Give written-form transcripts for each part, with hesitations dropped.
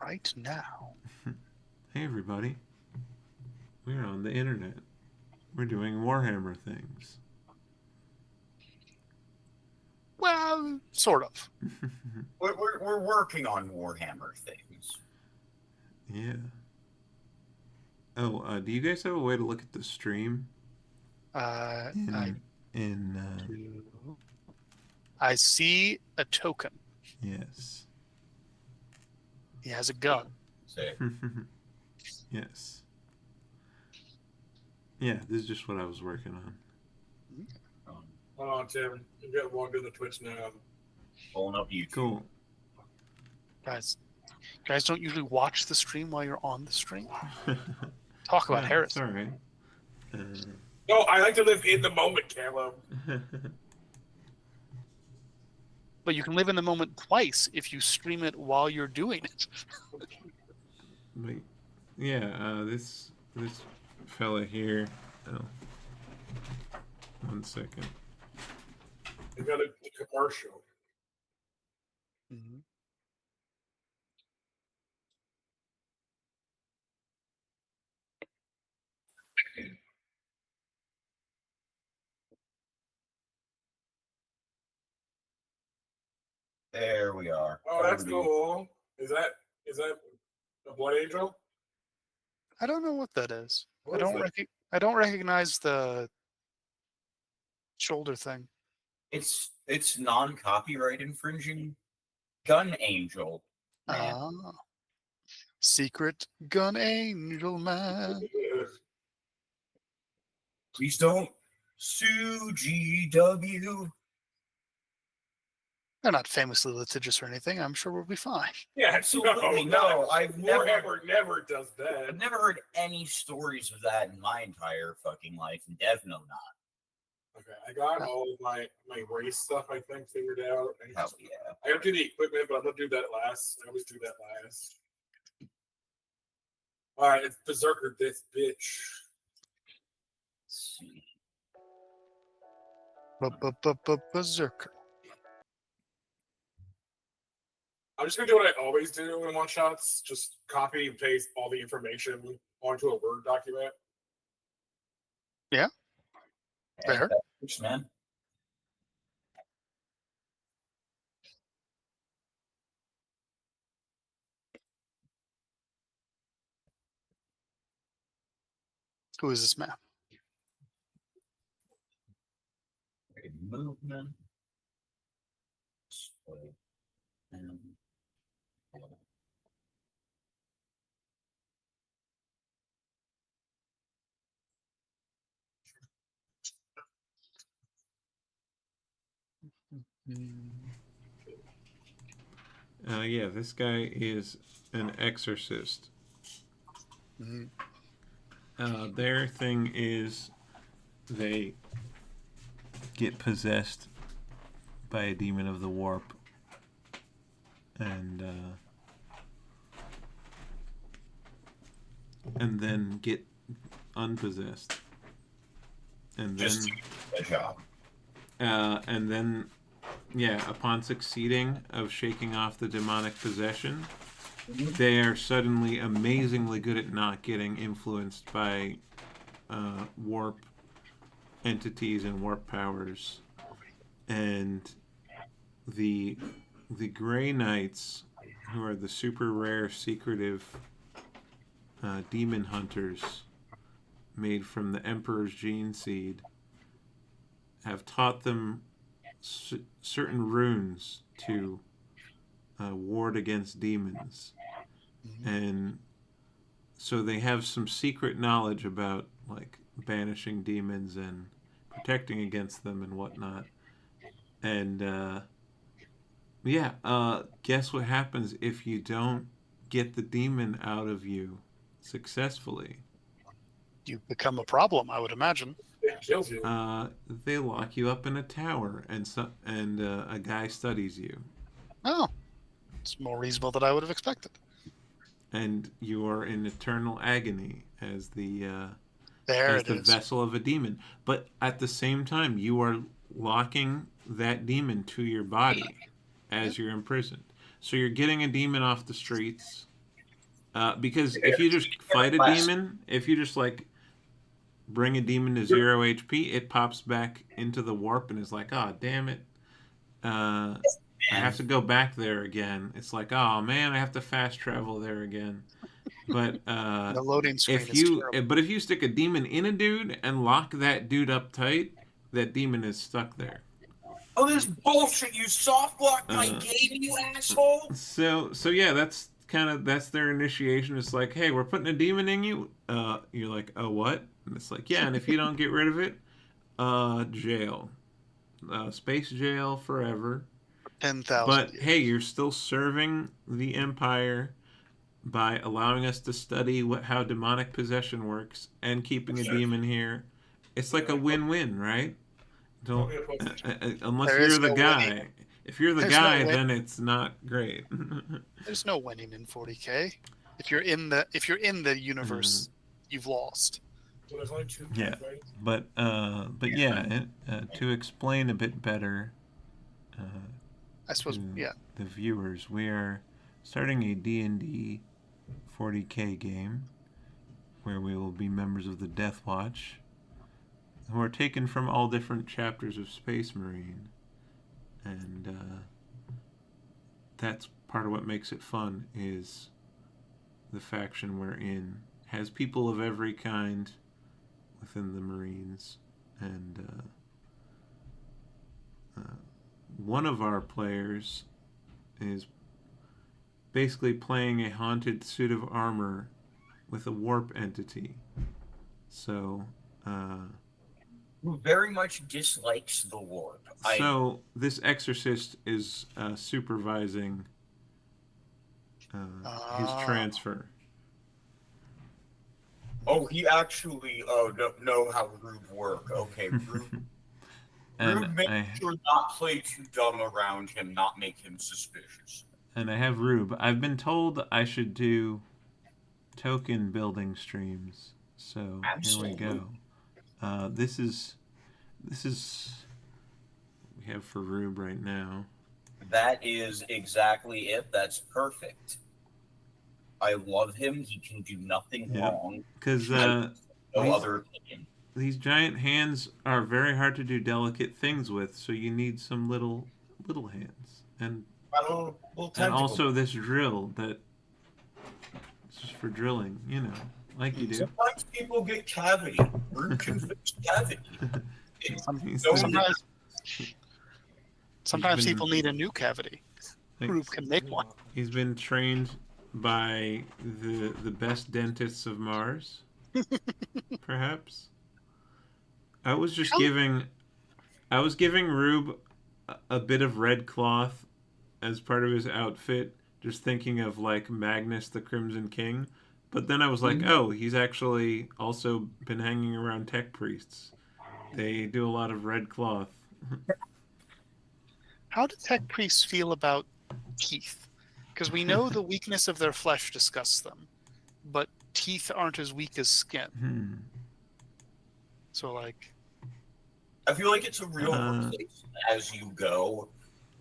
right now. Hey everybody, we're on the internet. We're doing Warhammer things. Well, sort of. We're working on Warhammer things. Yeah. Oh, do you guys have a way to look at the stream I in do. I see a token. yes. He has a gun. Say, Yes. Yeah, this is just what I was working on. Hold on, Tim. You got logged in the Twitch now. pulling up YouTube. Cool. Guys, don't usually watch the stream while you're on the stream. Talk about It's Harris. all right. No, I like to live in the moment, Caleb. But you can live in the moment twice if you stream it while you're doing it. Wait. Yeah, this fella here. Oh. 1 second. You got a commercial. Mm-hmm. There we are. Oh, that's cool. Is that a blood angel? I don't know what that is. What I is don't that? I don't recognize the shoulder thing. It's non-copyright infringing gun angel. Man. Ah. Secret gun angel man. Please don't sue GW. They're not famously litigious or anything. I'm sure we'll be fine. Yeah, Absolutely no. I've never does that. I've never heard any stories of that in my entire fucking life, and Devno not. Okay, I got all of my race stuff, I think, figured out. Hell yeah. I gotta do the equipment, but I'm gonna do that last. I always do that last. Alright, it's Berserker this bitch. Let's see. Berserker. I'm just gonna do what I always do in one shots. Just copy and paste all the information onto a Word document. Yeah. Fair. Thanks, man. Who is this man? Movement. Display. And Yeah, this guy is an exorcist. Mm-hmm. Their thing is they get possessed by a demon of the warp and then get unpossessed. And then just a job. and then yeah, upon succeeding of shaking off the demonic possession, they are suddenly amazingly good at not getting influenced by warp entities and warp powers. And the Grey Knights, who are the super rare, secretive demon hunters made from the Emperor's gene seed, have taught them certain runes to ward against demons. And so they have some secret knowledge about like banishing demons and protecting against them and whatnot. And guess what happens if you don't get the demon out of you successfully? You become a problem, I would imagine. It kills you. They lock you up in a tower, and a guy studies you. Oh, it's more reasonable than I would have expected. And you are in eternal agony as the is. vessel of a demon. But at the same time, you are locking that demon to your body as you're imprisoned. So you're getting a demon off the streets, Because if you just fight a demon, if you just like bring a demon to 0 HP, it pops back into the warp and is like, oh, damn it. I have to go back there again. It's like, oh man, I have to fast travel there again. But The loading screen if is terrible. but if you stick a demon in a dude and lock that dude up tight, that demon is stuck there. Oh, this bullshit! You soft blocked my game, you asshole! So yeah, that's their initiation. It's like, hey, we're putting a demon in you. You're like, oh what? And it's like, yeah, and if you don't get rid of it, jail, space jail forever. 10,000 But years. hey, you're still serving the Empire by allowing us to study how demonic possession works and keeping a demon here. It's like a win-win, right? Don't unless There you're is the no guy. winning. If you're the There's no guy, win. then it's not great. There's no winning in 40K. If you're in the universe, you've lost. Well, there's only 2 Yeah. fights. But yeah, to explain a bit better I suppose. to Yeah. the viewers, we are starting a D&D 40K game where we will be members of the Death Watch, who are taken from all different chapters of Space Marine, and that's part of what makes it fun. Is the faction we're in has people of every kind within the Marines, and one of our players is basically playing a haunted suit of armor with a warp entity. So, Who very much dislikes the warp. so this exorcist is supervising his transfer. Oh, he actually know how Rube work. Okay, Rube. Rube makes sure not play too dumb around him, not make him suspicious. And I have Rube. I've been told I should do token building streams. So Absolutely. Here we go. This is what we have for Rube right now. That is exactly it. That's perfect. I love him. He can do nothing wrong. Because no other opinion. These giant hands are very hard to do delicate things with, so you need some little hands. And also this drill that is just for drilling, like you do. Sometimes people get cavity. Rube can fix cavity. Sometimes people need a new cavity. Rube can make one. He's been trained by the best dentists of Mars, perhaps. I was giving Rube a bit of red cloth as part of his outfit, just thinking of like Magnus the Crimson King. But then I was like, oh, he's actually also been hanging around tech priests. They do a lot of red cloth. How do tech priests feel about teeth? Because we know the weakness of their flesh disgusts them, but teeth aren't as weak as skin. So, like, I feel like it's a real replacement as you go.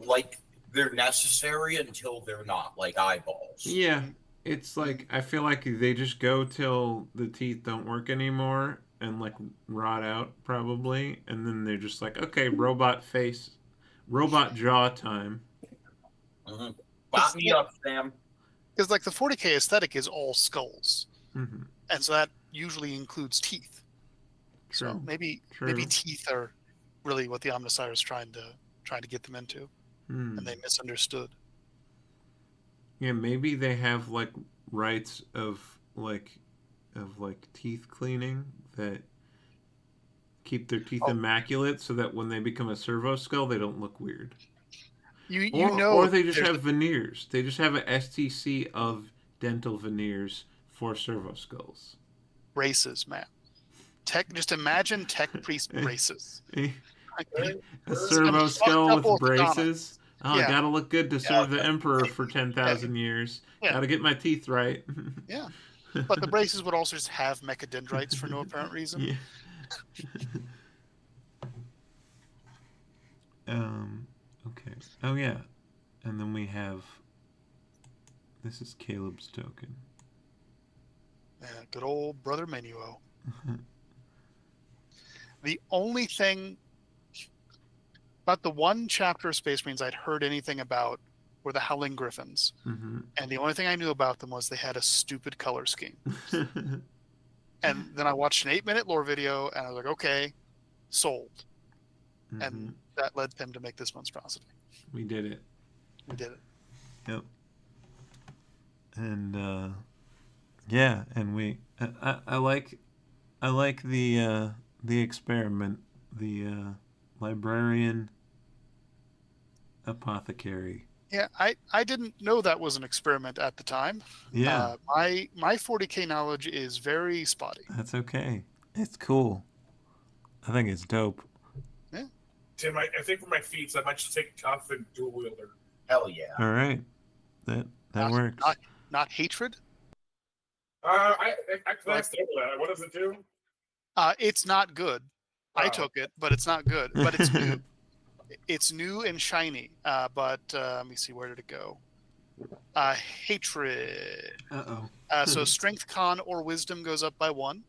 Like, they're necessary until they're not, like eyeballs. Yeah, it's like, I feel like they just go till the teeth don't work anymore and, like, rot out, probably. And then they're just like, okay, robot jaw time. Bop me up, Sam. Because, like, the 40K aesthetic is all skulls. And so that usually includes teeth. True. So maybe teeth are really what the Omnissiah is trying to get them into, and they misunderstood. Yeah, maybe they have like rites of teeth cleaning that keep their teeth immaculate, so that when they become a servo skull, they don't look weird. Or they just have veneers. They just have a STC of dental veneers for servo skulls. Braces, man. Just imagine tech priest braces. A servo skull with braces. Oh, I gotta look good to serve the Emperor for 10,000 years. Gotta get my teeth right. Yeah. But the braces would also just have mechadendrites for no apparent reason. Yeah. Okay. Oh, yeah. And then we have... This is Caleb's token. Yeah, good old Brother Menuo. The only thing about the one chapter of Space Marines I'd heard anything about were the Howling Griffins. Mm-hmm. And the only thing I knew about them was they had a stupid color scheme. And then I watched an 8-minute lore video, and I was like, okay, sold. Mm-hmm. And that led them to make this monstrosity. We did it. We did it. Yep. And yeah, and I like the experiment, the librarian apothecary. Yeah, I didn't know that was an experiment at the time. Yeah. My 40K knowledge is very spotty. That's okay. It's cool. I think it's dope. Yeah. Tim, I think for my feats, I might just take tough and dual wielder. Hell yeah. All right. That works. Not hatred. I glanced over that. What does it do? It's not good. I took it, but it's not good. But it's new. It's new and shiny. But let me see, where did it go? Hatred. Uh-oh. So strength, con, or wisdom goes up by 1.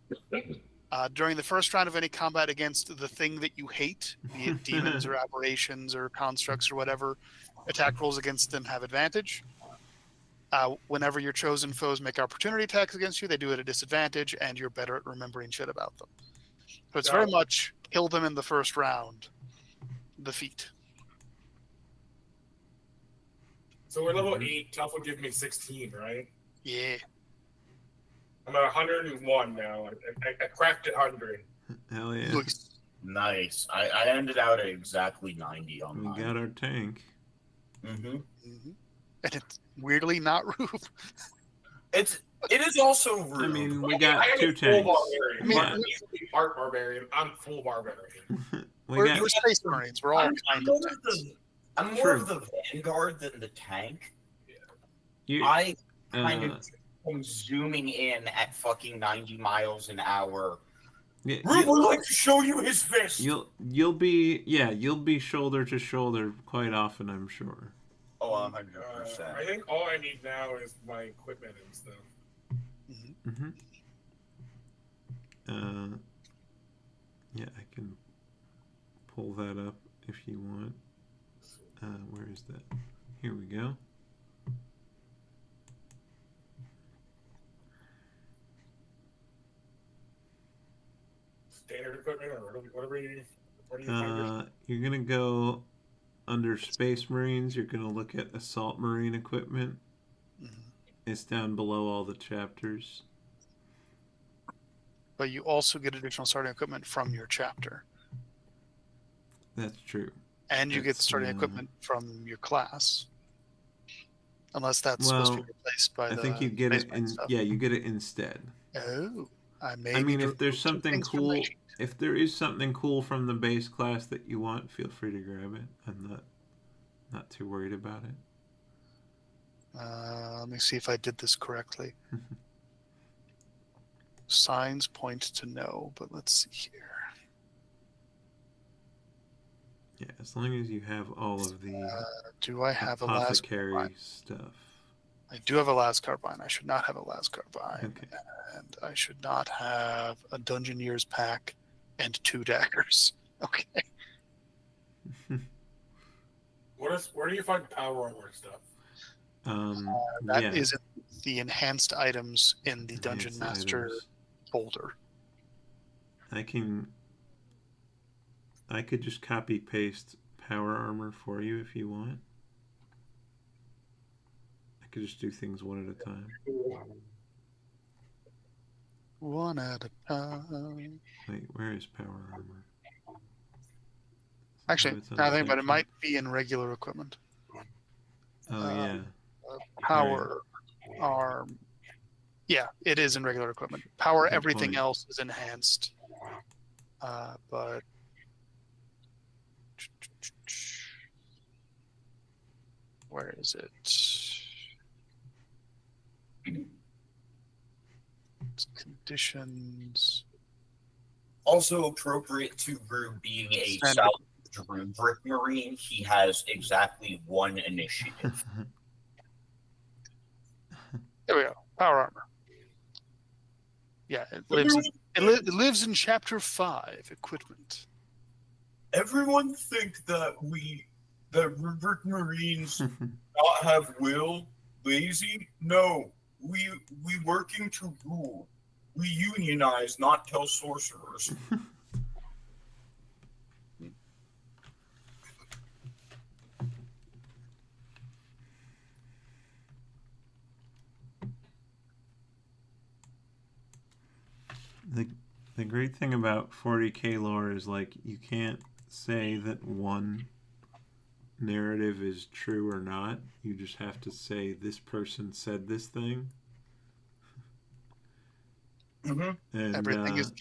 During the first round of any combat against the thing that you hate, be it demons or aberrations or constructs or whatever, attack rolls against them have advantage. Whenever your chosen foes make opportunity attacks against you, they do it at a disadvantage, and you're better at remembering shit about them. So it's very much kill them in the first round. The feat. So we're level 8. Tough would give me 16, right? Yeah. I'm at 101 now. I cracked it 100. Hell yeah. Nice. I ended out at exactly 90 on We mine. got our tank. Mm-hmm. And it's weirdly not Rube. It is also rude. I mean, we got I am 2 a full tanks. barbarian. Yeah. I'm usually part barbarian. I'm full barbarian. We're Space Marines. We're all kind of tanks. I'm more of the vanguard than the tank. You, I kind of am zooming in at fucking 90 miles an hour. Rube would like to show you his fist. You'll be shoulder to shoulder quite often, I'm sure. Oh, 100%. I think all I need now is my equipment and stuff. Mm-hmm. Yeah, I can pull that up if you want. Where is that? Here we go. Standard equipment or whatever you find. You're gonna go under Space Marines. You're gonna look at Assault Marine equipment. It's down below all the chapters. But you also get additional starting equipment from your chapter. That's true. And you get starting equipment from your class. Unless that's supposed to be replaced by I think you get it you get it instead. Oh. I mean, if there's something cool, if there is something cool from the base class that you want, feel free to grab it. I'm not too worried about it. Let me see if I did this correctly. Signs point to no, but let's see here. Yeah, as long as you have all of the do I have apothecary a stuff. I do have a las carbine. I should not have a las carbine. Okay. And I should not have a Dungeoneer's pack and 2 daggers. Okay. Where do you find power armor stuff? That is in the enhanced items in the Dungeon Master folder. I could just copy paste power armor for you if you want. I could just do things one at a time. One at a time. Wait, where is power armor? Actually, I think, but it might be in regular equipment. Oh yeah. Power arm. Yeah, it is in regular equipment. Power, Good everything point. else is enhanced. But where is it? It's conditions. Also appropriate to Rube being a Standard. South Rubric Marine, he has exactly 1 initiative. There we go. Power armor. It lives in Chapter 5, Equipment. Everyone think that Rupert Marines not have will, lazy? No, we working to rule. We unionize, not tell sorcerers. The great thing about 40k lore is like you can't say that one narrative is true or not. You just have to say this person said this thing. Mm-hmm. And Everything is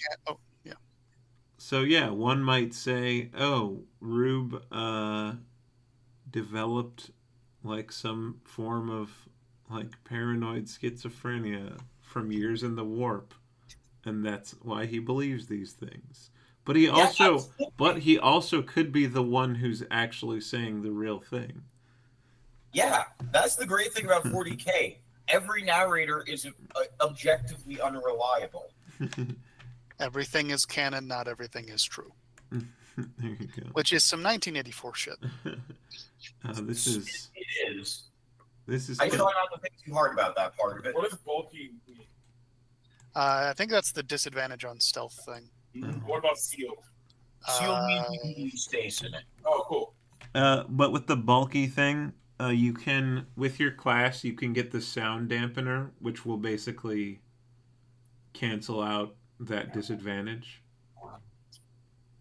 yeah. So yeah, one might say, "Oh, Rube developed like some form of like paranoid schizophrenia from years in the warp, and that's why he believes these things." But he also could be the one who's actually saying the real thing. Yeah, that's the great thing about 40k. Every narrator is objectively unreliable. Everything is canon, not everything is true. There you go. Which is some 1984 shit. This is. It is. This is. I try not to think too hard about that part of it. What does bulky mean? I think that's the disadvantage on stealth thing. What about sealed? Seal means you can use stays in it. Oh, cool. But with the bulky thing, you can, with your class, you can get the sound dampener, which will basically cancel out that disadvantage.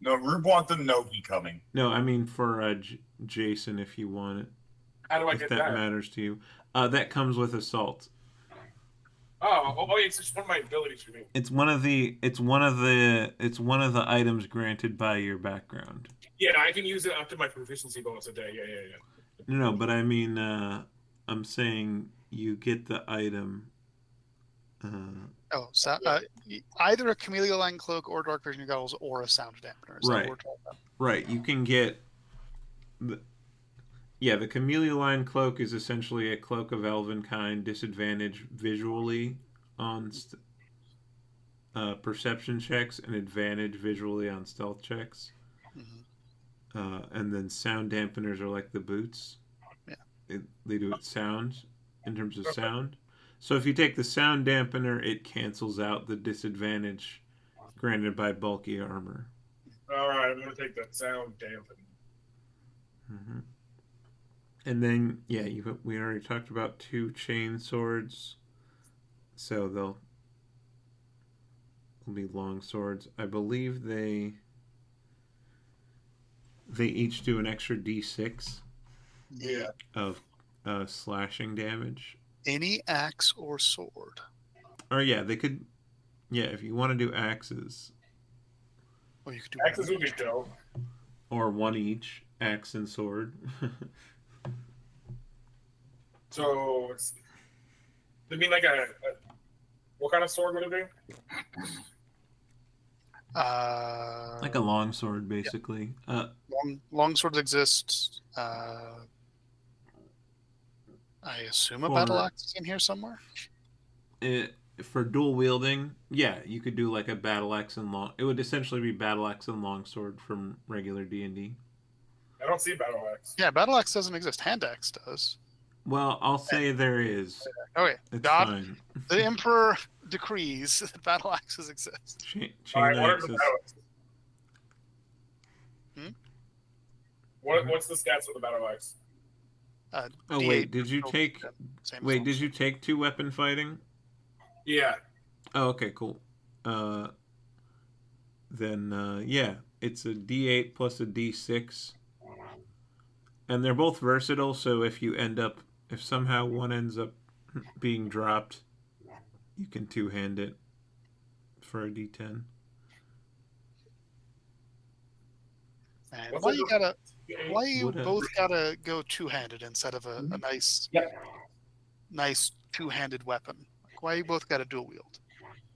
No, Rube wants them to know he coming. No, I mean for Jason, if you want it. How do I if get that that? matters to you. That comes with assault. Oh, it's just one of my abilities for me. It's one of the items granted by your background. Yeah, I can use it up to my proficiency bonus a day. Yeah. No, but I mean, I'm saying you get the item. Either a Chameleon Line Cloak or Dark Vision Goggles or a Sound Dampener. Is that what we're talking about? Right. You can get. The Chameleon Line Cloak is essentially a cloak of elven kind, disadvantage visually on perception checks and advantage visually on stealth checks. Mm-hmm. And then sound dampeners are like the boots. Yeah. They do it sound in terms of sound. So if you take the sound dampener, it cancels out the disadvantage granted by bulky armor. All right, I'm gonna take that sound dampen. Mm-hmm. And then, we already talked about 2 chain swords. So they'll be long swords. I believe they each do an extra d6 of slashing damage. Any axe or sword. Or they could. Yeah, if you want to do axes. Or you could do axes would be dope. Or one each, axe and sword. So, I mean, like what kind of sword would it be? Like a long sword, basically. Yeah. Long swords exist. I assume a battle axe is in here somewhere. For dual wielding, you could do like a battle axe and long. It would essentially be battle axe and long sword from regular D&D. I don't see battle axe. Yeah, battle axe doesn't exist. Hand axe does. Well, I'll say there is. Okay, it's God, fine. The Emperor decrees that battle axes exist. Chain axes. Hmm? What's the stats of the battle axe? Wait, did you take? Wait, did you take 2 weapon fighting? Yeah. Oh, okay, cool. Then it's a D8 plus a D6, and they're both versatile. So if somehow one ends up being dropped, you can 2-hand it for a D10. And why you both gotta go 2-handed instead of a nice 2-handed weapon? Like, why you both gotta dual wield?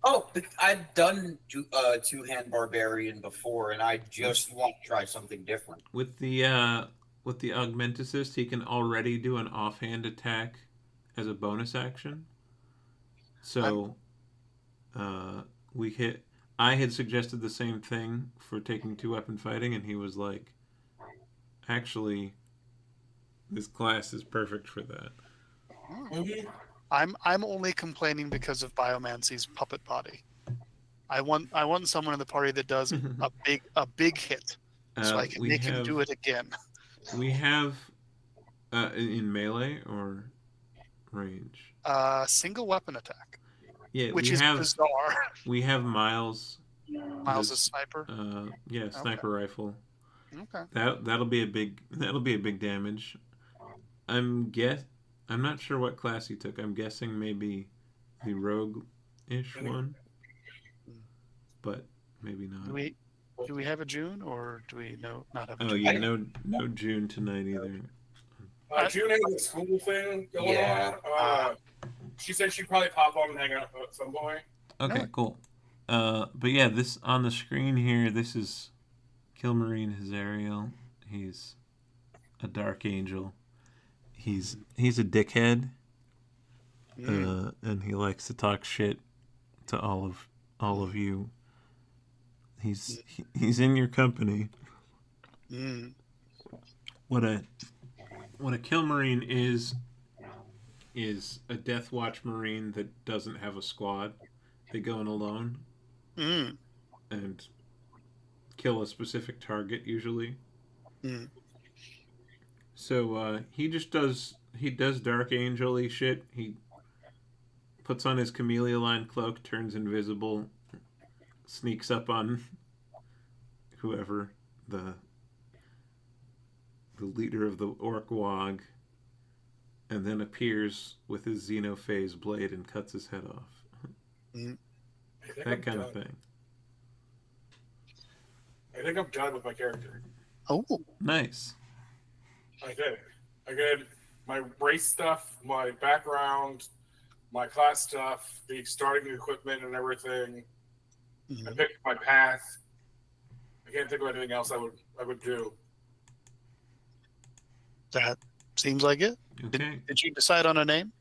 Oh, I've done 2-hand barbarian before, and I just want to try something different. With the Augmenticist, he can already do an offhand attack as a bonus action. So, I had suggested the same thing for taking 2-weapon fighting, and he was like, actually, this class is perfect for that. Mm-hmm. I'm only complaining because of Biomancy's puppet body. I want someone in the party that does a big hit, so I can make him do it again. We have in melee or range. Single weapon attack. Yeah, which is bizarre. We have Miles. Miles' sniper. Sniper rifle. Okay. That'll be a big damage. I'm not sure what class he took. I'm guessing maybe the rogue-ish one, but maybe not. Do we have a June, or do we not have a June? Oh yeah, no June tonight either. June has a school thing going on. She said she'd probably pop on and hang out at some point. Okay, cool. But yeah, this on the screen here, this is Kilmarine Hazariel. He's a Dark Angel. He's a dickhead, and he likes to talk shit to all of you. He's in your company. What a Kilmarine is a Death Watch Marine that doesn't have a squad. They go in alone and kill a specific target usually. So he does Dark Angel-y shit. He puts on his chameleon cloak, turns invisible, sneaks up on whoever the leader of the Orc Wog, and then appears with his Xenophase blade and cuts his head off. That kind of thing. I think I'm done with my character. Oh, nice. I did my race stuff, my background, my class stuff, the starting equipment and everything. I picked my path. I can't think of anything else I would do. That seems like it. Okay. Did you decide on a name?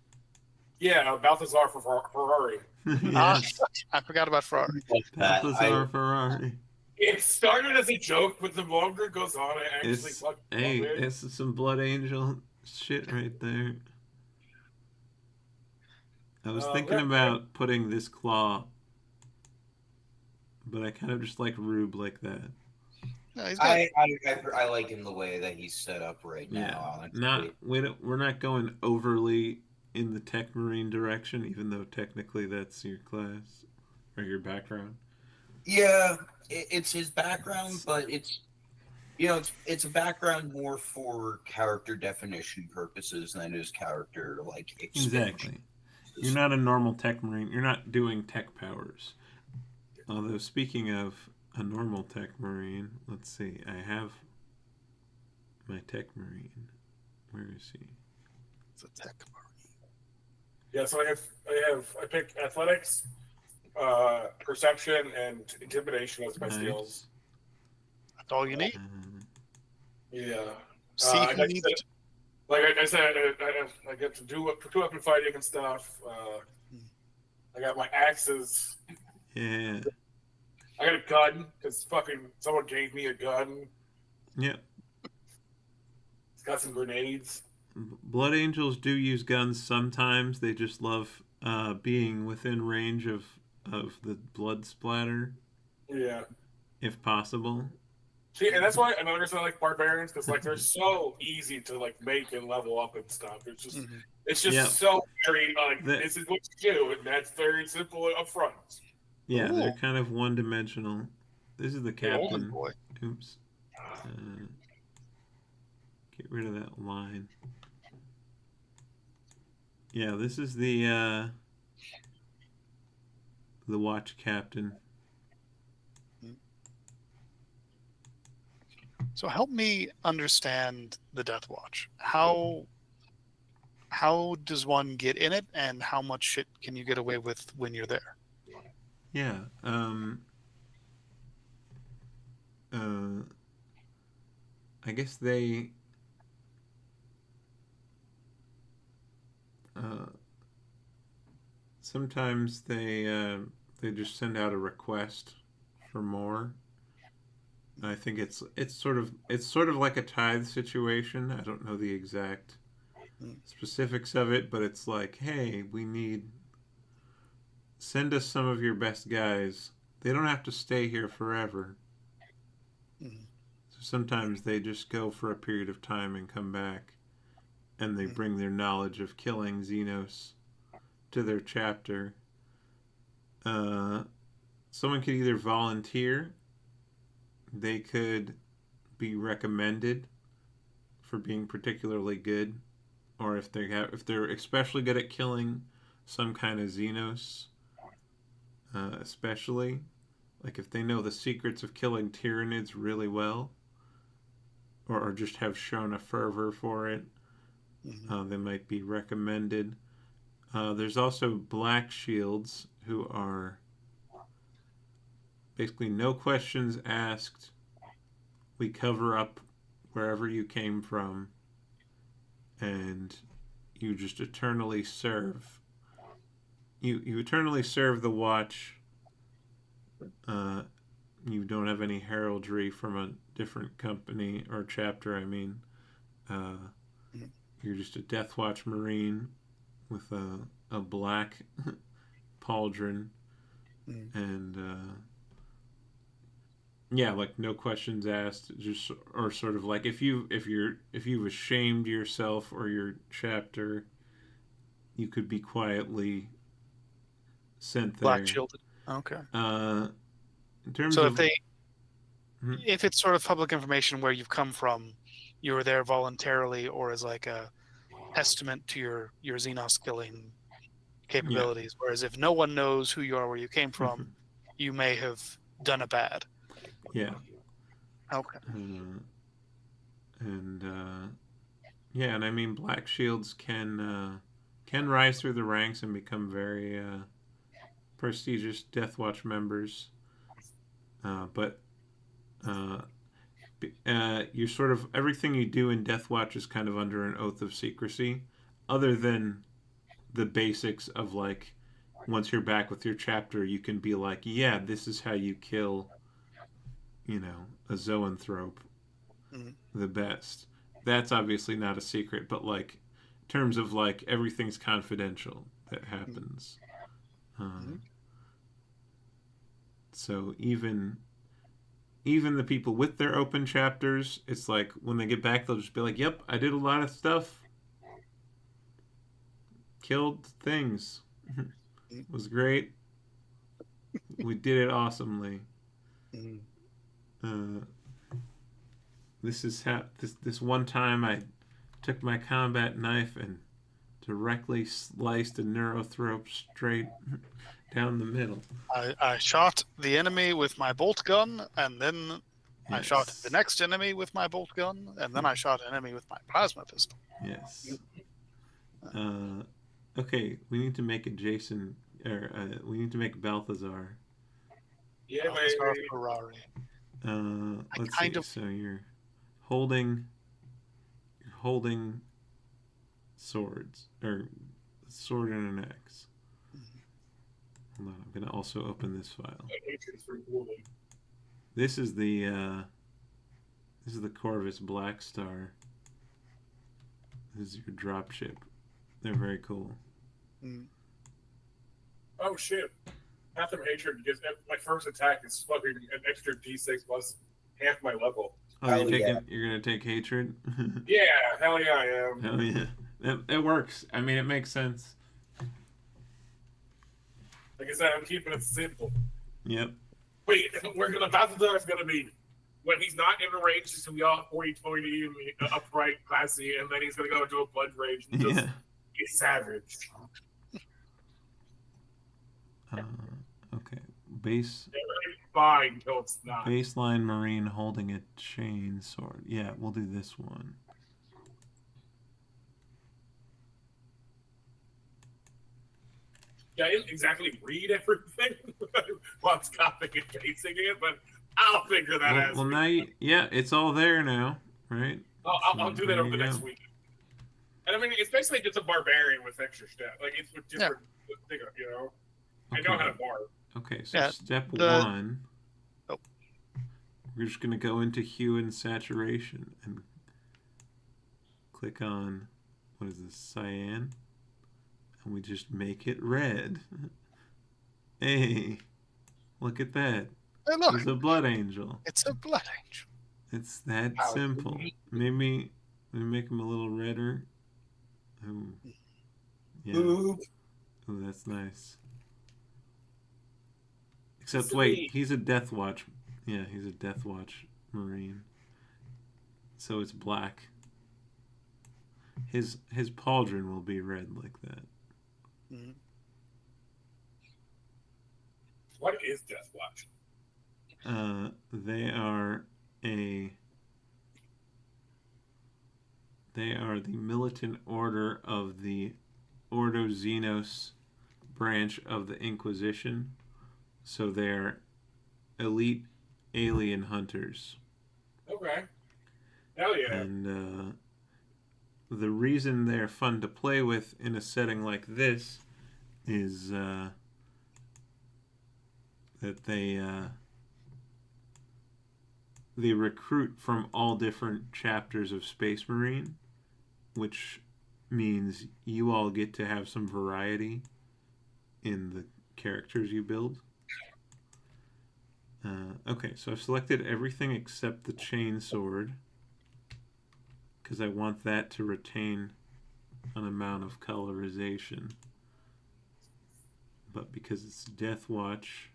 Yeah, Balthazar for Ferrari. I forgot about Ferrari. Balthazar Ferrari. It started as a joke, but the longer it goes on, I actually it's some Blood Angel shit right there. I was thinking about putting this claw, but I kind of just like Rube like that. No, I like him the way that he's set up right now. We're not going overly in the Tech Marine direction, even though technically that's your class or your background. Yeah, it's his background, but it's a background more for character definition purposes than his character expansion. Exactly. You're not a normal Tech Marine. You're not doing tech powers. Although speaking of a normal Tech Marine, let's see. I have my Tech Marine. Where is he? It's a Tech Marine. Yeah, so I pick athletics, perception, and intimidation as my skills. That's all you need. Yeah. See who needs it. Like I said, I get to do two-weapon fighting and stuff. I got my axes. Yeah. I got a gun because someone gave me a gun. Yeah. It's got some grenades. Blood Angels do use guns sometimes. They just love being within range of the blood splatter. Yeah. If possible. See, and that's why another reason I like barbarians, because they're so easy to make and level up and stuff. It's just so very this is what you do, and that's very simple up front. Yeah, they're kind of one-dimensional. This is the captain. Oops. Get rid of that line. Yeah, this is the watch captain. So help me understand the Death Watch. How does one get in it, and how much shit can you get away with when you're there? Yeah. I guess they sometimes they they just send out a request for more. I think it's sort of like a tithe situation. I don't know the exact specifics of it, but it's like, hey, send us some of your best guys. They don't have to stay here forever. So sometimes they just go for a period of time and come back, and they bring their knowledge of killing Xenos to their chapter. Someone could either volunteer, they could be recommended for being particularly good, or if they're especially good at killing some kind of Xenos, especially like if they know the secrets of killing Tyranids really well, or just have shown a fervor for it, they might be recommended. There's also Black Shields, who are basically no questions asked. We cover up wherever you came from, and you just eternally serve. You eternally serve the Watch. You don't have any heraldry from a different company or chapter. I mean, you're just a Death Watch Marine with a black pauldron, and yeah, like no questions asked. Just or sort of like if you've ashamed yourself or your chapter, you could be quietly sent there. Black shielded. Okay. In terms So of if it's sort of public information where you've come from, you were there voluntarily or as like a testament to your Xenos killing capabilities. Whereas if no one knows who you are, where you came from, you may have done a bad. Yeah. Okay. And I mean, Black Shields can rise through the ranks and become very prestigious Death Watch members. But you're sort of everything you do in Death Watch is kind of under an oath of secrecy, other than the basics of like once you're back with your chapter, you can be like, yeah, this is how you kill, a zoanthrope the best. That's obviously not a secret, but like in terms of like everything's confidential that happens. So even the people with their open chapters, it's like when they get back, they'll just be like, yep, I did a lot of stuff. Killed things. It was great. We did it awesomely. This is how this one time I took my combat knife and directly sliced a neurothrope straight down the middle. I shot the enemy with my bolt gun, and then I shot the next enemy with my bolt gun, and then I shot an enemy with my plasma pistol. Yes. Okay, we need to make a Jason, or we need to make Balthazar. Yeah, Balthazar baby. Ferrari. Let's see. So you're holding swords, or sword and an axe. Hold on, I'm gonna also open this file. This is the Corvus Black Star. This is your drop ship. They're very cool. Oh shit! Path of Hatred, because my first attack is fucking an extra D6 plus half my level. Oh, you're gonna take hatred? Yeah, hell yeah, I am. Hell yeah. It works. I mean, it makes sense. Like I said, I'm keeping it simple. Yep. Wait, the Balthazar is gonna be when he's not in the range, he's gonna be all hoity-toity and upright, classy, and then he's gonna go into a blood rage and just be savage. Okay. Base. Fine until it's not. Baseline Marine holding a chain sword. Yeah, we'll do this one. Yeah, I didn't exactly read everything while I'm copying and pasting it, but I'll figure that out. Well, now it's all there now, right? I'll do that over the next week. And I mean, it's basically just a barbarian with extra stat. Like, it's with different, I know how to barb. Okay, so Yeah, step the- 1. Oh. We're just going to go into hue and saturation and click on, what is this, cyan? And we just make it red. Hey, look at that. Hey, look, He's a blood angel. it's a blood angel. It's that How simple. sweet. Maybe we make him a little redder. Ooh. Yeah. Ooh, Ooh, that's nice. Except, Sweet. wait, he's a Death Watch. Yeah, he's a Death Watch Marine. So it's black. His pauldron will be red like that. Mhm. What is Death Watch? They are the militant order of the Ordo Xenos branch of the Inquisition. So they're elite alien hunters. Okay. Hell yeah. And the reason they're fun to play with in a setting like this is that they recruit from all different chapters of Space Marine, which means you all get to have some variety in the characters you build. Okay, so I've selected everything except the chainsword because I want that to retain an amount of colorization. But because it's Death Watch,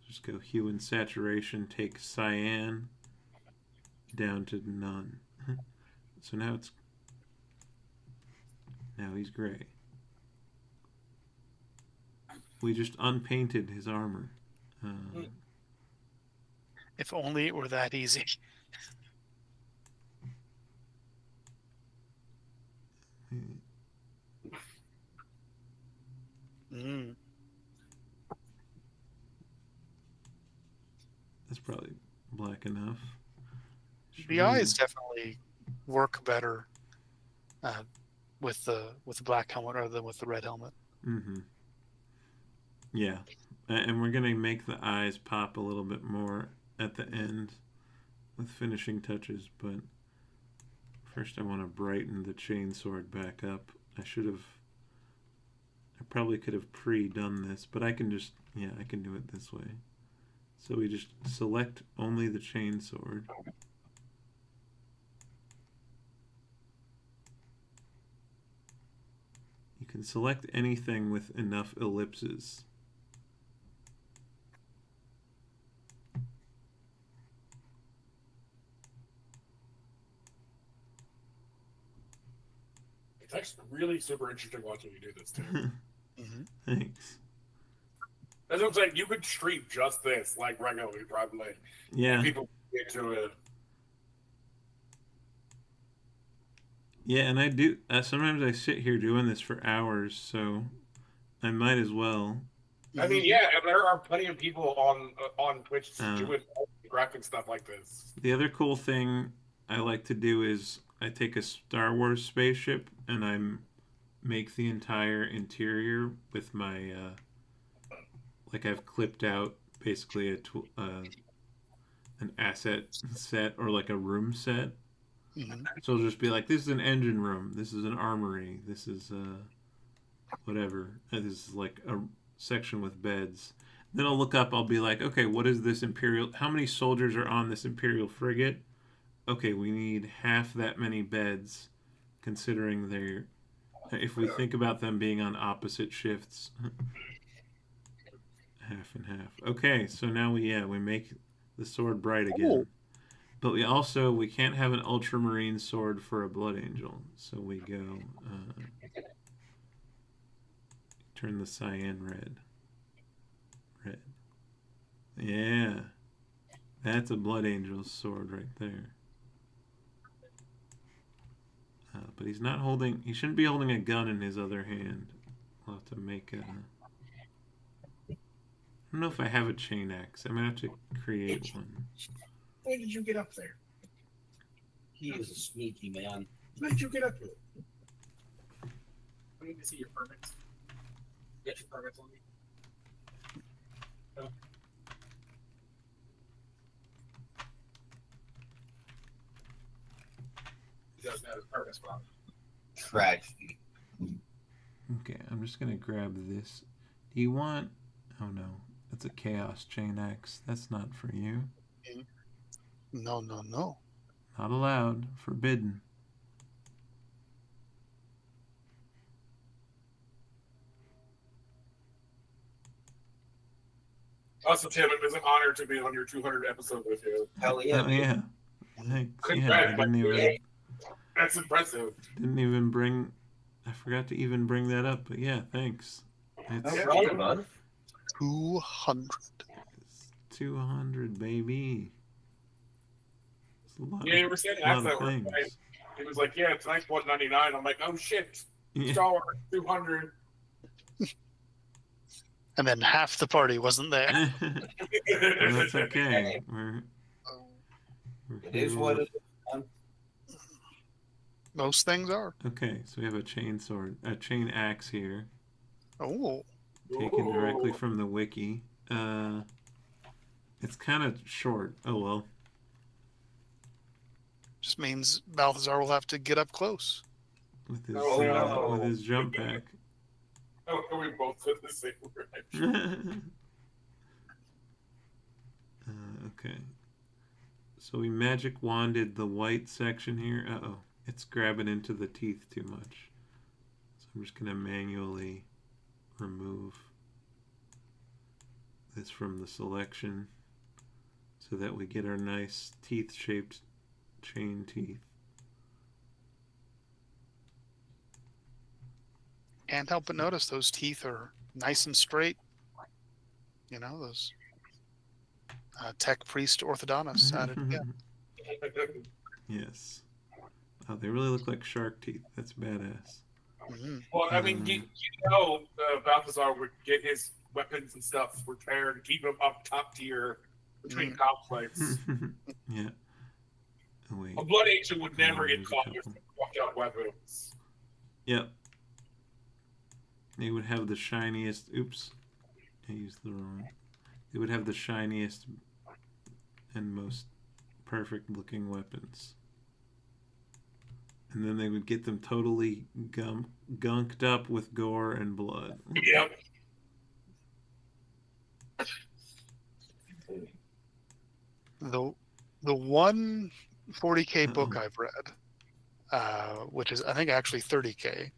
just go hue and saturation, take cyan down to none. So now he's gray. We just unpainted his armor. If only it were that easy. Mm. That's probably black enough. The eyes definitely work better with the black helmet rather than with the red helmet. Mm-hmm. Yeah, and we're gonna make the eyes pop a little bit more at the end with finishing touches. But first, I want to brighten the chainsword back up. I probably could have pre-done this, but I can do it this way. So we just select only the chainsword. You can select anything with enough ellipses. It's actually really super interesting watching you do this too. Mm-hmm. Thanks. That's what I'm saying. You could stream just this like regularly, probably. Yeah. And people get to it. Yeah, and I do. Sometimes I sit here doing this for hours, so I might as well. I mean, yeah, and there are plenty of people on Twitch doing graphic stuff like this. The other cool thing I like to do is I take a Star Wars spaceship and I make the entire interior with my like I've clipped out basically an asset set or like a room set. Mm-hmm. So it'll just be like, this is an engine room, this is an armory, this is whatever, this is like a section with beds. Then I'll look up, I'll be like, okay, what is this Imperial, how many soldiers are on this Imperial frigate? Okay, we need half that many beds, considering they're, if we think about them being on opposite shifts. Half and half. Okay, so now we make the sword bright again. Ooh. But we can't have an ultramarine sword for a blood angel. So we go turn the cyan red. Red. Yeah. That's a blood angel's sword right there. But he shouldn't be holding a gun in his other hand. We'll have to make a... I don't know if I have a chain axe. I'm going to have to create one. When did you get up there? He is a sneaky man. When did you get up there? I need to see your permits. Get your permits on me. Oh. He doesn't have his permits, Bob. Tragedy. Okay, I'm just gonna grab this. Do you want? Oh no, that's a Chaos Chain Axe. That's not for you. No, no, no. Not allowed. Forbidden. Awesome, Tim. It was an honor to be on your 200 episode with you. Hell yeah. Oh yeah. Thanks. Yeah, Congrats, I That's impressive. didn't even bring. I forgot to even bring that up. But yeah, thanks. It's, No problem, bud. 200. it's 200, baby. It's a lot. Yeah, you were saying a lot of that things. right? He was like, "Yeah, tonight's 199." I'm like, "Oh shit, Yeah. Star Wars 200." And then half the party wasn't there. Well, that's okay. We're It is what it is. Most things are. Okay, so we have a chain sword, a chain axe here, Oh, taken directly from the wiki. It's kind of short. Oh well. just means Balthazar will have to get up close. With his Oh, no. with his jump pack. Oh, we both said the same word. Okay. So we magic wanded the white section here. Uh-oh. It's grabbing into the teeth too much. So I'm just going to manually remove this from the selection so that we get our nice teeth-shaped chain teeth. Can't help but notice those teeth are nice and straight. You know, those tech priest orthodontists added. Yeah. Yes. Oh, they really look like shark teeth. That's badass. Mhm. Well, I mean, you know, Balthazar would get his weapons and stuff repaired to keep him up top tier between conflicts. Yeah. Oh, wait. A blood angel would never get There's a caught with couple. walked out weapons. Yep. They would have the shiniest. Oops. I used the wrong. They would have the shiniest and most perfect looking weapons. And then they would get them totally gunked up with gore and blood. Yep. The one 40K book I've read, which is I think actually 30K,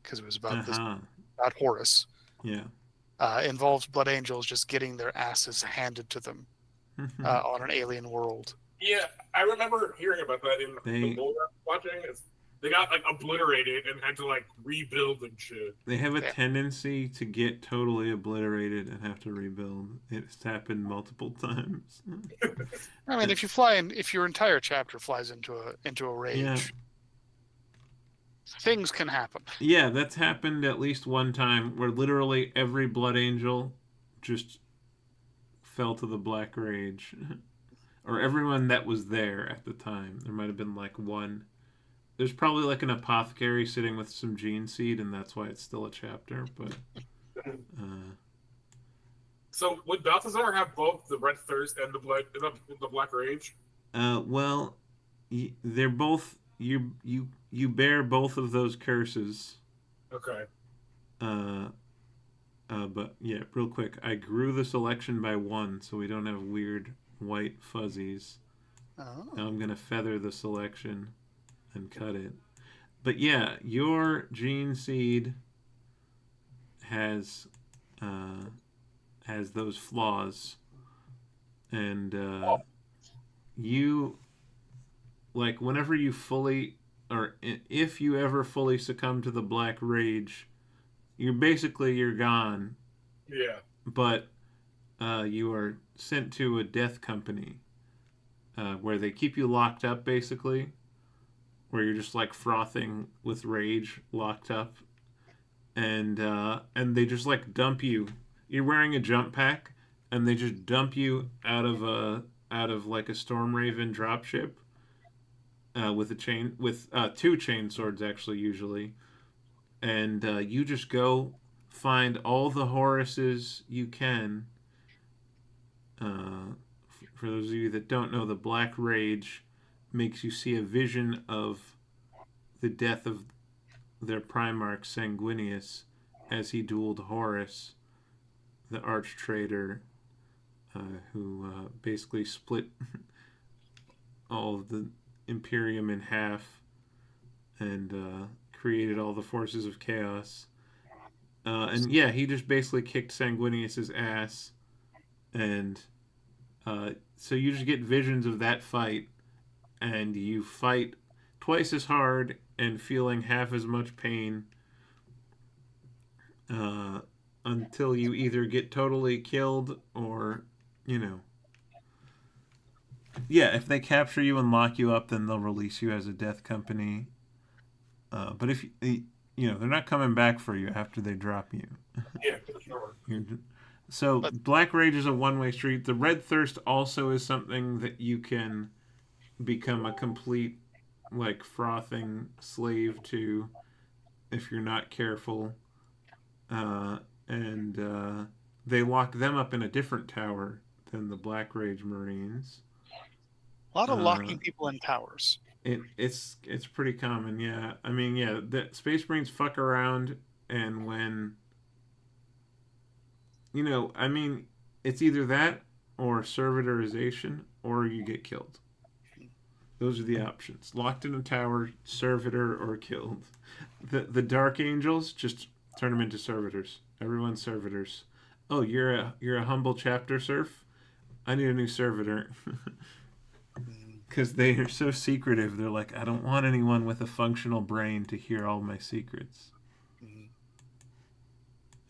because it was about this about Horus, Yeah. involves blood angels just getting their asses handed to them on an alien world. Yeah, I remember hearing about that in They- the lore I was watching. They got like obliterated and had to like rebuild and shit. They have a Yeah. tendency to get totally obliterated and have to rebuild. It's happened multiple times. I mean, if you fly in, if your entire chapter flies into a rage, Yeah. things can happen. Yeah, that's happened at least one time where literally every blood angel just fell to the black rage. Or everyone that was there at the time. There might have been like one. There's probably like an apothecary sitting with some gene seed, and that's why it's still a chapter. But So would Balthazar have both the Red Thirst and the Black Rage? well, they're both you bear both of those curses. Okay. But yeah, real quick, I grew the selection by 1, so we don't have weird white fuzzies. Oh. Now I'm gonna feather the selection and cut it. But yeah, your gene seed has those flaws, and you like whenever you fully or if you ever fully succumb to the black rage, you're gone. Yeah. But you are sent to a death company where they keep you locked up, basically, where you're just like frothing with rage, locked up, and they just like dump you. You're wearing a jump pack, and they just dump you out of like a Storm Raven dropship with a chain with 2 chain swords actually usually, and you just go find all the Horuses you can. For those of you that don't know, the Black Rage makes you see a vision of the death of their Primarch Sanguinius as he dueled Horus, the arch traitor, who basically split all of the Imperium in half and created all the forces of chaos. And yeah, he just basically kicked Sanguinius's ass, and so you just get visions of that fight, and you fight twice as hard and feeling half as much pain until you either get totally killed or, you know. Yeah, if they capture you and lock you up, then they'll release you as a death company. But if you know, they're not coming back for you after they drop you. Yeah, for sure. So Black Rage is a one-way street. The Red Thirst also is something that you can become a complete, like, frothing slave to if you're not careful. And they lock them up in a different tower than the Black Rage Marines. A lot of locking people in towers. It's pretty common, yeah. I mean, yeah, the Space Marines fuck around, and when, you know, I mean, it's either that or servitorization, or you get killed. Those are the options: locked in a tower, servitor, or killed. The Dark Angels, just turn them into servitors. Everyone's servitors. Oh, you're a humble chapter serf? I need a new servitor. Because they are so secretive. They're like, I don't want anyone with a functional brain to hear all my secrets.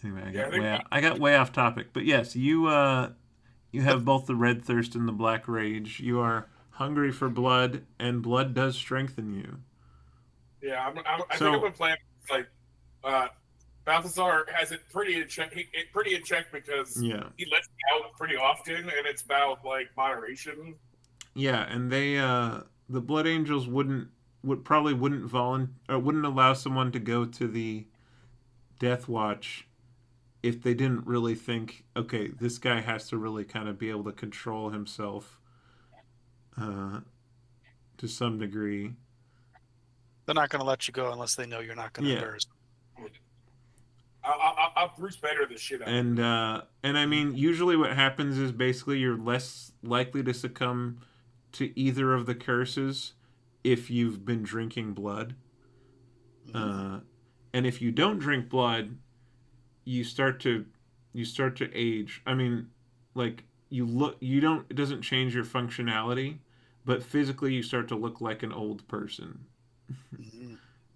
Anyway, I got way off topic. But yes, you have both the Red Thirst and the Black Rage. You are hungry for blood, and blood does strengthen you. Yeah, I think I've been playing like Balthazar has it pretty in check. Pretty in check because he lets me out pretty often, and it's about like moderation. Yeah, and they the Blood Angels wouldn't allow someone to go to the Death Watch if they didn't really think, okay, this guy has to really kind of be able to control himself to some degree. They're not going to let you go unless they know you're not going to embarrass them. I'll Bruce Banner the shit out. And I mean, usually what happens is basically you're less likely to succumb to either of the curses if you've been drinking blood. And if you don't drink blood, you start to age. I mean, like it doesn't change your functionality, but physically you start to look like an old person.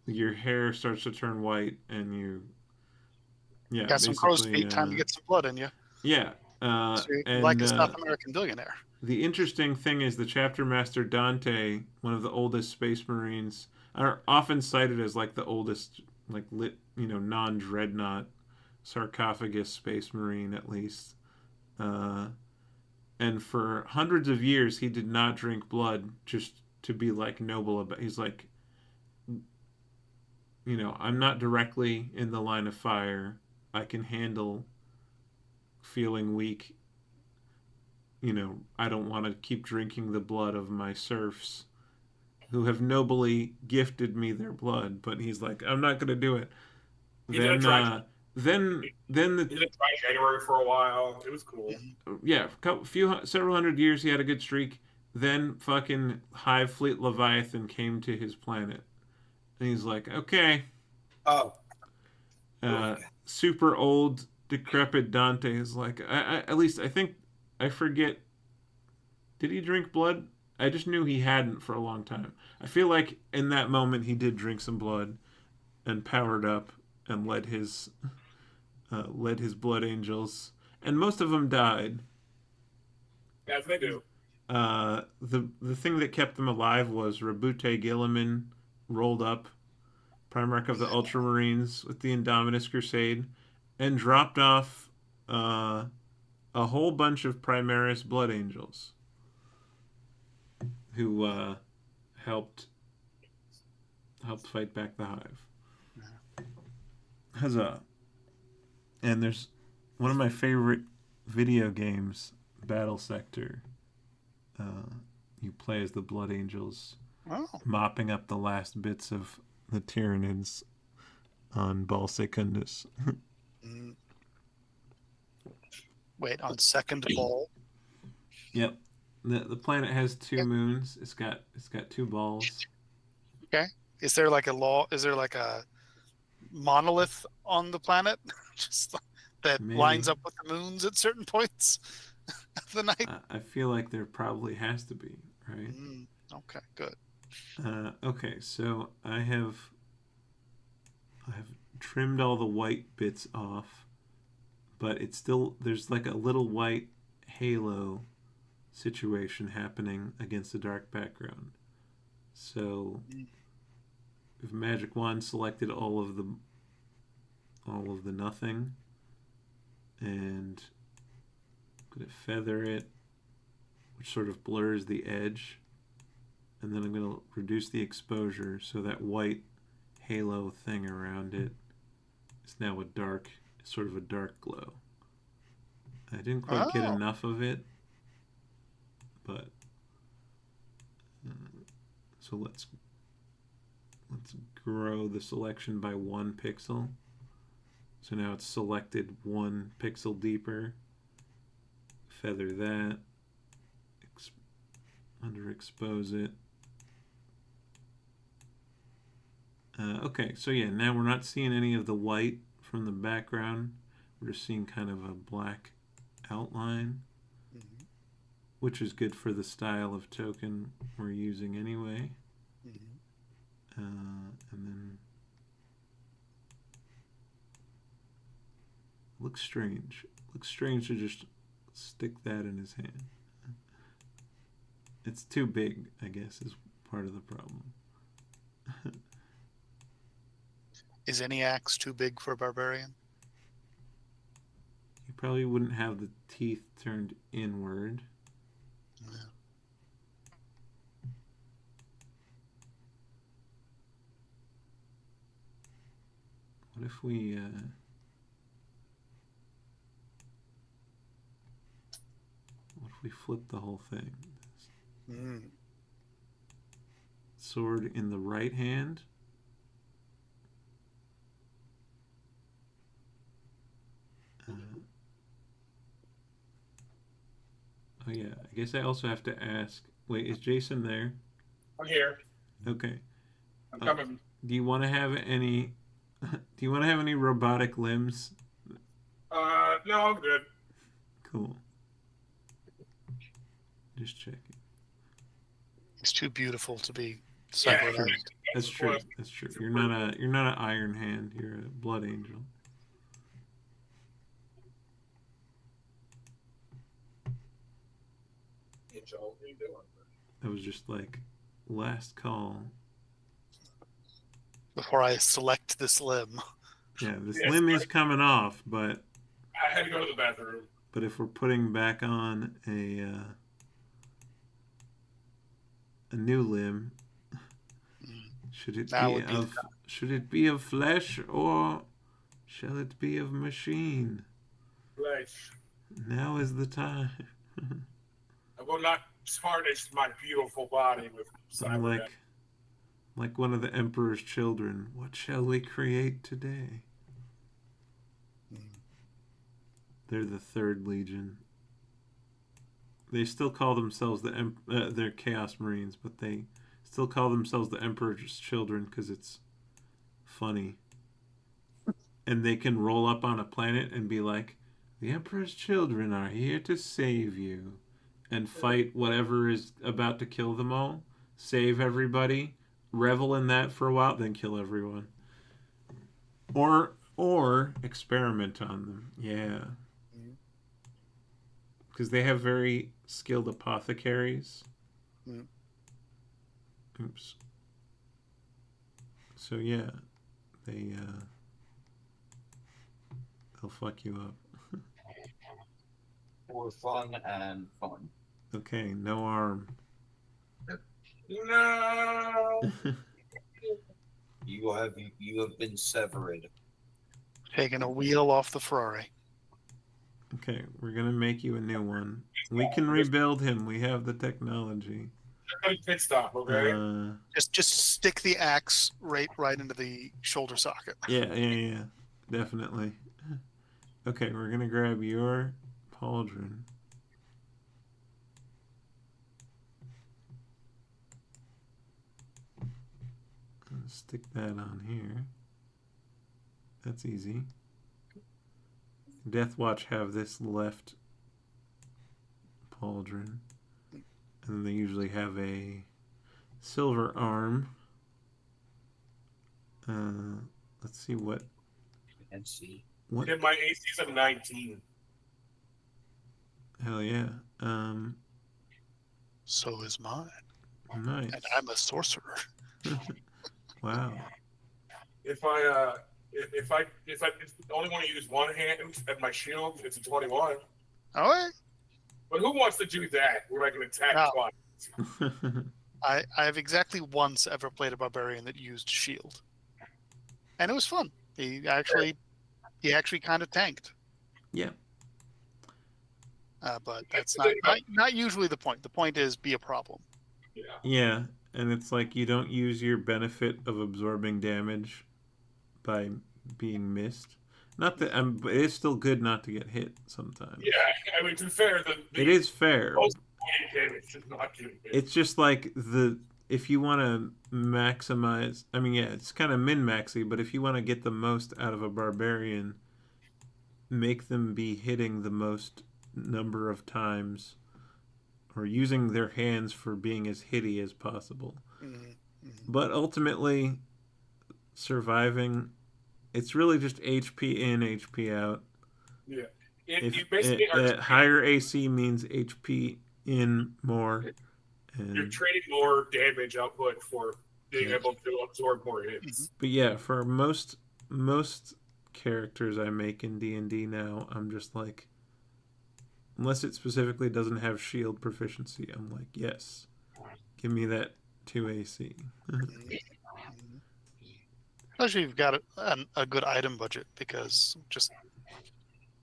Your hair starts to turn white, and you got some crow's feet. Time to get some blood in you. Yeah. So like a South American billionaire. The interesting thing is the chapter master Dante, one of the oldest Space Marines, are often cited as like the oldest, like non-dreadnought sarcophagus Space Marine at least. And for hundreds of years, he did not drink blood just to be like noble about. He's like, I'm not directly in the line of fire. I can handle feeling weak. I don't want to keep drinking the blood of my serfs who have nobly gifted me their blood. But he's like, I'm not going to do it. He did try January for a while. It was cool. Yeah, several hundred years he had a good streak. Then fucking Hive Fleet Leviathan came to his planet. And he's like, okay. Super old, decrepit Dante is like, at least I think, I forget, did he drink blood? I just knew he hadn't for a long time. I feel like in that moment he did drink some blood and powered up and led his Blood Angels. And most of them died. As they do. The thing that kept them alive was Rabute Gilliman rolled up, Primarch of the Ultramarines with the Indominus Crusade, and dropped off a whole bunch of Primaris Blood Angels who helped fight back the Hive. Huzzah. And there's one of my favorite video games, Battle Sector. You play as the Blood Angels, Oh. mopping up the last bits of the Tyranids on Ball Secundus. Mm. Wait, on second ball. Yep. The planet has 2 moons. It's got 2 balls. Okay. Is there like a monolith on the planet just that Maybe. lines up with the moons at certain points of the night? I feel like there probably has to be, right? Okay, good. Okay, so I have trimmed all the white bits off, but it's still, there's like a little white halo situation happening against a dark background. So if Magic Wand selected all of the nothing, and I'm gonna feather it, which sort of blurs the edge, and then I'm gonna reduce the exposure so that white halo thing around it is now sort of a dark glow. I didn't quite get enough of it, but so let's grow the selection by 1 pixel. So now it's selected 1 pixel deeper. Feather that. Underexpose it. Okay, so yeah, now we're not seeing any of the white from the background. We're just seeing kind of a black outline, which is good for the style of token we're using anyway. And then looks strange. Looks strange to just stick that in his hand. It's too big, I guess, is part of the problem. Is any axe too big for a barbarian? You probably wouldn't have the teeth turned inward. Yeah. What if we flip the whole thing? Sword in the right hand. Oh yeah, I guess I also have to ask. Wait, is Jason there? I'm here. Okay. I'm coming. Do you want to have any? Do you want to have any robotic limbs? No, I'm good. Cool. Just checking. It's too beautiful to be Yeah, cybernized. That's true. That's true. You're not an Iron Hand. You're a Blood Angel. Angel, what are you doing? That was just like last call. Before I select this limb. Yeah, this limb is coming off, but I had to go to the bathroom. But if we're putting back on a new limb, should it be of flesh or shall it be of machine? Flesh. Now is the time. I will not tarnish my beautiful body with I'm like one of the Emperor's children. What shall we create today? They're the 3rd Legion. They still call themselves they're Chaos Marines, but they still call themselves the Emperor's children because it's funny. And they can roll up on a planet and be like, the Emperor's children are here to save you. And fight whatever is about to kill them all. Save everybody. Revel in that for a while, then kill everyone. Or experiment on them. Yeah. Because they have very skilled apothecaries. Oops. So yeah, they'll fuck you up. For fun and fun. Okay, no arm. No. You have been severed. Taking a wheel off the Ferrari. Okay, we're gonna make you a new one. We can rebuild him. We have the technology. Pit stop, okay? Just stick the axe right into the shoulder socket. Yeah, definitely. Okay, we're gonna grab your pauldron. Stick that on here. That's easy. Deathwatch have this left pauldron. And then they usually have a silver arm. Let's see what. And see. What? And my AC's a 19. Hell yeah. So is mine. Nice. And I'm a sorcerer. Wow. If I only want to use one hand at my shield, it's a 21. All right. But who wants to do that? Where I can attack No. twice? I have exactly once ever played a barbarian that used shield, and it was fun. He actually kind of tanked. Yeah. But that's not usually the point. The point is be a problem. Yeah. Yeah, and it's like you don't use your benefit of absorbing damage by being missed. Not that it is still good not to get hit sometimes. Yeah, I mean, to be fair, It is fair. most damage is not getting hit. It's just like if you want to maximize. I mean, yeah, it's kind of min-maxy, but if you want to get the most out of a barbarian, make them be hitting the most number of times, or using their hands for being as hitty as possible. Mm-hmm. But ultimately, surviving, it's really just HP in, HP out. Yeah. You basically are higher AC means HP in more. And, you're trading more damage output for being able to absorb more hits. But yeah, for most characters I make in D&D now, I'm just like, unless it specifically doesn't have shield proficiency, I'm like, yes, give me that 2 AC. Especially if you've got a good item budget, because just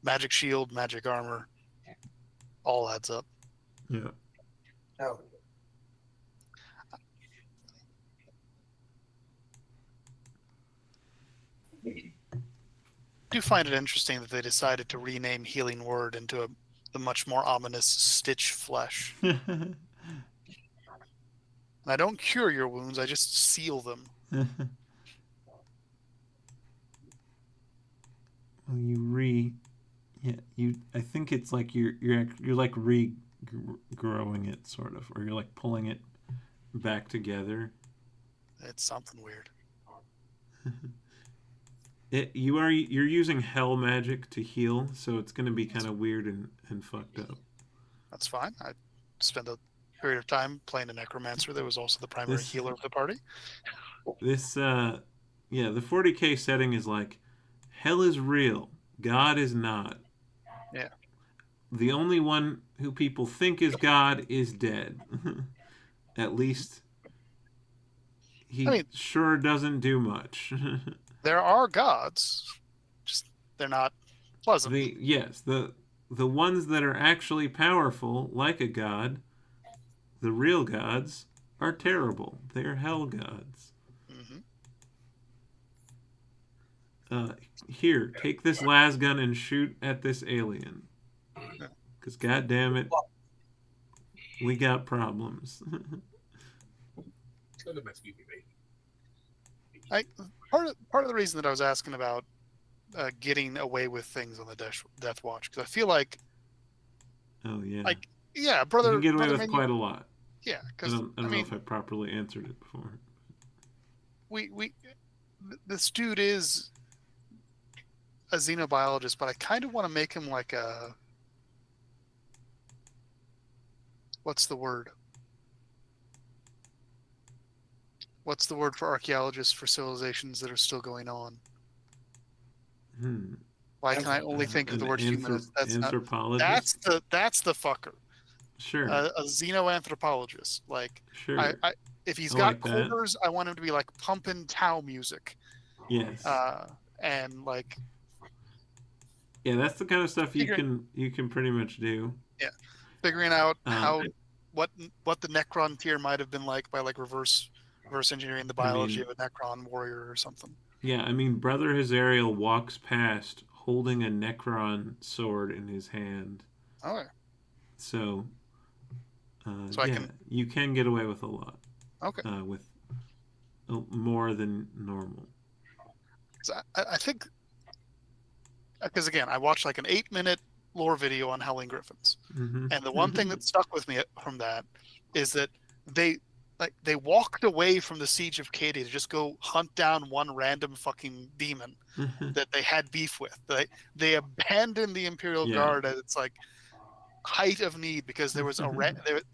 magic shield, magic armor, all adds up. Yeah. Oh. I do find it interesting that they decided to rename Healing Word into the much more ominous Stitch Flesh. I don't cure your wounds, I just seal them. Well, I think it's like you're like regrowing it, sort of, or you're like pulling it back together. It's something weird. You're using hell magic to heal, so it's going to be kind of weird and fucked up. That's fine. I spent a period of time playing a necromancer that was also the primary healer of the party. This the 40k setting is like, hell is real, God is not. Yeah. The only one who people think is God is dead. At least he sure doesn't do much. There are gods, just they're not pleasant. The ones that are actually powerful, like a god, the real gods, are terrible. They're hell gods. Mm-hmm. Here, take this lasgun and shoot at this alien. Because, god damn it, we got problems. Part of the reason that I was asking about getting away with things on the Death Watch, because I feel like, brother, you can get away brother with Minion, quite a lot. Yeah, because I don't know if I properly answered it before. This dude is a xenobiologist, but I kind of want to make him like a, what's the word? What's the word for archaeologists for civilizations that are still going on? Why can I only think of the word humanist? Anthropologist? That's the fucker. Sure. A xenoanthropologist. Like, sure. If he's got quarters, I want him to be like pumping Tao music. Yes. And like Yeah, that's the kind of stuff Figuring- you can pretty much do. Figuring out Um, what the Necron tier might have been like by like reverse engineering the biology of a Necron warrior or something. Yeah, I mean, Brother Hazariel walks past holding a Necron sword in his hand. Oh, So, so I yeah, can. you can get away with a lot. Okay. With more than normal. So I think because again, I watched like an 8-minute lore video on Howling Griffins, and the one thing that stuck with me from that is that they walked away from the Siege of Cadia to just go hunt down one random fucking demon that they had beef with. They abandoned the Imperial Guard at its like height of need because there was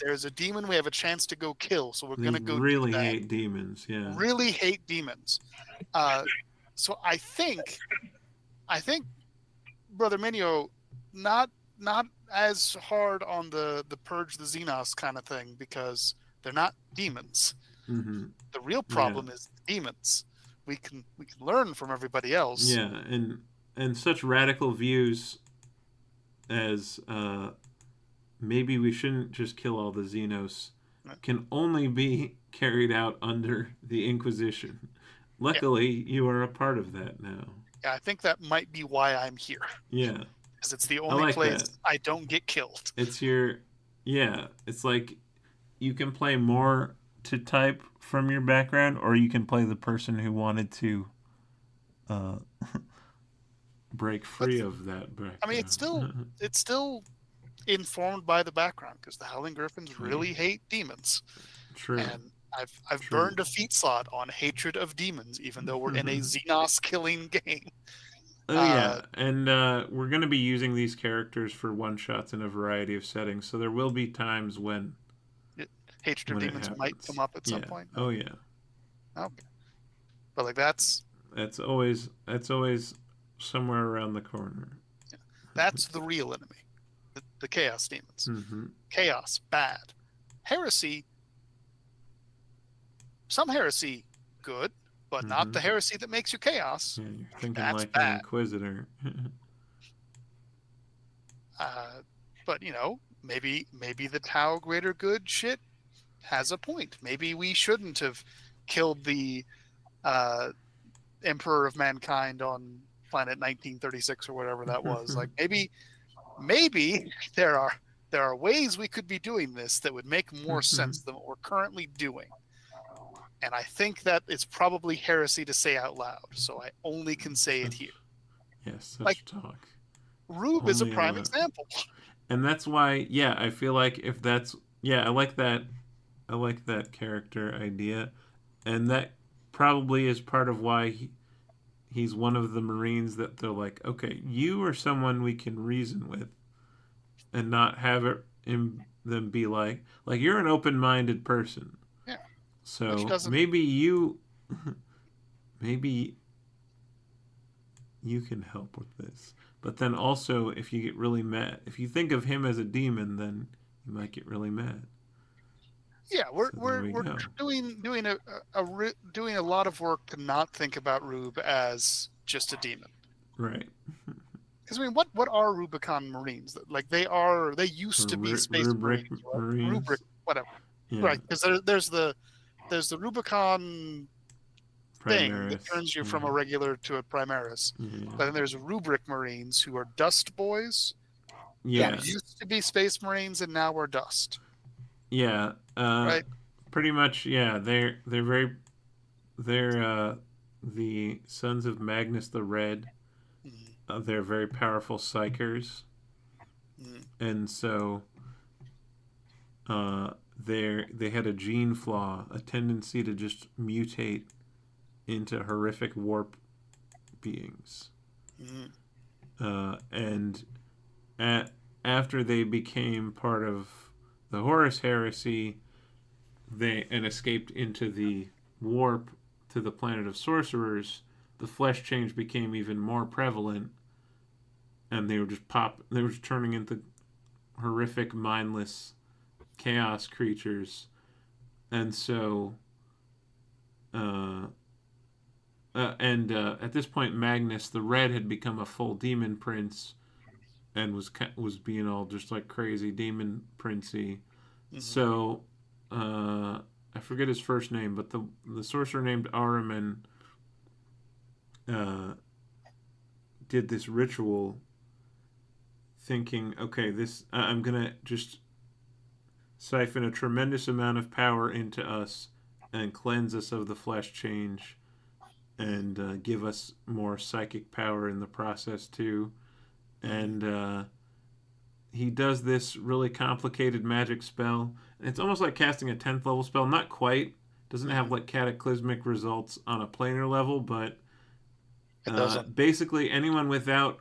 there's a demon we have a chance to go kill, so we're gonna go really do that. hate demons. Yeah, Really hate demons. So I think Brother Minio not as hard on the purge the Xenos kind of thing because they're not demons. The real problem is demons. We can learn from everybody else. Yeah, and such radical views as maybe we shouldn't just kill all the Xenos can only be carried out under the Inquisition. Luckily, you are a part of that now. Yeah, I think that might be why I'm here. Yeah. Because it's the only place that. I don't get killed. It's it's like you can play more to type from your background, or you can play the person who wanted to break free of that background. I mean, it's still informed by the background because the Howling Griffins really hate demons. True. And I've burned a feat slot on hatred of demons, even though we're in a Xenos killing game. Oh yeah, and we're going to be using these characters for one shots in a variety of settings, so there will be times when hatred of demons might come up at some point. Oh yeah. Okay, but like that's always somewhere around the corner. Yeah. That's the real enemy, the chaos demons. Chaos bad, heresy. Some heresy good, but not the heresy that makes you chaos. Yeah, you're thinking That's like bad. an inquisitor. But maybe the Tau greater good shit has a point. Maybe we shouldn't have killed the Emperor of Mankind on planet 1936 or whatever that was. Like maybe there are ways we could be doing this that would make more sense than what we're currently doing. And I think that it's probably heresy to say out loud, so I only can say it here. Yes, such talk. Rube is a prime example. And that's why, I feel like if that's, I like that character idea. And that probably is part of why he's one of the Marines that they're like, okay, you are someone we can reason with and not have them be like you're an open-minded person. Yeah. So maybe you can help with this. But then also, if you get really mad, if you think of him as a demon, then you might get really mad. Yeah, we're doing a lot of work to not think about Rube as just a demon. Right. Because I mean, what are Rubicon Marines? Like they used to be Space Marines. Rubric, whatever. Yeah. Right, because there's the Rubicon thing that turns you from a regular to a Primaris. Yeah. But then there's Rubric Marines who are Dust Boys. Yeah. That used to be Space Marines and now are Dust. Yeah. Right. Pretty much. Yeah. They're the Sons of Magnus the Red. They're very powerful psychers. And so they had a gene flaw, a tendency to just mutate into horrific warp beings. And after they became part of the Horus Heresy, and escaped into the warp to the planet of sorcerers, the flesh change became even more prevalent, and they were just turning into horrific, mindless chaos creatures. And so and at this point, Magnus the Red had become a full demon prince, and was being all just like crazy demon princey. So, I forget his first name, but the sorcerer named Ahriman did this ritual, thinking, okay, this I'm gonna just siphon a tremendous amount of power into us and cleanse us of the flesh change, and give us more psychic power in the process too. And he does this really complicated magic spell. It's almost like casting a 10th level spell. Not quite. Doesn't have like cataclysmic results on a planar level, but basically anyone without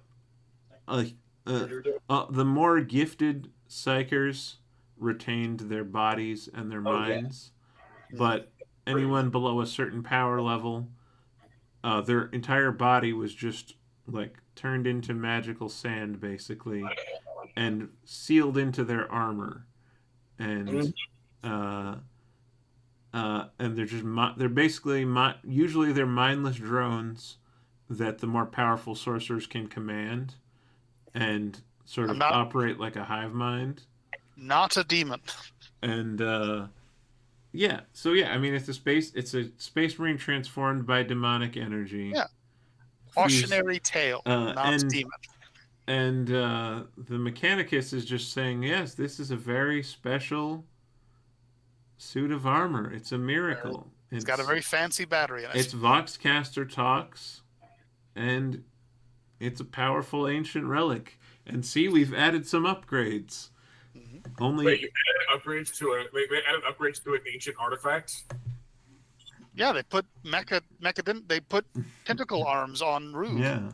the more gifted psychers retained their bodies and their minds, but anyone below a certain power level, their entire body was just like turned into magical sand, basically, and sealed into their armor, and they're just they're basically usually they're mindless drones that the more powerful sorcerers can command and sort of operate like a hive mind. Not a demon. And yeah, so yeah, I mean it's a space marine transformed by demonic energy. Yeah. Cautionary tale, not demon. And the Mechanicus is just saying, yes, this is a very special suit of armor. It's a miracle. It's got a very fancy battery in it. It's Voxcaster talks, and it's a powerful ancient relic. And see, we've added some upgrades. Only Wait, you added upgrades to an ancient artifact? Yeah, they put they put tentacle arms on Rude. Yeah.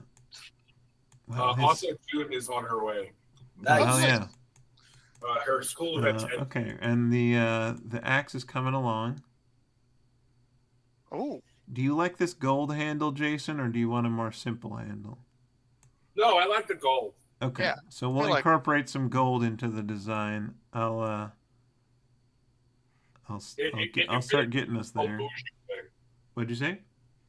Well, also, June is on her way. Nice. Oh yeah. Her school event. Okay, and the axe is coming along. Oh. Do you like this gold handle, Jason, or do you want a more simple handle? No, I like the gold. Okay, yeah, so we'll incorporate some gold into the design. I'll start getting us there. What'd you say?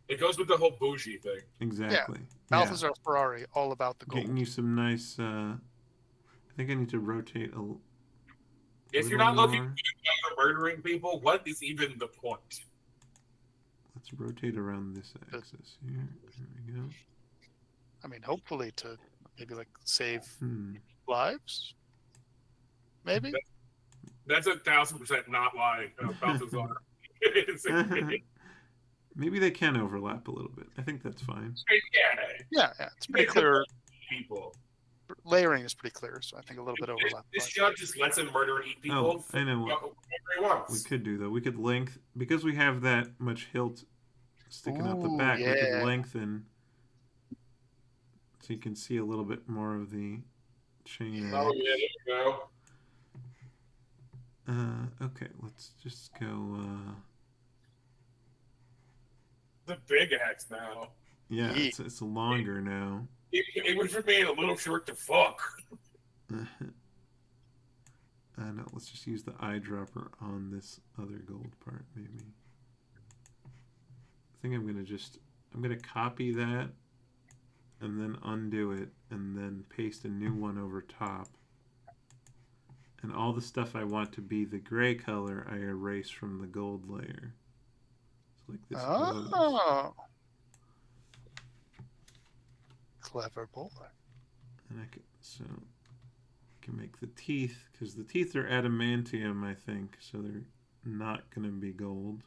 It goes with the whole bougie thing. Exactly. Yeah. Balthazar Ferrari, all about the gold. Getting you some nice. I think I need to rotate a. If you're not looking for murdering people, what is even the point? Let's rotate around this axis here. There we go. I mean, hopefully to maybe like save lives. Maybe. That's 1,000% not lying. Balthazar. Maybe they can overlap a little bit. I think that's fine. Yeah, it's pretty clear. People. Layering is pretty clear, so I think a little bit overlap. This judge just lets him murder and eat people. Oh, I know what we could do though. We could length because we have that much hilt sticking out the back. We could lengthen so you can see a little bit more of the chain. Oh yeah, there you go. Okay, let's just go. The big axe now. Yeah, it's longer now. It was made a little short to fuck. No, let's just use the eyedropper on this other gold part, maybe. I think I'm gonna copy that and then undo it and then paste a new one over top. And all the stuff I want to be the gray color, I erase from the gold layer. So like this. Oh. Clever boy. And I can make the teeth, because the teeth are adamantium, I think, so they're not going to be gold.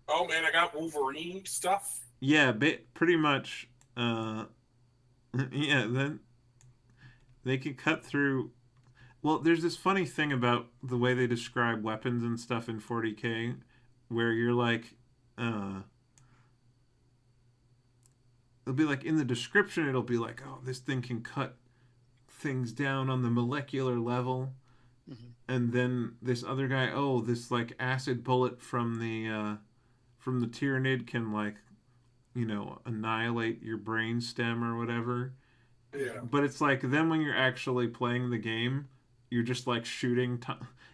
Oh man, I got Wolverine stuff. Yeah, pretty much. Yeah, then they can cut through. Well, there's this funny thing about the way they describe weapons and stuff in 40K, where you're like, it'll be like in the description, it'll be like, oh, this thing can cut things down on the molecular level. And then this other guy, oh, this like acid bullet from the Tyranid can like, annihilate your brain stem or whatever. Yeah. But it's like then when you're actually playing the game, you're just like shooting,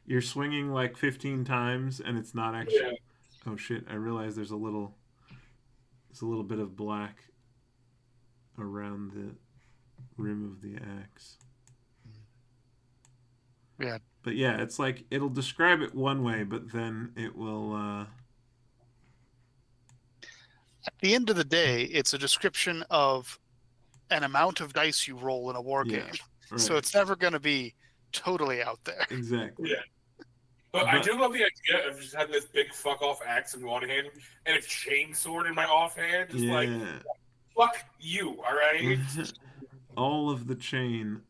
you're swinging like 15 times and it's not actually. Yeah. Oh shit! I realize there's a little There's a little bit of black around the rim of the axe. Yeah. But yeah, it's like it'll describe it one way, but then it will. At the end of the day, it's a description of an amount of dice you roll in a war Yeah, game. right. So it's never going to be totally out there. Exactly. Yeah. But I do love the idea of just having this big fuck off axe in one hand and a chainsaw in my offhand. Just like, fuck you, all right? All of the chain,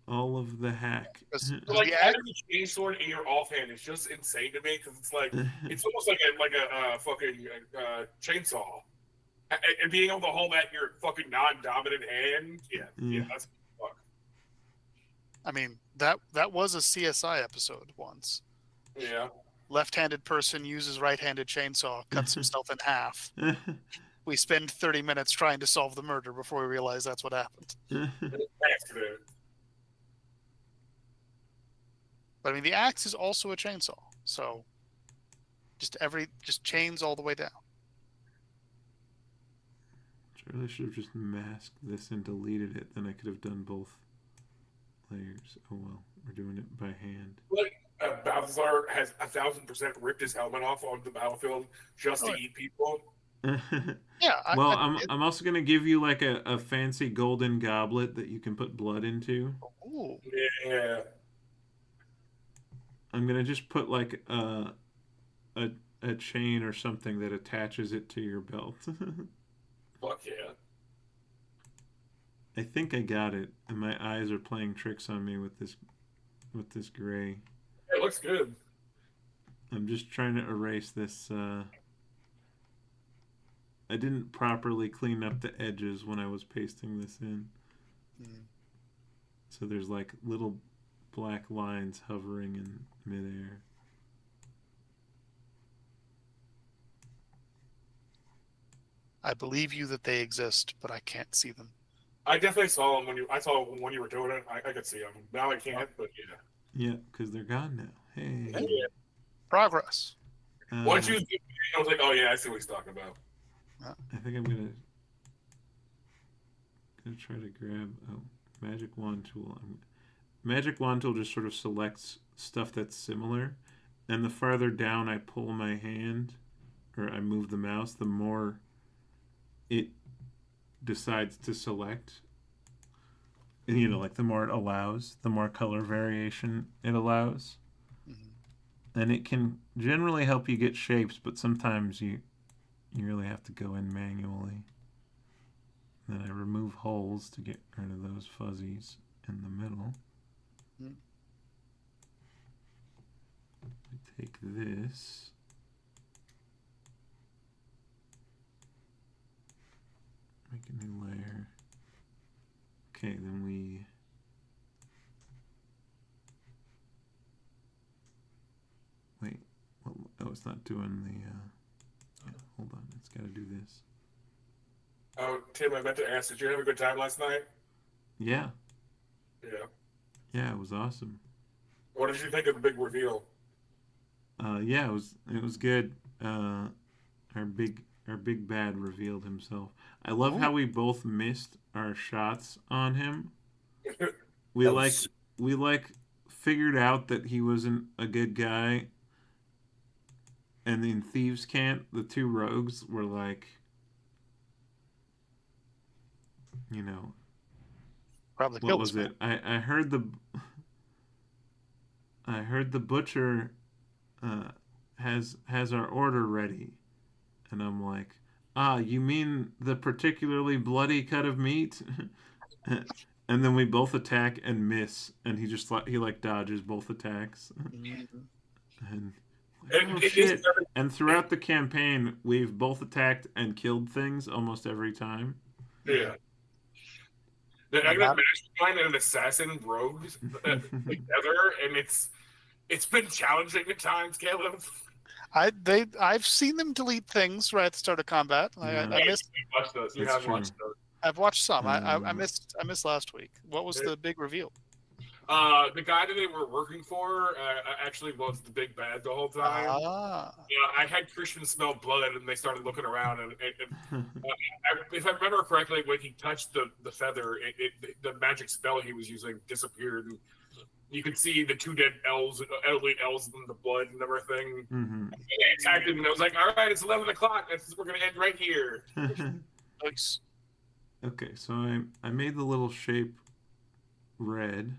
all of the hack. Like having the chainsaw in your offhand is just insane to me because it's like it's almost like a fucking chainsaw, and being able to hold that in your fucking non-dominant hand, yeah, that's fuck. I mean, that was a CSI episode once. Yeah. Left-handed person uses right-handed chainsaw, cuts himself in half. We spend 30 minutes trying to solve the murder before we realize that's what happened. But I mean, the axe is also a chainsaw, so just chains all the way down. I really should have just masked this and deleted it. Then I could have done both layers. Oh well, we're doing it by hand. Like Balthazar has 1,000% ripped his helmet off on the battlefield just to eat people. Yeah. I'm also gonna give you like a fancy golden goblet that you can put blood into. Ooh. Yeah. I'm gonna just put like a chain or something that attaches it to your belt. Fuck yeah. I think I got it, and my eyes are playing tricks on me with this gray. It looks good. I'm just trying to erase this. I didn't properly clean up the edges when I was pasting this in. So there's like little black lines hovering in midair. I believe you that they exist, but I can't see them. I definitely saw them when you were doing it. I could see them. Now I can't, but yeah. Yeah, because they're gone now. Hey. Yeah. Progress. Once you, I was like, oh yeah, I see what he's talking about. I think I'm gonna try to grab magic wand tool. Magic wand tool just sort of selects stuff that's similar, and the farther down I pull my hand or I move the mouse, the more it decides to select. And, you know, like the more it allows, the more color variation it allows. And it can generally help you get shapes, but sometimes you really have to go in manually. Then I remove holes to get rid of those fuzzies in the middle. I take this. Make a new layer. Okay, then we... Wait, oh, it's not doing the... Yeah, hold on, it's got to do this. Oh, Tim, I meant to ask, did you have a good time last night? Yeah. Yeah. Yeah, it was awesome. What did you think of the big reveal? Yeah, it was good. Our big bad revealed himself. I love how we both missed our shots on him. We figured out that he wasn't a good guy. And in Thieves' Cant, the two rogues were like, you know, probably what was it? I heard the butcher has our order ready, and I'm like, you mean the particularly bloody cut of meat? And then we both attack and miss, and he dodges both attacks. And shit. And throughout the campaign, we've both attacked and killed things almost every time. Yeah. I got a mastermind and an assassin rogues together, and it's been challenging at times, Caleb. I've seen them delete things right at the start of combat. Yeah. I missed. Watched those. Watched those. I've watched some. I missed last week. What was the big reveal? The guy that they were working for actually was the big bad the whole time. Ah. Yeah, I had Christian smell blood, and they started looking around, and if I remember correctly, when he touched the feather, the magic spell he was using disappeared. And you could see the two dead elderly elves in the blood and everything. Mm-hmm. They attacked him, and I was like, "All right, it's 11 o'clock. We're gonna end right here." Nice. Okay, so I made the little shape red.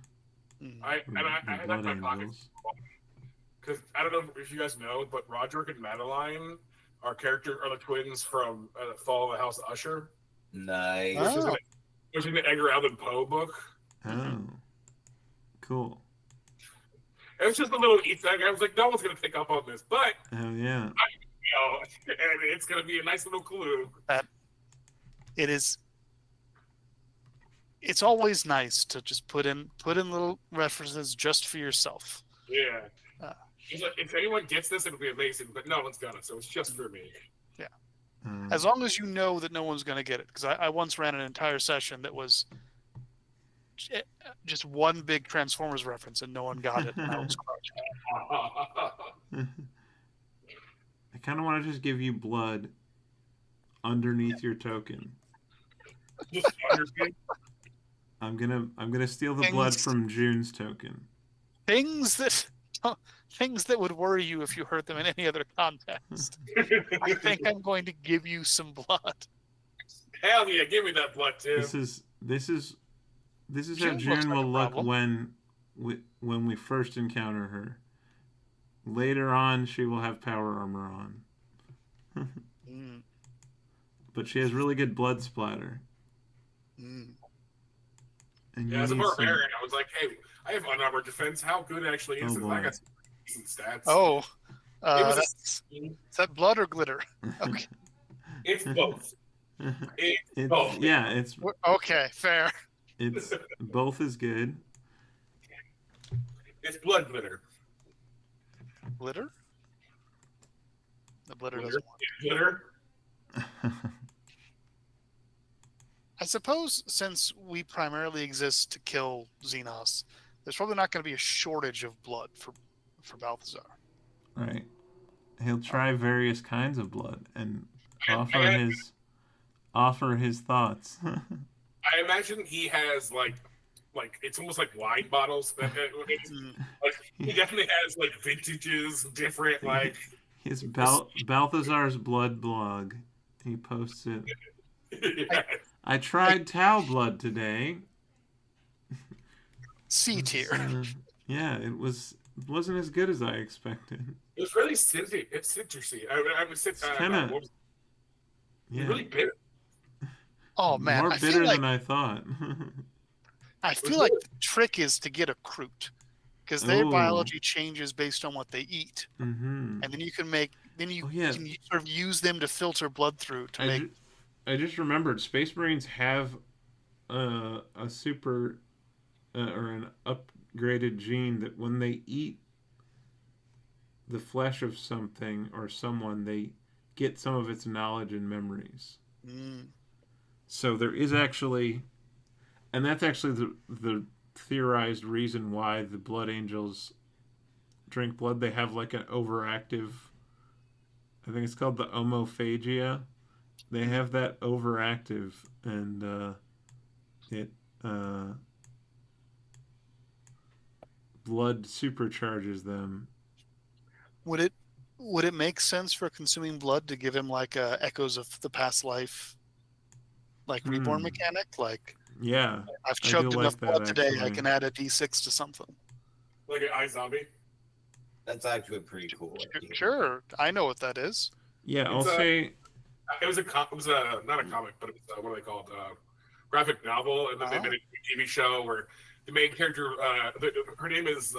Mm. I had that in my pocket Angels. because I don't know if you guys know, but Roderick and Madeline are the twins from Fall of the House of Usher, Nice. Oh. which is the Edgar Allan Poe book. Oh, cool. It was just a little Easter egg. I was like, no one's gonna pick up on this, but Oh yeah. and it's gonna be a nice little clue. It is. It's always nice to just put in little references just for yourself. Yeah. Uh. He's like, if anyone gets this, it'll be amazing, but no one's gonna, so it's just for me. As long as you know that no one's going to get it. Because I once ran an entire session that was just one big Transformers reference and no one got it. And I was crushed. I kind of want to just give you blood underneath your token. Just understand. I'm gonna steal the blood from June's token. Things that would worry you if you heard them in any other context. I think I'm going to give you some blood. Hell yeah, give me that blood too. This is how June looks June like will a look problem. when we first encounter her. Later on, she will have power armor on. Mm. But she has really good blood splatter. Mm. And Yeah, you as a need some- barbarian, I was like, hey, I have unarmored defense. How good it actually is? Oh, And I boy. got some decent stats. Oh, It was is that blood or glitter? Okay. It's both. It's both. Yeah, it's Okay, fair. both is good. It's blood glitter. Glitter? The glitter doesn't work. Glitter. I suppose since we primarily exist to kill Xenos, there's probably not going to be a shortage of blood for Balthazar. Right. He'll try various kinds of blood and I offer his thoughts. imagine he has like it's almost like wine bottles. Like, he definitely has like vintages, different like. His Balthazar's blood blog. He posts it. I tried Tau blood today. C tier. Yeah, it wasn't as good as I expected. It was really citrusy. It's citrusy. I was kinda- yeah. Yeah, Really bitter. Oh man, more I bitter feel like than I thought. the trick is to get a Kroot, because their Ooh. biology changes based on what they eat, Mm-hmm. and then you can make you yeah. can sort of use them to filter blood through to make. I just remembered Space Marines have a super or an upgraded gene that when they eat the flesh of something or someone, they get some of its knowledge and memories. Mm. So there is actually, and that's actually the theorized reason why the Blood Angels drink blood. They have like an overactive, I think it's called the homophagia. They have that overactive, and it blood supercharges them. Would it make sense for consuming blood to give him like echoes of the past life, like reborn mechanic? Like, Yeah, I've I chugged do enough like that, blood today, I actually. can add a D6 to something. Like an iZombie. That's actually pretty cool. idea. Sure, I know what that is. yeah. I'll It's say It was not a comic, but it was what are they called? Graphic novel, and then they made a TV show where the main character, her name is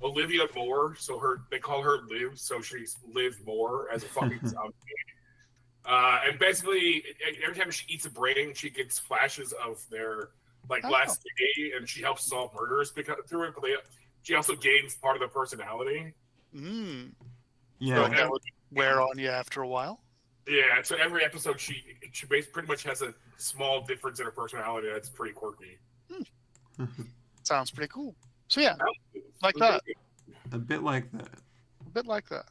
Olivia Moore, so they call her Liv, so she's Liv Moore as a fucking zombie. And basically, every time she eats a brain, she gets flashes of their last day, and she helps solve murders through it. But she also gains part of their personality. Mm. yeah. So that would wear on you after a while. Yeah, so every episode she pretty much has a small difference in her personality that's pretty quirky. Sounds pretty cool. So yeah, like that. A bit like that. A bit like that.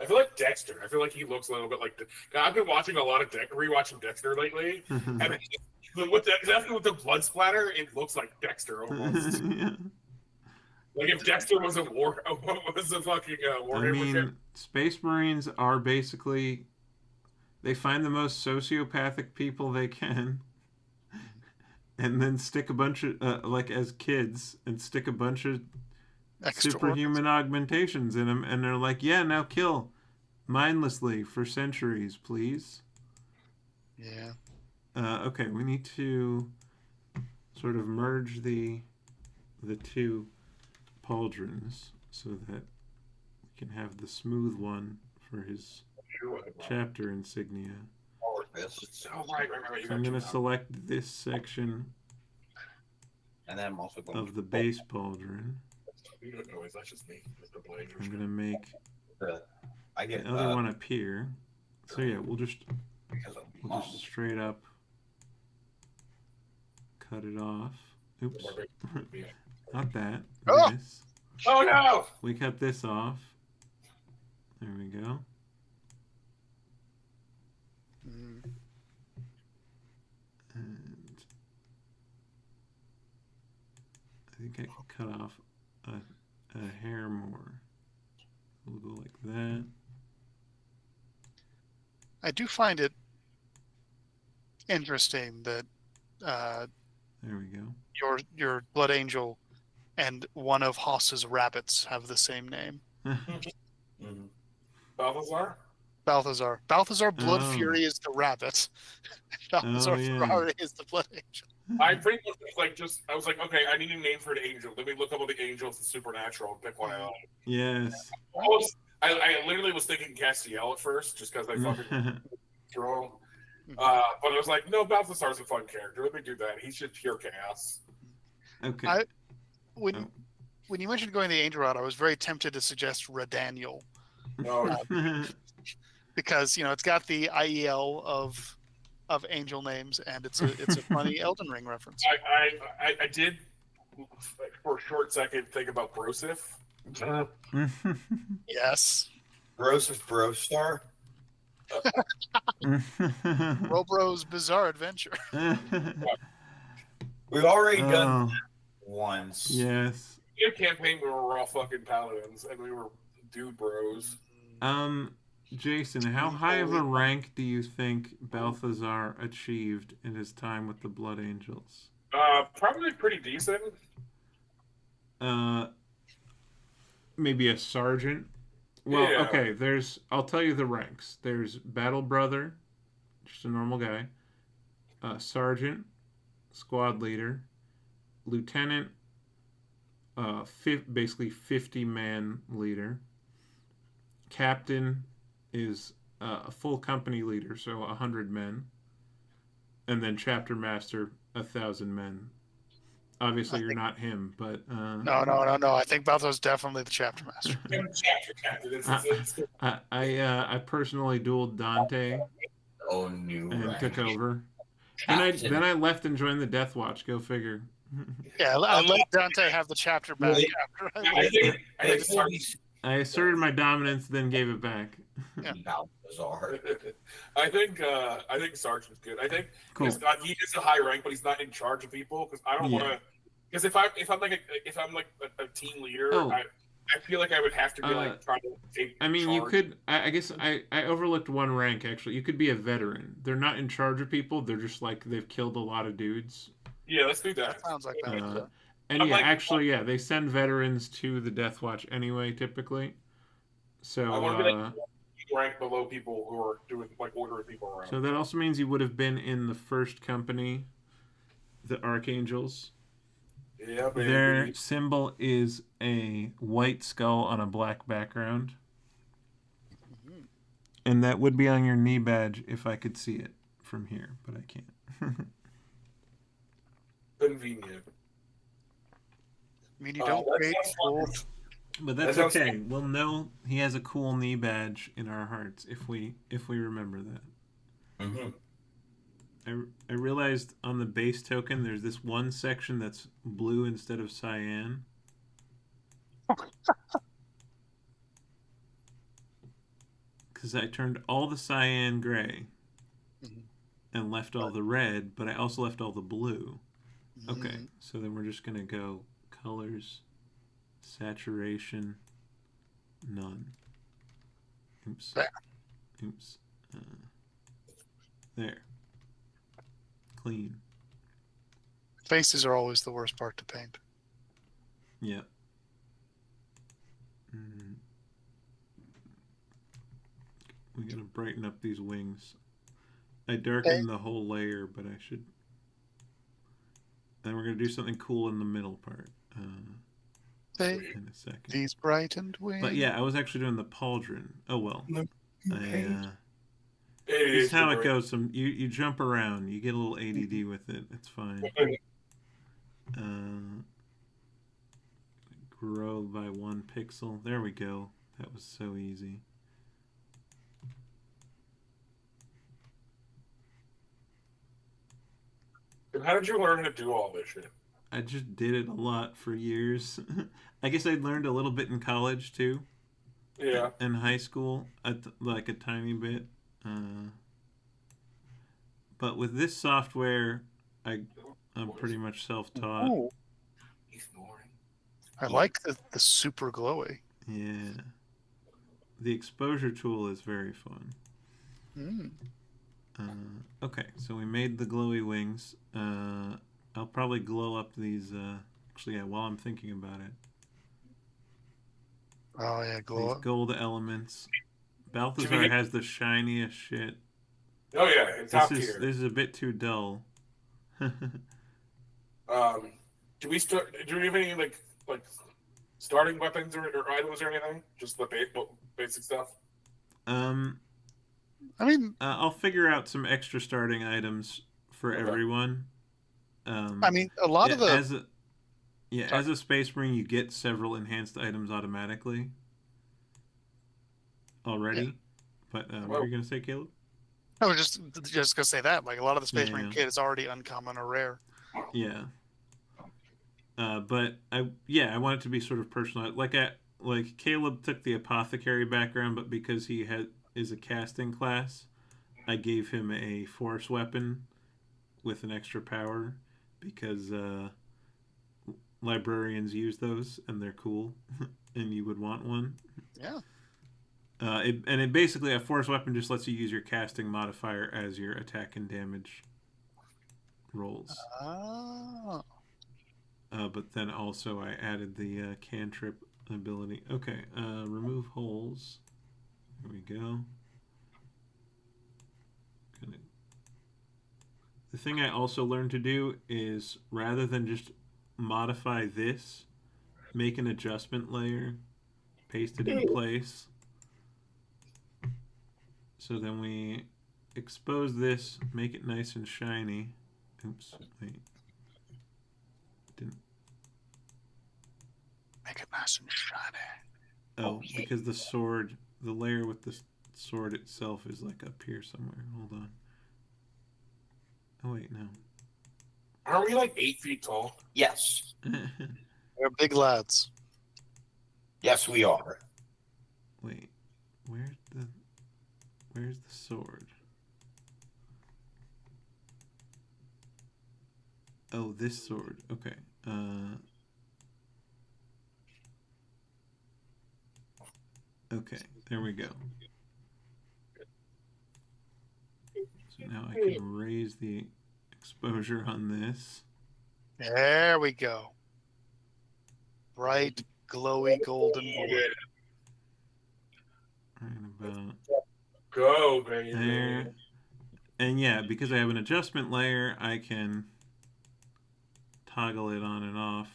I feel like Dexter. I feel like he looks a little bit like. I've been watching a lot of rewatching Dexter lately, and with the blood splatter, it looks like Dexter almost. Yeah. Like if Dexter was a fucking Warhammer. I mean, Space Marines are basically, they find the most sociopathic people they can, and then stick a bunch of like as kids, and stick a bunch of superhuman augmentations in them, and they're like, yeah, now kill mindlessly for centuries, please. Yeah. Okay, we need to sort of merge the two pauldrons so that we can have the smooth one for his chapter insignia. So right. So I'm going to select this section And then I'm also going of the base pauldron. You don't know, that's just me. I'm going to make I get the other one appear. So yeah, we'll just straight up cut it off. Oops. Not that. Oh! This. Oh no! We cut this off. There we go. Mm. And I think I can cut off a hair more. We'll go like that. I do find it interesting that There we go. your Blood Angel and one of Haas's rabbits have the same name. Balthazar? Balthazar Blood Oh. Fury is the rabbit. Balthazar yeah. Ferrari is the Blood Angel. I pretty much I was like, okay, I need a name for an angel. Let me look up all the angels in Supernatural and pick one I like. Yes. I literally was thinking Castiel at first, just because I fucking throw him. But I was like, no, Balthazar's a fun character. Let me do that. He's just pure chaos. Okay. When you mentioned going the angel route, I was very tempted to suggest Redaniel No, because it's got the IEL of angel names, and it's a funny Elden Ring reference. I did, for a short second, think about Brosif. Yes. Brosif Brostar. Robro's Bizarre Adventure. We've already done Oh, that once. yes. In a campaign where we were all fucking paladins and we were dude bros. Jason, how high of a rank do you think Balthazar achieved in his time with the Blood Angels? Probably pretty decent. Maybe a sergeant. Well, Yeah. okay, I'll tell you the ranks. There's Battle Brother, just a normal guy. Sergeant, squad leader, lieutenant, basically 50-man leader. Captain is a full company leader, so 100 men. And then chapter master, 1,000 men. Obviously, you're not him, but No. I think Balthazar's definitely the chapter master. I personally dueled Dante Oh, new and rank. took over. Then I left and joined the Death Watch. Go figure. Yeah, I let Dante have the chapter back Really? after I think I asserted my dominance, then gave it back. Balthazar. I think Sergeant's good. I think Cool. he is a high rank, but he's not in charge of people because I don't Yeah. want to. Because if I'm like a team leader, Oh. I feel like I would have to be like trying to take. I mean, you charge. could. I guess I overlooked one rank actually. You could be a veteran. They're not in charge of people. They're just like they've killed a lot of dudes. Yeah, let's do that. Sounds like that. And I'm yeah, like- actually, yeah, they send veterans to the Death Watch anyway, typically. So, I want to be like rank below people who are doing like ordering people around. so that also means you would have been in the first company, the Archangels. Yeah, baby. Their symbol is a white skull on a black background. And that would be on your knee badge if I could see it from here, but I can't. Convenient. I mean, you don't create full. But that's That sounds- okay. We'll know he has a cool knee badge in our hearts if we remember that. Mm-hmm. I realized on the base token there's this one section that's blue instead of cyan. Because I turned all the cyan gray and left all the red, but I also left all the blue. Okay, so then we're just going to go colors, saturation, none. Oops. There. Oops. There. Clean. Faces are always the worst part to paint. Yep. We gotta brighten up these wings. I darkened the whole layer, but I should. Then we're gonna do something cool in the middle part. In a second. These brightened wings. But yeah, I was actually doing the pauldron. Oh well. This It is how it goes. You jump around. You get a little ADD with it. It's fine. Grow by 1 pixel. There we go. That was so easy. How did you learn to do all this shit? I just did it a lot for years. I guess I learned a little bit in college too. Yeah. In high school, like a tiny bit. But with this software, I'm pretty much self-taught. Ooh. I like the super glowy. Yeah. The exposure tool is very fun. Okay, so we made the glowy wings. I'll probably glow up these. Actually, yeah, while I'm thinking about it. Oh yeah, glow These up. gold elements. Balthazar has the shiniest shit. Oh yeah, it's top tier. This is a bit too dull. Do we have any like starting weapons or items or anything? Just the basic stuff. I mean, I'll figure out some extra starting items for everyone. I mean, a lot of the as a Space Marine, you get several enhanced items automatically already. Yeah. But what were you gonna say, Caleb? I was just gonna say that like a lot of the Space Marine kit is already uncommon or rare. Yeah. But I want it to be sort of personal. Like Caleb took the apothecary background, but because he is a casting class, I gave him a force weapon with an extra power because librarians use those and they're cool, and you would want one. Yeah. It basically, a force weapon just lets you use your casting modifier as your attack and damage rolls. Oh. But then also I added the cantrip ability. Okay, remove holes. Here we go. The thing I also learned to do is, rather than just modify this, make an adjustment layer, paste it in place. So then we expose this, make it nice and shiny. Oops, wait. Didn't. Make it nice and shiny. Oh, because the layer with the sword itself is like up here somewhere. Hold on. Oh wait, no. Aren't we like 8 feet tall? Yes. We're big lads. Yes, we are. Wait, where's the sword? Oh, this sword. Okay. Okay, there we go. So now I can raise the exposure on this. There we go. Bright, glowy, golden blue. Right about Go, baby. there. And yeah, because I have an adjustment layer, I can toggle it on and off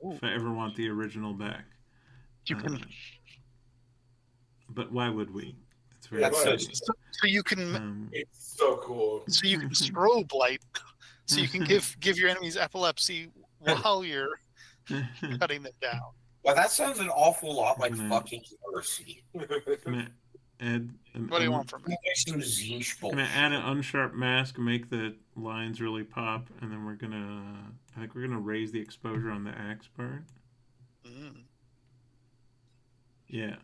if I ever want the original back. You can. But why would we? It's very So you can. It's so cool. So you can strobe light. So you can give your enemies epilepsy while you're cutting them down. Well, that sounds an awful lot like fucking heresy. add an What do you want from me? Some Zeesh gonna bullshit. add an unsharp mask, make the lines really pop, and then we're gonna. I think we're gonna raise the exposure on the axe part. Mm. Yeah.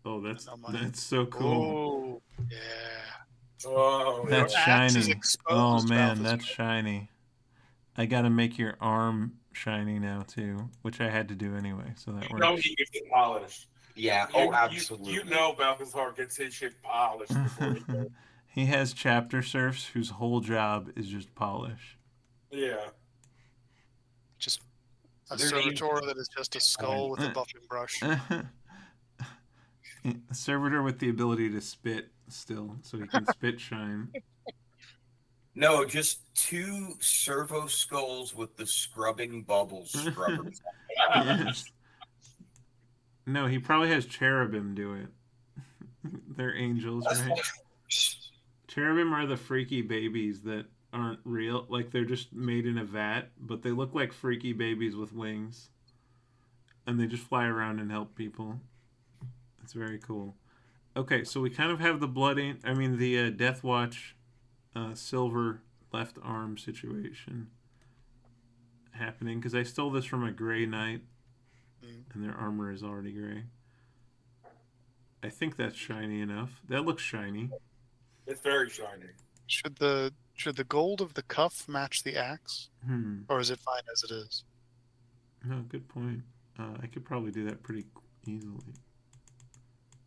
Oh, that's I know mine. that's so cool. Oh, yeah. Oh, That's Your axe is shiny. exposed, Oh man, Ralph, is that's shiny. I gotta make your arm shiny now too, which I had to do anyway, so that you know works. he gets it polished. Yeah. You, Oh, absolutely. You know Balthazar gets his shit polished before he goes. He has chapter serfs whose whole job is just polish. Yeah. just a Their names- servitor that is just a skull with a buffing brush. A servitor with the ability to spit still, so he can spit shine. No, just 2 servo skulls with the scrubbing bubbles scrubbers. Yes. No, he probably has cherubim do it. They're angels, right? Cherubim are the freaky babies that aren't real. Like, they're just made in a vat, but they look like freaky babies with wings. And they just fly around and help people. It's very cool. Okay, so we kind of have the the Death Watch silver left arm situation happening, because I stole this from a Grey Knight, and their armor is already gray. I think that's shiny enough. That looks shiny. It's very shiny. Should the gold of the cuff match the axe, Hmm. or is it fine as it is? No, good point. I could probably do that pretty easily.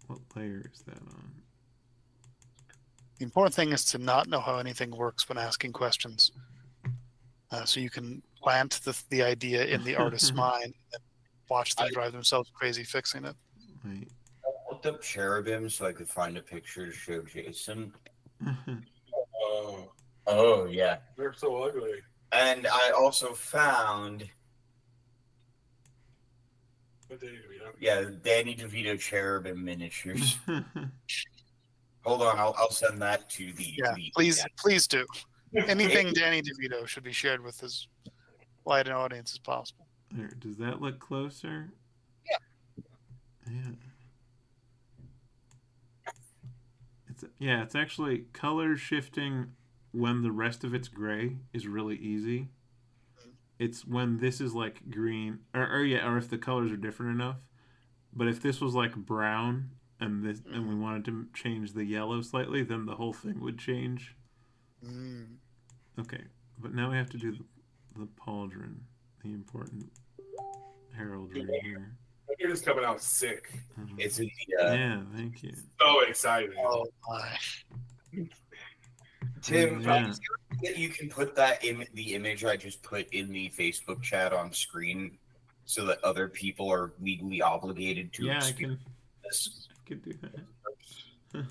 What layer is that on? The important thing is to not know how anything works when asking questions, so you can plant the idea in the artist's mind and watch them drive themselves crazy fixing it. Wait. I looked up cherubim so I could find a picture to show Jason. Oh, Oh, yeah. they're so ugly. And I also found, But they need to be done. yeah, Danny DeVito cherubim miniatures. Hold on, I'll send that to the. Yeah, please do. Anything Danny DeVito should be shared with as wide an audience as possible. There, does that look closer? Yeah. It's actually color shifting when the rest of it's gray is really easy. It's when this is like green, or if the colors are different enough. But if this was like brown and we wanted to change the yellow slightly, then the whole thing would change. Mm. Okay, but now we have to do the pauldron, the important heraldry here. They're just coming out sick. It's in Yeah, thank you. So exciting. Oh my! Tim, Yeah. that you can put that the image I just put in the Facebook chat on screen so that other people are legally obligated to Yeah, I experience this. can do that.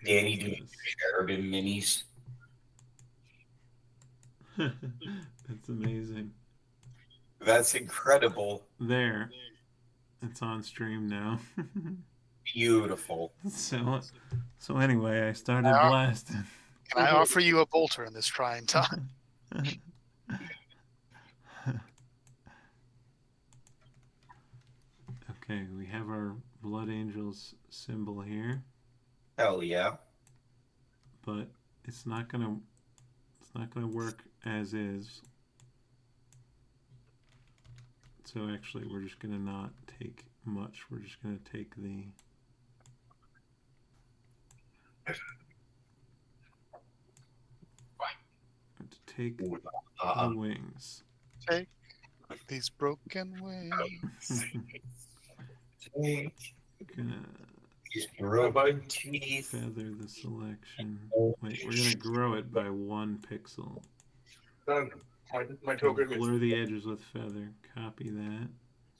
Danny doing cherubim minis. That's amazing. That's incredible. There. It's on stream now. Beautiful. So anyway, I started Yeah. blasting. Can I offer you a bolter in this trying time? Okay, we have our Blood Angels symbol here, Hell yeah. but it's not gonna work as is. So actually, we're just gonna not take much. We're just gonna take the the wings. Take these broken wings. Gonna These broken teeth. feather the selection. Wait, we're gonna grow it by 1 pixel. Done. My token is Blur the edges with feather. Copy that.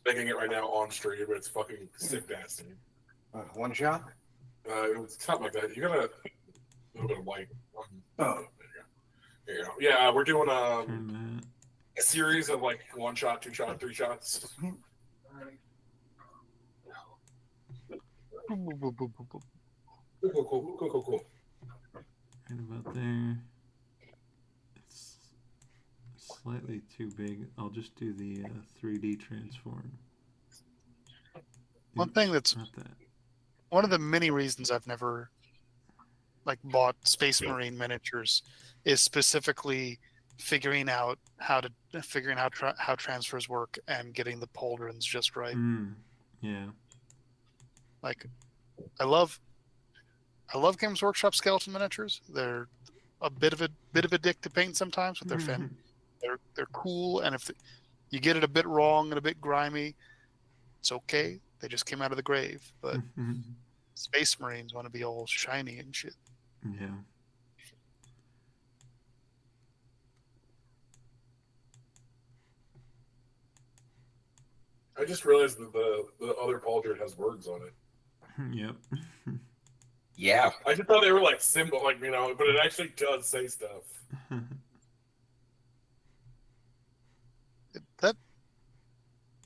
making it right now on stream, but it's fucking sick nasty. One shot? It's something like that. You got a little bit of white. Oh. There you go. There you go. Yeah, we're doing Turn a series of like 1 shot, 2 shot, 3 shots. Cool. that right about there. It's slightly too big. I'll just do the 3D transform. One thing that's Not that. one of the many reasons I've never like bought Space Marine miniatures is specifically figuring out how transfers work and getting the pauldrons just right. Yeah. Like, I love Games Workshop skeleton miniatures. They're a bit of a dick to paint sometimes, but they're cool. And if you get it a bit wrong and a bit grimy, it's okay. They just came out of the grave. But Space Marines want to be all shiny and shit. Yeah. I just realized that the other pauldron has words on it. Yep. Yeah. I just thought they were like symbol, like, but it actually does say stuff.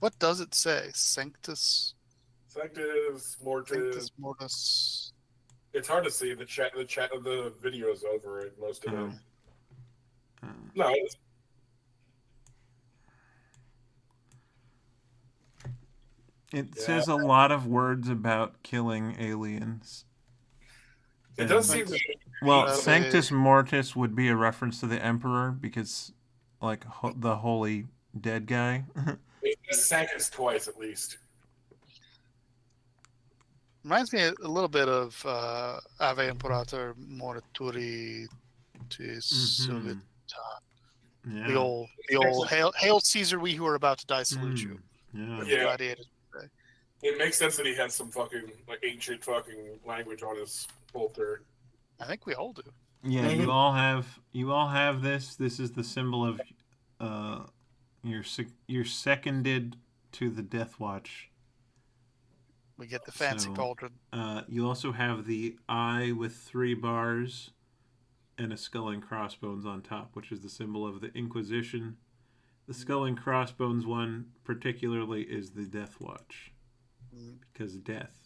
What does it say? Sanctus Mortis. It's hard to see. The chat of the videos over it, most of it. No, it says a lot of words about killing aliens. It does seem to. Well, Sanctus Mortis would be a reference to the Emperor because, like, the holy dead guy. It says Sanctus twice at least. Reminds me a little bit of Ave Imperator Morituri Solita. Yeah. The old Hail Caesar, we who are about to die salute you. Yeah. Gladiators. It makes sense that he has some fucking ancient fucking language on his bolter. I think we all do. Yeah, you all have this. This is the symbol of you're seconded to the Death Watch. We get the fancy pauldron. You also have the eye with 3 bars and a skull and crossbones on top, which is the symbol of the Inquisition. The skull and crossbones one particularly is the Death Watch. Because death.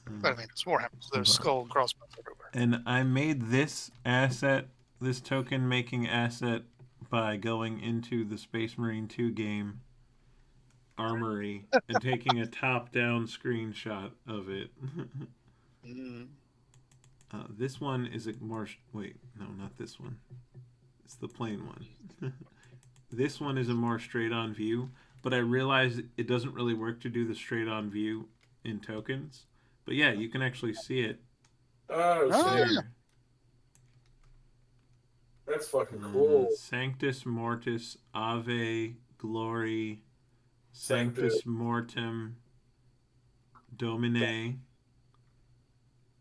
But I mean, it's Warhammer, so there's skull and crossbones everywhere. And I made this token making asset, by going into the Space Marine 2 game armory and taking a top-down screenshot of it. This one is a more... Wait, no, not this one. It's the plain one. This one is a more straight-on view, but I realized it doesn't really work to do the straight-on view in tokens. But yeah, you can actually see it. Oh, that's fucking cool. Sanctus Mortis Ave Glory Sanctus Mortem Domine.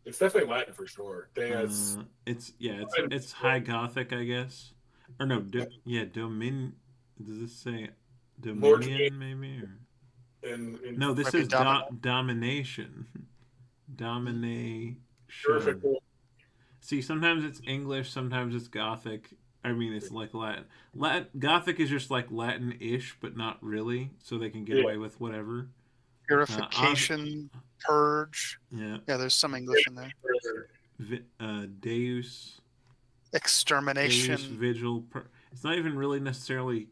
It's definitely Latin for sure. It's High Gothic, I guess. Or no, Domin. Does this say Dominion maybe? Or no, this is Domination. Domination. Perfect. See, sometimes it's English, sometimes it's Gothic. I mean, it's like Latin. Gothic is just like Latin-ish, but not really, so they can get away with whatever. Purification, purge. Yeah. Yeah, there's some English in there. Deus. Extermination. Deus Vigil. It's not even really necessarily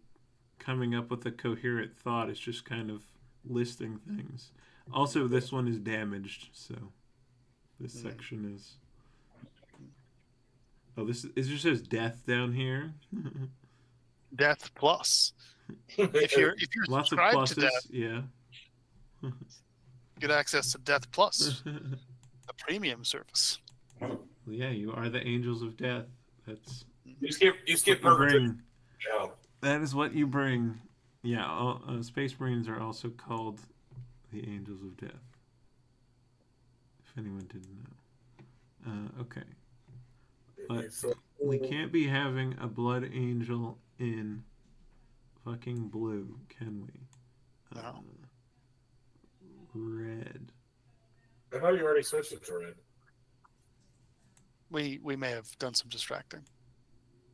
coming up with a coherent thought. It's just kind of listing things. Also, this one is damaged, so this section is... Oh, it just says death down here. Death plus. If you're Lots of subscribed pluses, to death, yeah. get access to Death Plus, a premium service. Well, yeah, you are the angels of death. That's you skip bring. That is what you bring. Yeah, Space Marines are also called the angels of death. If anyone didn't know. Okay. But we can't be having a blood angel in fucking blue, can we? No. Red. I thought you already switched it to red. We may have done some distracting.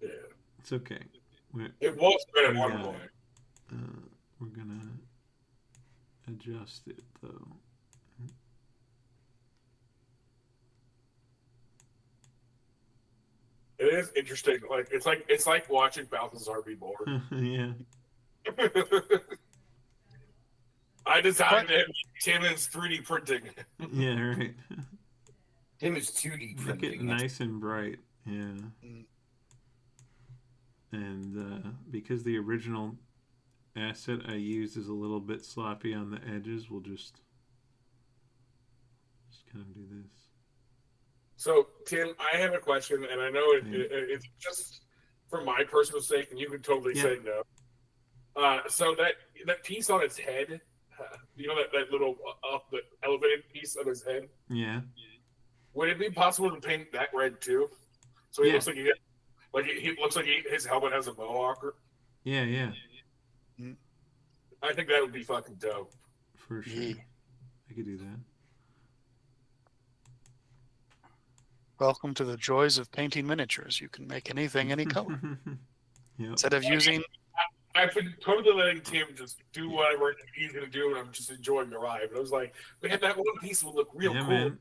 Yeah. It's okay. It was red at one point. We're gonna adjust it though. It is interesting. It's like watching Balthazar be born. Yeah. I designed it. Tim is 3D printing. Yeah, right. Tim is 2D Make printing. it nice and bright. Yeah. Mm. And because the original asset I used is a little bit sloppy on the edges, we'll just kind of do this. So, Tim, I have a question, and I know it's just for my personal sake, and you can totally say no. So that piece on his head, you know, that little the elevated piece of his head. Yeah. Would it be possible to paint that red too? So he looks like he looks like his helmet has a mohawk. Yeah. I think that would be fucking dope. For sure. Yeah. I could do that. Welcome to the joys of painting miniatures. You can make anything any color. Yep. Instead of using... I've been totally letting Tim just do whatever he's going to do, and I'm just enjoying the ride. But I was like, man, that one piece would look real cool. Man.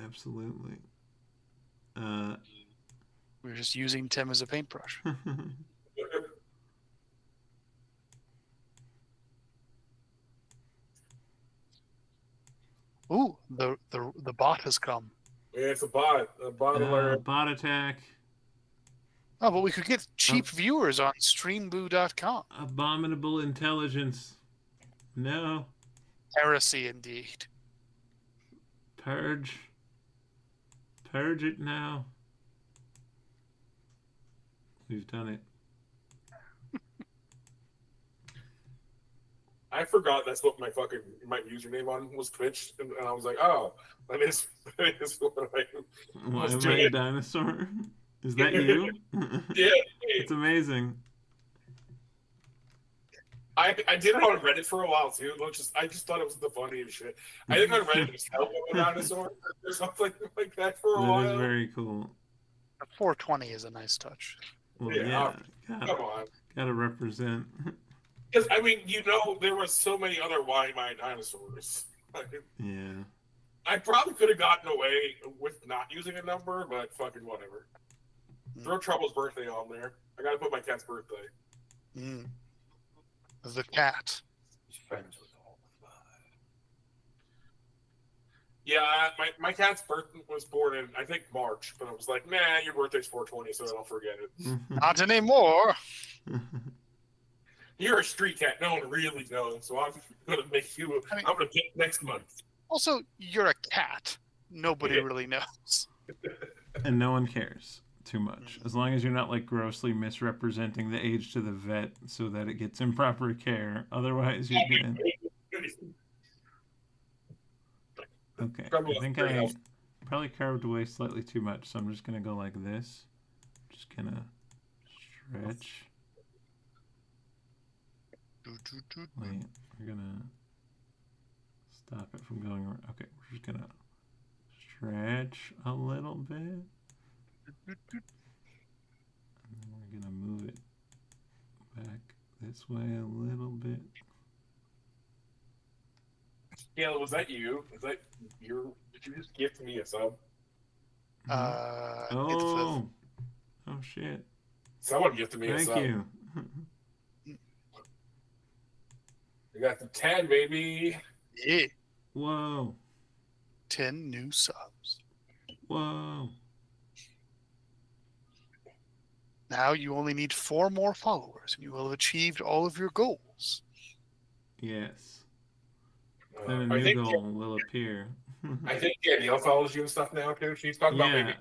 Absolutely. We're just using Tim as a paintbrush. Ooh, the bot has come. Yeah, it's a bot. A bot alert. Bot attack. Oh, but we could get cheap viewers on streamboo.com. Abominable intelligence. No. Heresy, indeed. Purge. Purge it now. We've done it. I forgot that's what my username on was Twitch, and I was like, oh, that is what I was doing. Am I a dinosaur? Is that you? Yeah. It's amazing. I did it on Reddit for a while too. I just thought it was the funniest shit. I think on Reddit was help a dinosaur or something like that for a while. That is very cool. A 420 is a nice touch. Well, yeah. Come on. Gotta represent. Because I mean, you know, there was so many other Why My Dinosaurs. Yeah. I probably could have gotten away with not using a number, but fucking whatever. Throw Trouble's birthday on there. I gotta put my cat's birthday. The cat. He's friends with all of us. Yeah, my cat's birthday was born in, I think, March, but I was like, nah, your birthday's 420, so I'll forget it. Not anymore. You're a street cat. No one really knows, so I'm gonna make you. I'm gonna pick next month. Also, you're a cat. Nobody really knows. And no one cares too much. As long as you're not like grossly misrepresenting the age to the vet so that it gets improper care. Otherwise, you're good. Okay. I think I probably carved away slightly too much, so I'm just going to go like this. Just going to stretch. Wait, we're going to stop it from going around. Okay, we're just going to stretch a little bit. And then we're going to move it back this way a little bit. Yeah, was that you? Is that your? Did you just gift me a sub? Oh shit! Someone gifted me a sub. Thank you. We got the 10, baby. Yeah. Whoa. 10 new subs. Whoa. Now you only need 4 more followers, and you will have achieved all of your goals. Yes. Then a new goal will appear. I think Danielle follows you and stuff now too. She's talking about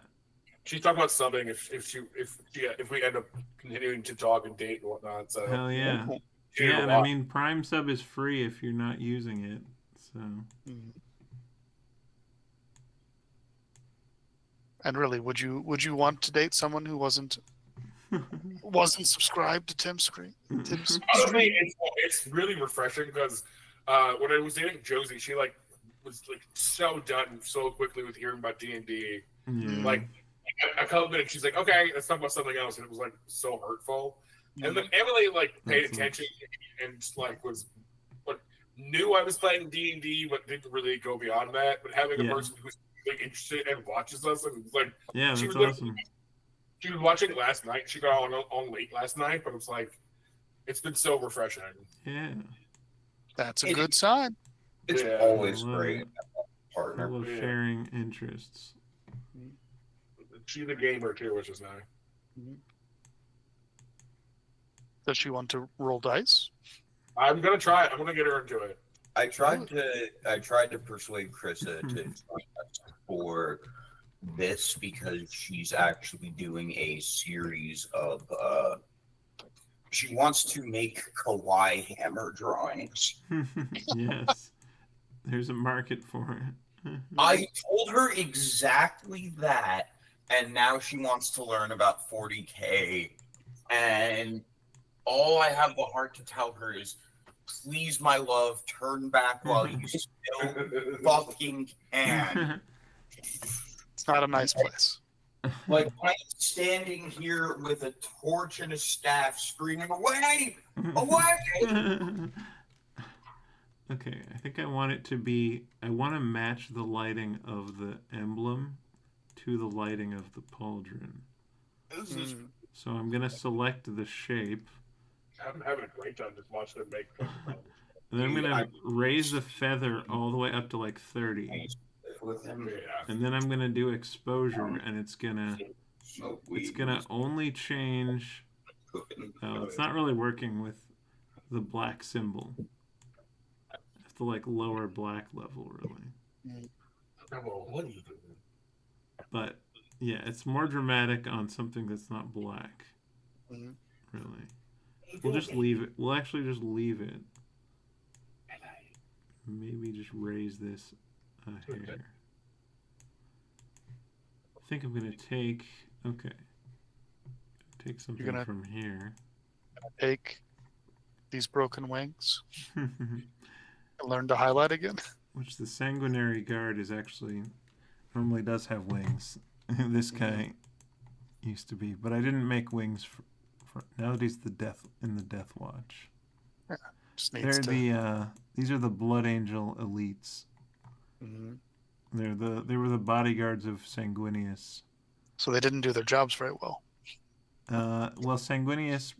she's talking about subbing if we end up continuing to talk and date and whatnot. So hell yeah. Yeah, and I mean Prime sub is free if you're not using it. So And really, would you want to date someone who wasn't subscribed to Tim's screen? Honestly, it's really refreshing because when I was dating Josie, she was so done so quickly with hearing about D&D. Like a couple minutes, she's like, "Okay, let's talk about something else," and it was so hurtful. And then Emily paid attention and knew I was playing D&D, but didn't really go beyond that. But having a person who's interested and watches us and that's awesome. She was watching last night. She got on late last night, but it's been so refreshing. Yeah. That's a It- good sign. It's Yeah. always I love great, it. partner. Fellow Yeah. sharing interests. She's a gamer too, which is nice. Does she want to roll dice? I'm gonna try it. I'm gonna get her into it. I tried to persuade Krista to join us for this because she's actually doing a series of she wants to make kawaii hammer drawings. Yes. There's a market for it. I told her exactly that, and now she wants to learn about 40K, and all I have the heart to tell her is, please, my love, turn back while you still fucking can. It's not a nice place. Like, I'm standing here with a torch and a staff screaming, away! Away! Okay, I think I want it to be. I want to match the lighting of the emblem to the lighting of the pauldron. This is So I'm going to select the shape. I'm having a great time just watching them make. And then I'm going to raise the feather all the way up to like 30. with him. Yeah. And then I'm going to do exposure, and it's going to only change. Oh, it's not really working with the black symbol. At the like lower black level, really. Well, what are you doing? But yeah, it's more dramatic on something that's not black. Mhm. Really. We'll just leave it. We'll actually just leave it. Maybe just raise this a hair. I think I'm gonna take. Okay. Take something gonna- from here. Take these broken wings and learn to highlight again. Which the sanguinary guard is actually normally does have wings. This guy used to be, but I didn't make wings for now that he's the death in the Death Watch. Just They're needs to. the these are the Blood Angel elites. Mhm. They were the bodyguards of Sanguinius. So they didn't do their jobs very well. Well, Sanguinius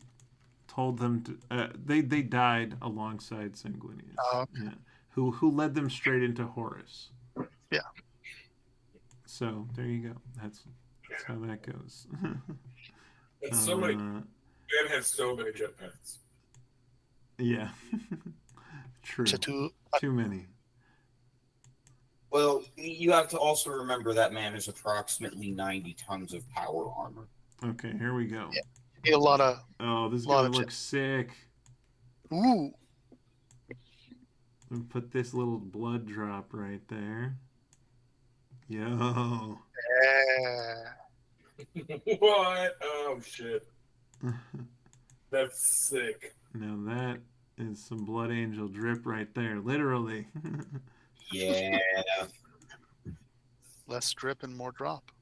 told them to. They died alongside Sanguinius. Oh, okay. Yeah. Who led them straight into Horus. Yeah. So there you go. That's how that goes. It's so many. Man has so many jetpacks. Yeah. True. Too many. Well, you have to also remember that man is approximately 90 tons of power armor. Okay, here we go. Yeah. A lot of. Oh, this is Lot gonna of look sick. Ooh. And put this little blood drop right there. Yo. Yeah. What? Oh shit. That's sick. Now that is some Blood Angel drip right there, literally. Yeah. Less drip and more drop.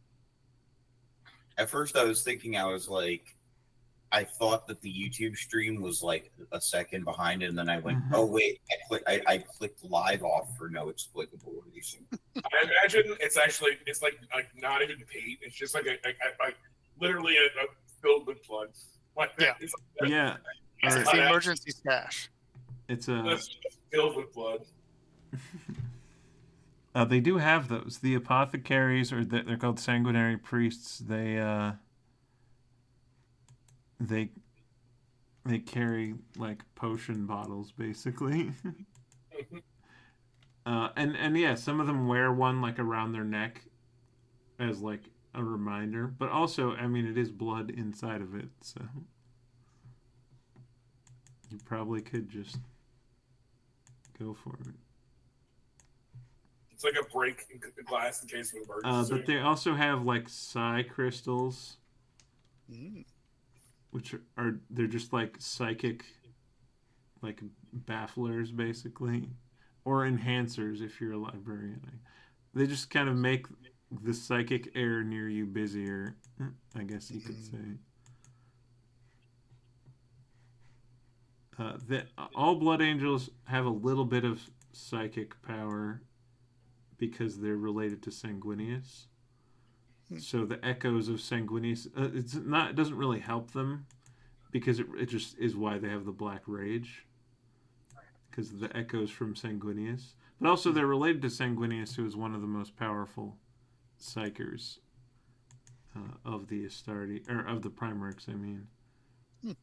At first, I was thinking, I thought that the YouTube stream was like a second behind, and then I went, oh wait, I clicked live off for no explicable reason. I imagine it's like not even paint. It's just like literally a filled with blood. Like Yeah. It's like, Yeah. It's Alright. the emergency stash. It's It's just filled with blood. they do have those. The apothecaries, or they're called sanguinary priests. They carry like potion bottles, basically. And yeah, some of them wear one like around their neck as like a reminder. But also, I mean, it is blood inside of it, so you probably could just go for it. It's like a break in glass in case of emergency. But they also have like psi crystals, Mm. which they're just like psychic, like bafflers basically, or enhancers if you're a librarian. They just kind of make the psychic air near you busier, I guess you could say. All Blood Angels have a little bit of psychic power because they're related to Sanguinius. So the echoes of Sanguinius, it doesn't really help them because it just is why they have the Black Rage. because of the echoes from Sanguinius. But also they're related to Sanguinius, who is one of the most powerful psychers of the Astartes, or of the Primarchs, I mean. I'm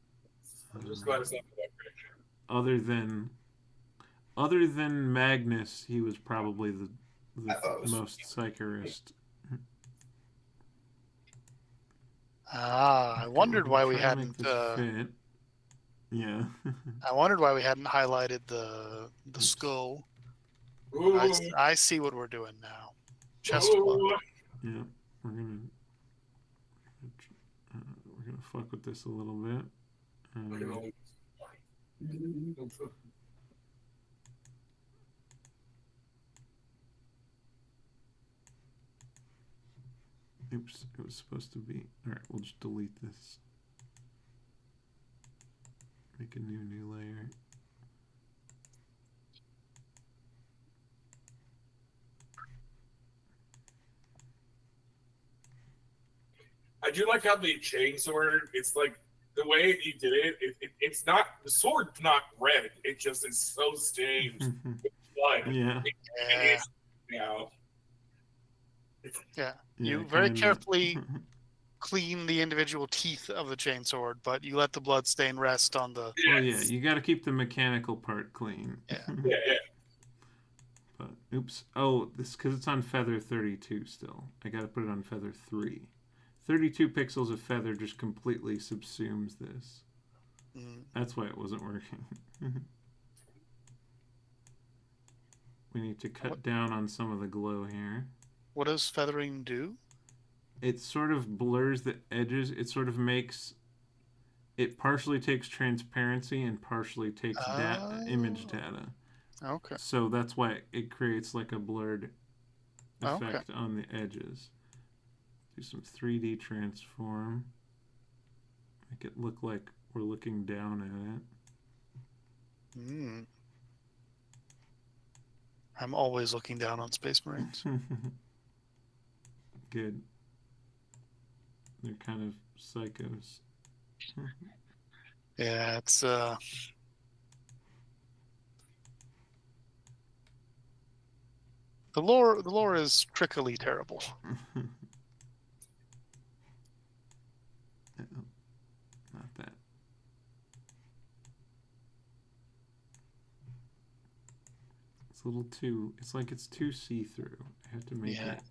just glad it's not for that picture. Other than Magnus, he was probably the most psycherist. I wondered why we hadn't. Fit. Yeah. I wondered why we hadn't highlighted the skull. Ooh, I see what we're doing now. Chest ooh. plug. Yeah, we're gonna fuck with this a little bit. Oops, it was supposed to be. All right, we'll just delete this. Make a new layer. I do like how the chainsword, it's like the way he did it, it's not, the sword's not red, it just is so stained with blood. Yeah. Yeah. You know, Yeah. You very carefully clean the individual teeth of the chainsword, but you let the blood stain rest on the. Oh yeah, you got to keep the mechanical part clean. Yeah. yeah. But oops. Oh, this because it's on feather 32 still. I got to put it on feather 3. 32 pixels of feather just completely subsumes this. That's why it wasn't working. We need to cut down on some of the glow here. What does feathering do? It sort of blurs the edges. It sort of makes... It partially takes transparency and partially takes image data. Okay. So that's why it creates like a blurred effect on the edges. Do some 3D transform. Make it look like we're looking down at it. I'm always looking down on Space Marines. Good. They're kind of psychos. Yeah, it's the lore is trickily terrible. Not that. It's a little too. It's like it's too see-through. I have to make it.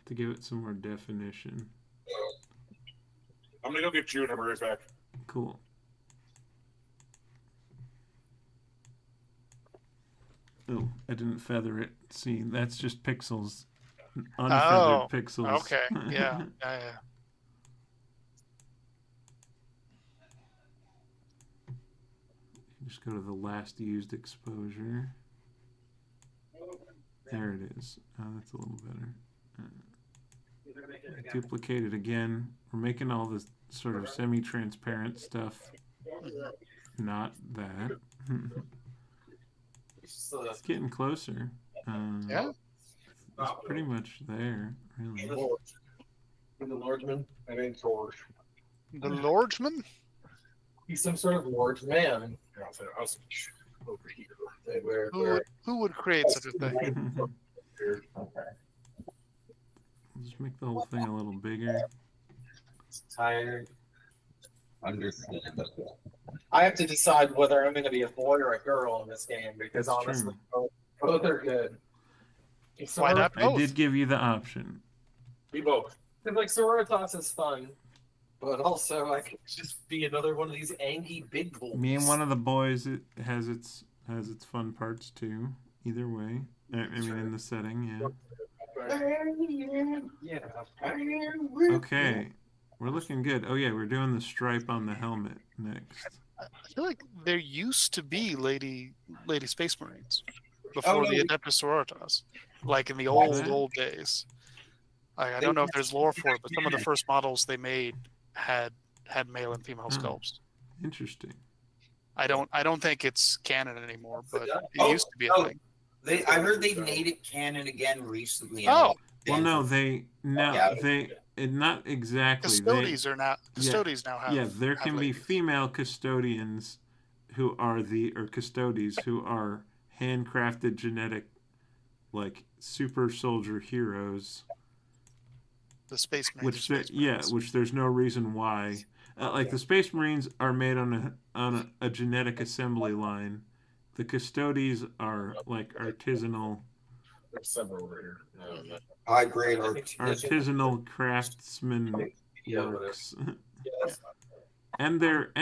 To give it some more definition. I'm gonna go get you and I'll be right back. Cool. Oh, I didn't feather it. See, that's just pixels. Unfeathered pixels. Okay. Yeah. Just go to the last used exposure. There it is. Oh, that's a little better. Duplicate it again. We're making all this sort of semi-transparent stuff. Not that. It's getting closer. Yeah. It's pretty much there, really. The Lordsman? I mean, George. The Lordsman? He's some sort of Lord's man. I was over here. Who would create such a thing? Just make the whole thing a little bigger. Tired. Understandable. I have to decide whether I'm going to be a boy or a girl in this game because That's honestly, both are good. Why not both? I did give you the option. Be both. Because like Sororitas is fun, but also I could just be another one of these angry big boys. Me and one of the boys, it has its fun parts too. Either way, I mean in the setting, yeah. Okay, we're looking good. Oh yeah, we're doing the stripe on the helmet next. I feel like there used to be lady Space Marines before the Adeptus Sororitas, like in the old days. I don't know if there's lore for it, but some of the first models they made had male and female sculpts. Interesting. I don't think it's canon anymore, but it used to be a thing. I heard they made it canon again recently. Oh, well, no, not exactly. Custodies now have. Yeah, there can be female custodians who are Custodes, who are handcrafted genetic, like, super soldier heroes. The Space Marines. Which there's no reason why. Like, the Space Marines are made on a genetic assembly line. The Custodes are, like, artisanal. There's several over here. High grade Artisanal craftsman works. And they're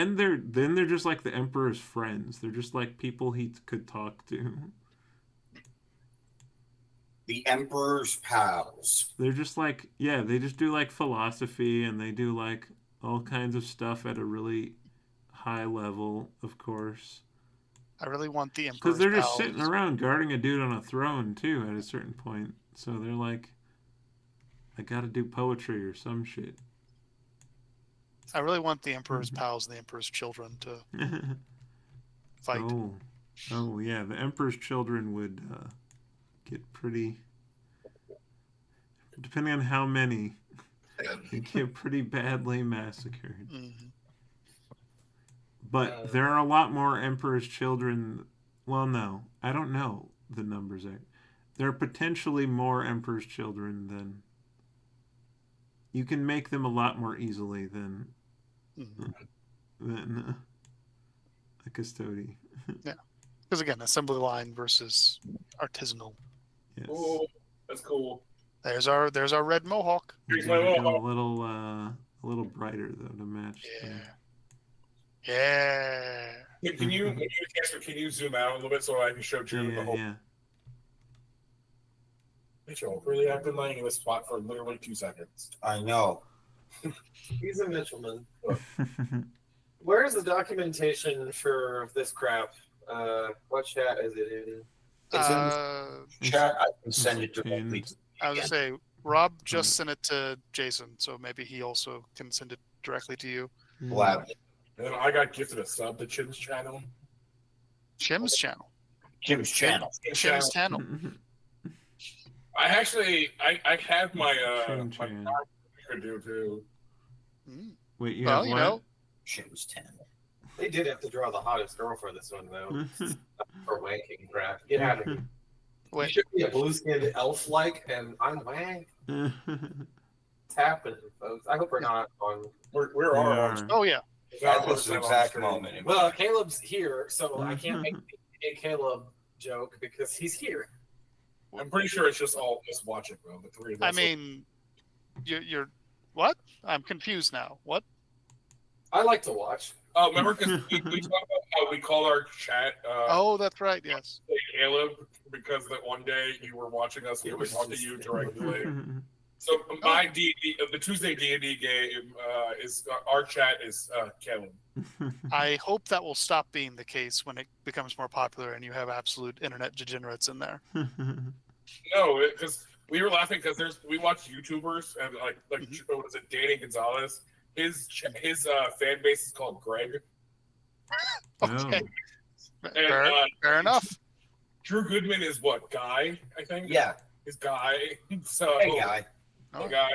just like the Emperor's friends. They're just like people he could talk to. The Emperor's pals. They're just like, yeah, they just do like philosophy, and they do like all kinds of stuff at a really high level, of course. I really want the Emperor's Because they're just pals. sitting around guarding a dude on a throne too at a certain point. So they're like, I gotta do poetry or some shit. I really want the Emperor's pals and the Emperor's children to fight. Oh yeah, the Emperor's children would get pretty, depending on how many, get pretty badly massacred. Mm-hmm. But there are a lot more Emperor's children. Well, no, I don't know the numbers. There are potentially more Emperor's children than. You can make them a lot more easily than a custody. Yeah, because again, assembly line versus artisanal. Yes. Oh, that's cool. There's our red mohawk. Here's You my gotta go mohawk. a little brighter though to match. Yeah. Can you, can you zoom out a little bit so I can show Jim the whole? Yeah. Mitchell, really, I've been laying in this spot for literally 2 seconds. I know. He's a Mitchellman. Where's the documentation for this crap? What chat is it in? It's in the chat. I can send it directly. I was gonna say Rob just sent it to Jason, so maybe he also can send it directly to you. Gladly. And then I got gifted a sub to Chim's channel. Chim's channel. Jim's channel. Chim's channel. I actually, I have my Chim my Chan. could do too. Mm. Wait, you Well, have you what? know, Jim's channel. They did have to draw the hottest girl for this one, though. For wanking crap. Get out of here. Wait. You should be a blue-skinned elf-like, and I'm wank. It's happening, folks. I hope we're not on. We're all oh yeah. At this exact moment. Well, Caleb's here, so I can't make a Caleb joke because he's here. I'm pretty sure it's just all us watching, bro. The three of us. I mean, you're what? I'm confused now. What? I like to watch. Oh, remember because we talked about how we called our chat. Oh, that's right. Yes. Caleb, because that one day you were watching us, we were talking to you directly. So my D&D, the Tuesday D&D game is our chat is Caleb. I hope that will stop being the case when it becomes more popular and you have absolute internet degenerates in there. No, because we were laughing because we watch YouTubers and like what is it, Danny Gonzalez? His fan base is called Greg. Okay. Oh. Fair enough. Drew Goodman is what, Guy? I think. Yeah. Is Guy. So Hey, guy. hey, Guy.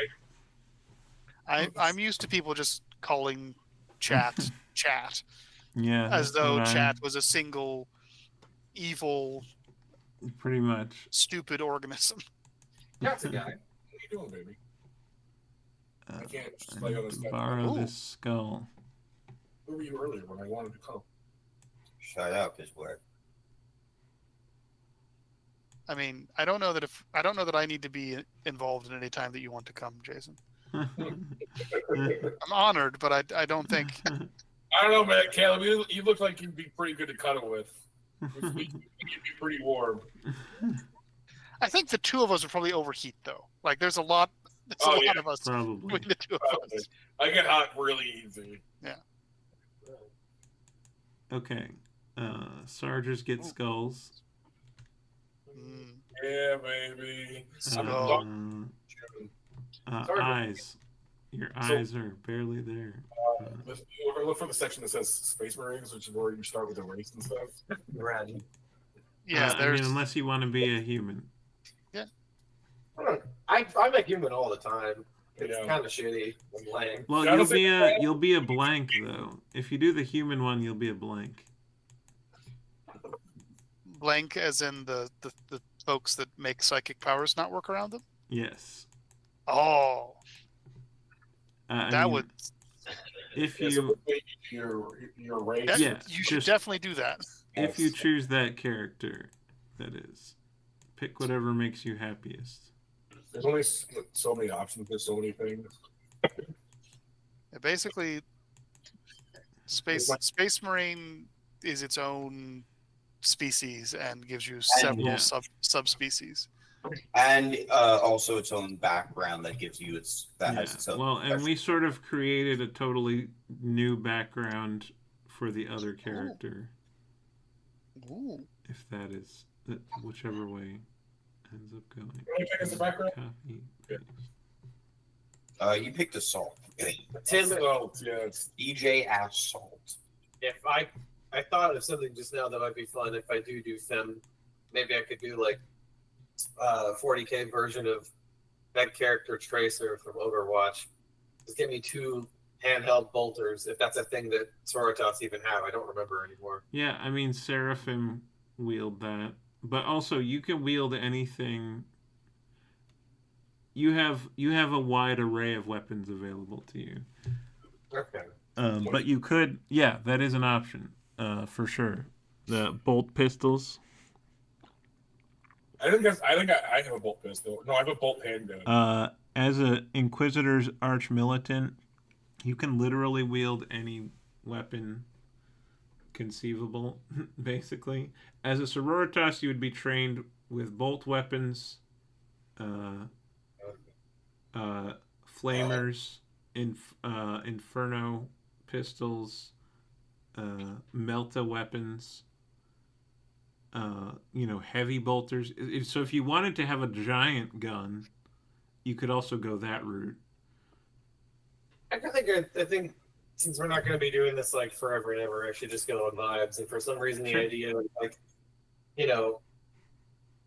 I'm used to people just calling chat chat Yeah. as though that's what chat was a single evil, pretty much. stupid organism. That's a guy. What are you doing, baby? I can't just I lay on need this to bed. borrow Ooh. this skull. Where were you earlier when I wanted to come? Shut up is where. I mean, I don't know that I need to be involved in any time that you want to come, Jason. I'm honored, but I don't think. I don't know, man. Caleb, you look like you'd be pretty good to cuddle with. You'd be pretty warm. I think the two of us would probably overheat, though. Like, there's a lot of us Probably. between the two of Probably. us. I get hot really easy. Okay. Sargers get skulls. Mm. Yeah, baby. Eyes. Your eyes are barely there. Look for the section that says Space Marines, which is where you start with the race and stuff. Right. Yeah, I mean, unless you want to be a human. I'm a human all the time. It's Yeah. kind of shitty and lame. Well, Yeah, you'll be a blank though. If you do the human one, you'll be a blank. Blank as in the folks that make psychic powers not work around them? Yes. Oh, I that mean, would... if Yeah, you your race. That, Yeah, you should just- definitely do that. if you choose that character, that is, pick whatever makes you happiest. There's only so many options for so many things. Basically, Space Marine is its own species and gives you several Yeah. subspecies. And also its own background that gives you its that has its own. Well, and we sort of created a totally new background for the other character, Ooh. if that is whichever way ends up going. Can you pick us the background? Copy. Yeah. You picked Assault. Tim, Salt, yes. DJ Assault. if I thought of something just now that might be fun if I do Fem, maybe I could do like 40k version of that character Tracer from Overwatch. Just give me 2 handheld bolters, if that's a thing that Sororitas even have. I don't remember anymore. Yeah, I mean, Seraphim wield that, but also you can wield anything. You have a wide array of weapons available to you. Okay. But you could, yeah, that is an option, for sure. The bolt pistols. I think I have a bolt pistol. No, I have a bolt handgun. As an Inquisitor's arch militant, you can literally wield any weapon conceivable, basically. As a Sororitas, you would be trained with bolt weapons, flamers, inferno pistols, melta weapons, heavy bolters. So if you wanted to have a giant gun, you could also go that route. I think since we're not going to be doing this like forever and ever, I should just go on vibes. And for some reason, the Sure. idea of like,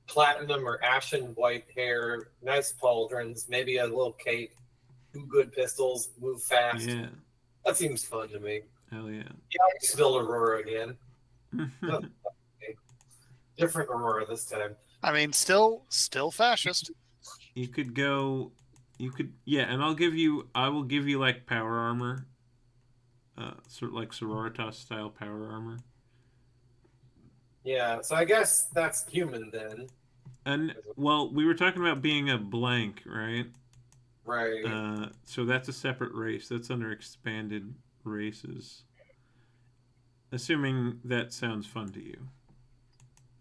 platinum or ashen white hair, nice pauldrons, maybe a little cape, 2 good pistols, move fast. Yeah, That seems fun to me. hell yeah. Yeah, I just build Aurora again. Different Aurora this time. I mean, still fascist. You could go. Yeah, and I will give you like power armor, sort of like Sororitas style power armor. Yeah, so I guess that's human then. And well, we were talking about being a blank, right? Right. So that's a separate race. That's under expanded races. Assuming that sounds fun to you.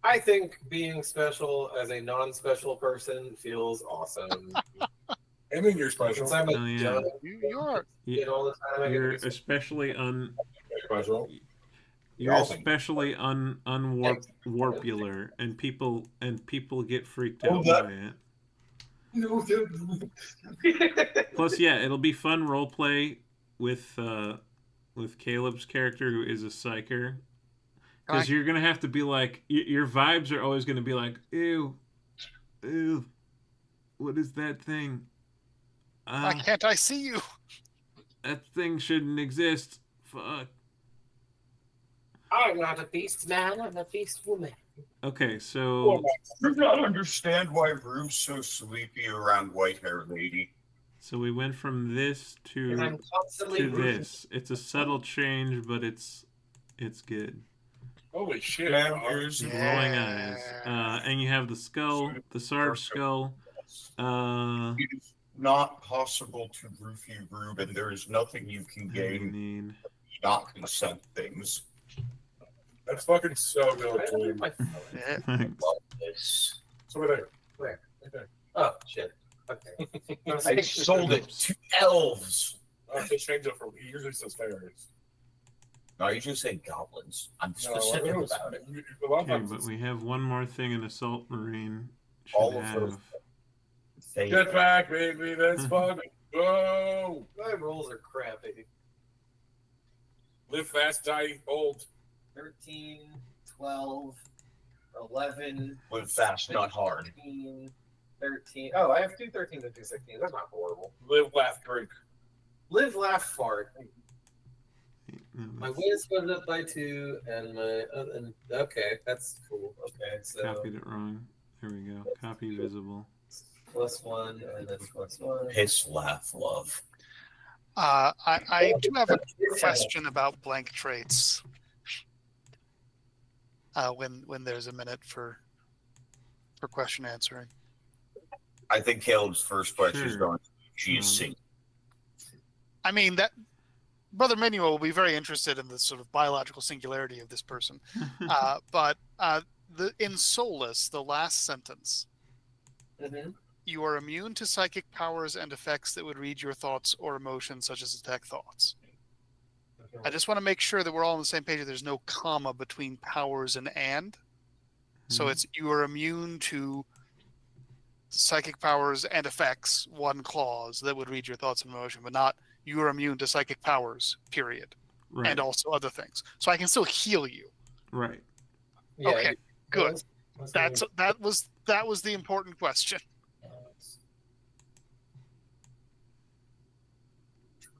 I think being special as a non-special person feels awesome. I mean, you're special. Since I'm a Oh, yeah. judge, You are. all the time. I You're get to be especially Special. You're Awesome. especially unwarpular, and people get freaked out that- by it. No, Plus, yeah, it'll be fun roleplay with Caleb's character, who is a psyker, because you're gonna have to be like, your vibes are always gonna be like, ew, what is that thing? Why can't I see you? That thing shouldn't exist. Fuck. I'm not a beast man, I'm a beast woman. Okay, so I do not understand why Rue's so sleepy around white hair lady. we went from this And I'm to constantly this. It's a subtle change, but it's good. Holy shit. Flanders. Glowing eyes. And you have the skull, the Sarge skull. It is not possible to roof you, Rube, and there is nothing you can gain Need. not consent things. That's fucking so good, dude. Yeah. Thanks. This. It's over there. Where? Okay. Oh, shit. Okay. I sold it to elves. They changed it from. He usually says fairies. No, you just say goblins. I'm No, I specific think it was, about it. a lot of Okay, times but it's we have one more thing an assault marine should All of have. those. They- Jetpack, baby. That's fun. Go. My rolls are crappy. Live fast, die old. 13, 12, 11, Live fast, not hard. 15, 13. Oh, I have 2 13s and 2 16s. That's not horrible. Live, laugh, drink. Live, laugh, fart. My whiz goes up by 2, and my okay, that's cool. Okay, so Copied it wrong. There we go. Copy visible. +1 and then +1. Piss, laugh, love. I do have a question about blank traits. When there's a minute for question answering. I think Caleb's first question is Sure. going. She is single. I mean, that Brother Manuel will be very interested in the sort of biological singularity of this person. But in Solus, the last sentence, you are immune to psychic powers and effects that would read your thoughts or emotions, such as detect thoughts. I just want to make sure that we're all on the same page. There's no comma between powers and. So it's you are immune to psychic powers and effects, one clause that would read your thoughts and emotion, but not you are immune to psychic powers, period. Right. And also other things. So I can still heal you. Right. Yeah, Okay, good. That was the important question.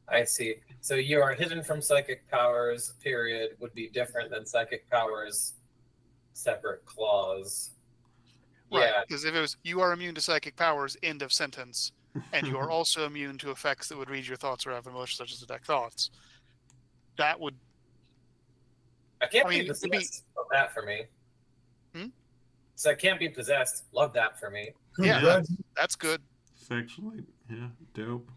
I see. So you are hidden from psychic powers, period, would be different than psychic powers, separate clause. Right. Yeah. Because if it was you are immune to psychic powers, end of sentence, and you are also immune to effects that would read your thoughts or have emotions such as detect thoughts, that would. I can't I be mean, it'd possessed. Love that for me. So I can't be possessed. Love that for me. Yeah, that's good. Sexually, yeah, dope.